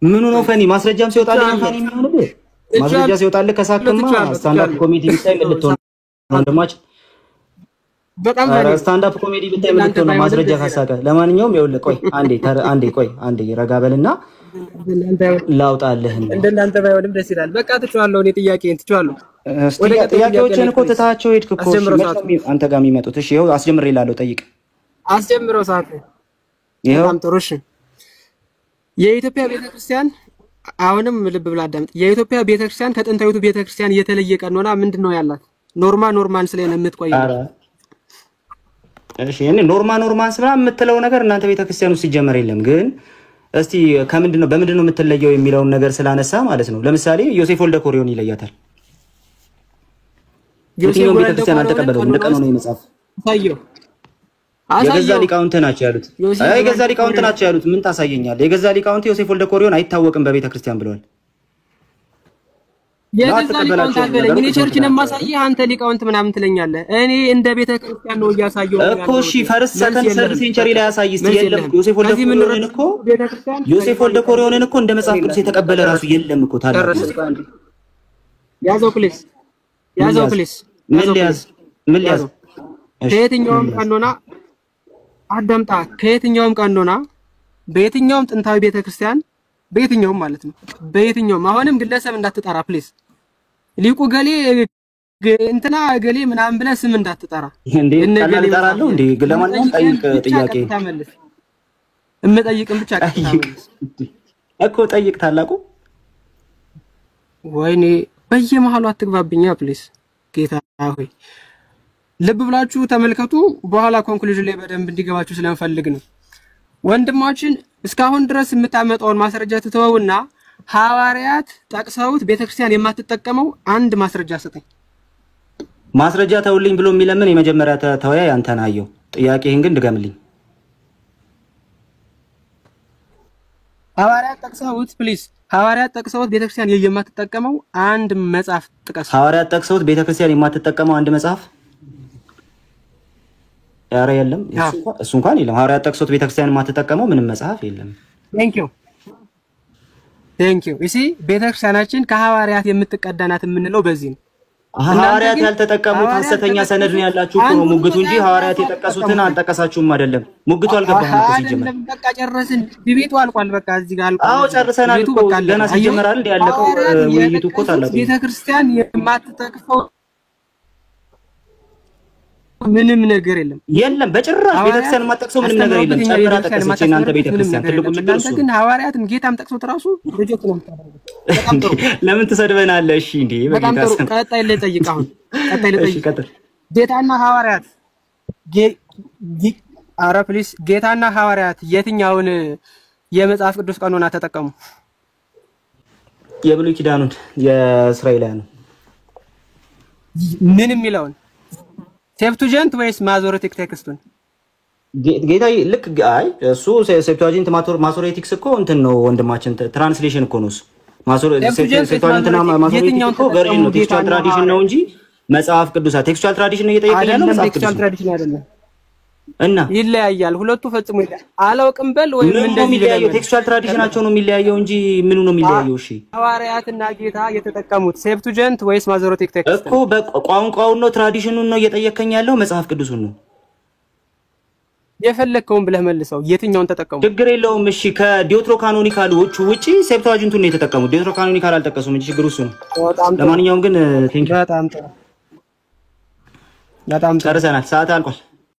ምኑ ነው ፈኒ? ማስረጃም ሲወጣልህ ነው ፈኒ የሚሆንልህ። ማስረጃ ሲወጣልህ ከሳክማ ስታንዳርድ ኮሜዲ ቢታይ ምን ልትሆን ወንድማችን? በጣም ማለት ስታንድ አፕ ኮሜዲ ብታይ ምን ልትሆን ነው? ማስረጃ ካሳቀ። ለማንኛውም ይኸውልህ ቆይ አንዴ ረጋበልና ላውጣልህ። እንደናንተ ባይሆንም ደስ ይላል። በቃ ትችዋለሁ። እኔ ጥያቄን ትችዋለሁ። ጥያቄዎችን እኮ ትታቸው ሄድክ እኮ አንተ ጋር የሚመጡት። እሺ ይኸው አስጀምሬ እላለሁ። ጠይቅ። አስጀምረው ሰዓት ይኸው በጣም ጥሩ። እሺ የኢትዮጵያ ቤተክርስቲያን አሁንም ልብ ብላ አዳምጥ። የኢትዮጵያ ቤተክርስቲያን ከጥንታዊቱ ቤተክርስቲያን የተለየ ቀኖና ምንድነው ያላት? ኖርማን ስለሆነ የምትቆይ እሺ እኔ ኖርማን ስላ የምትለው ነገር እናንተ ቤተክርስቲያን ውስጥ ሲጀመር የለም። ግን እስቲ በምንድነው የምትለየው የሚለውን ነገር ስላነሳ ማለት ነው። ለምሳሌ ዮሴፍ ወልደ ኮሪዮን ይለያታል። ዮሴፍ ወልደ ኮሪዮን አልተቀበለውም። እንደቀነው ነው የመጽሐፍ የገዛ ሊቃውንት ናቸው ያሉት። የገዛ ሊቃውንት ናቸው ያሉት። ምን ታሳየኛለህ? የገዛ ሊቃውንት ዮሴፍ ወልደ ኮሪዮን አይታወቅም በቤተክርስቲያን ብለዋል። የገዛ ሊቃውንት አልበለኝ። እኔ ቸርችን የማሳየህ አንተ ሊቃውንት ምናምን ትለኛለህ። እኔ እንደ ቤተክርስቲያን ነው እያሳየው እኮ። እሺ ፈርስት ሰከንድ ሰርድ ሴንቸሪ ላይ ያሳይ እስቲ። የለም ዮሴፍ ወልደ ኮሪዮንን እኮ እንደ መጽሐፍ ቅዱስ የተቀበለ ራሱ የለም እኮ። ታዲያ ያዘው ፕሊስ። ምን ሊያዝ ከየትኛውም ቀኖና አዳምጣ። ከየትኛውም ቀኖና በየትኛውም ጥንታዊ ቤተክርስቲያን በየትኛውም ማለት ነው በየትኛውም አሁንም ግለሰብ እንዳትጠራ ፕሊስ። ሊቁ ገሌ እንትና ገሌ ምናምን ብለህ ስም እንዳትጠራ። እንዴ ቀላል እጠራለሁ እንዴ? ለማንኛውም ጠይቅ። ጥያቄ እምጠይቅም ብቻ ቀጥታመልስ እኮ ጠይቅ። ታላቁ ወይኔ በየመሃሉ አትግባብኛ ፕሊስ። ጌታ ሆይ ልብ ብላችሁ ተመልከቱ። በኋላ ኮንክሉዥን ላይ በደንብ እንዲገባችሁ ስለምፈልግ ነው። ወንድማችን እስካሁን ድረስ የምታመጣውን ማስረጃ ትተውና ሐዋርያት ጠቅሰውት ቤተክርስቲያን የማትጠቀመው አንድ ማስረጃ ሰጠኝ። ማስረጃ ተውልኝ ብሎ የሚለምን የመጀመሪያ ተወያ አንተና አየው። ጥያቄህን ግን ድገምልኝ። ሐዋርያት ጠቅሰውት ፕሊስ። ሐዋርያት ጠቅሰውት ቤተክርስቲያን የማትጠቀመው አንድ መጽሐፍ ጥቀስ። ሐዋርያት ጠቅሰውት ቤተክርስቲያን የማትጠቀመው አንድ መጽሐፍ ያረ የለም። እሱ እንኳን የለም። ሐዋርያት ጠቅሰውት ቤተክርስቲያን የማትጠቀመው ምንም መጽሐፍ የለም። ቴንክ ዩ እሺ ቤተክርስቲያናችን ከሐዋርያት የምትቀዳናት የምንለው በዚህ ነው። ሐዋርያት ያልተጠቀሙት ሐሰተኛ ሰነድ ነው ያላችሁ እኮ ነው ሙግቱ እንጂ ሐዋርያት የጠቀሱትን አልጠቀሳችሁም አይደለም። ሙግቱ አልገባም እኮ ሲጀመር። በቃ ጨረስን። ዲቤቱ አልቋል። በቃ እዚህ ጋር አልቋል። አዎ ጨርሰናል እኮ ገና ሲጀመራል እንደ ያለቀው ውይይቱ እኮ ታላቁ ቤተክርስቲያን የማትጠቅፈው ምንም ነገር የለም በጭራሽ። ቤተክርስቲያን የማትጠቅሰው ምንም ነገር የለም። ጨምራ ጠቀሰች እናንተ ቤተክርስቲያን ትልቁ ችግር እሱ። ግን ሐዋርያትን ጌታም ጠቅሶት ራሱ ሪጀክት ነው የምታደርገው። በጣም ጥሩ። ለምን ትሰድበናለህ? እሺ እንዴ በጣም ጥሩ። ቀጣይ ልጠይቅ። አሁን ቀጣይ ልጠይቅ። ጌታና ሐዋርያት ኧረ ፕሊስ ጌታና ሐዋርያት የትኛውን የመጽሐፍ ቅዱስ ቀኖና ተጠቀሙ? የብሉይ ኪዳኑን የእስራኤላውያን ምን የሚለውን ሴፕቱጀንት ወይስ ማዞሬቲክ ቴክስቱን? ጌታ ልክ አይ እሱ ሴፕቱጀንት ማዞሬቲክስ እኮ እንትን ነው ወንድማችን፣ ትራንስሌሽን እኮ ነው እሱ። ሴፕቱጀንት እና ማዞሬቲክ እኮ ቨርዥን ነው፣ ቴክስቹዋል ትራዲሽን ነው እንጂ መጽሐፍ ቅዱስ ቴክስቹዋል ትራዲሽን ነው እየጠየቀኝ ያለው መጽሐፍ ቅዱስ ቴክስቹዋል ትራዲሽን አይደለም። እና ይለያያል። ሁለቱ ፈጽሞ ይለያያል። አላውቅም በል ወይ ምን እንደዚህ የሚለያየው ቴክስቹዋል ትራዲሽናቸው ነው የሚለያየው እንጂ ምኑ ነው የሚለያየው? እሺ ሐዋርያትና ጌታ የተጠቀሙት ሴፕቱጀንት ወይስ ማዞሬቲክ ቴክስት እኮ በቋንቋው ነው ትራዲሽኑን ነው እየጠየቀኝ ያለው መጽሐፍ ቅዱስን ነው የፈለከውን ብለህ መልሰው። የትኛውን ተጠቀሙ? ችግር የለውም። እሺ ከዲዮትሮ ካኖኒካል ውጪ ሴፕቱጀንቱን ነው የተጠቀሙት። ዲዮትሮ ካኖኒካል አልጠቀሱም እንጂ ችግሩ እሱ ነው። ለማንኛውም ግን ቴንክ ዩ። በጣም ጥሩ ጨርሰናል። ሰዓት አልቋል።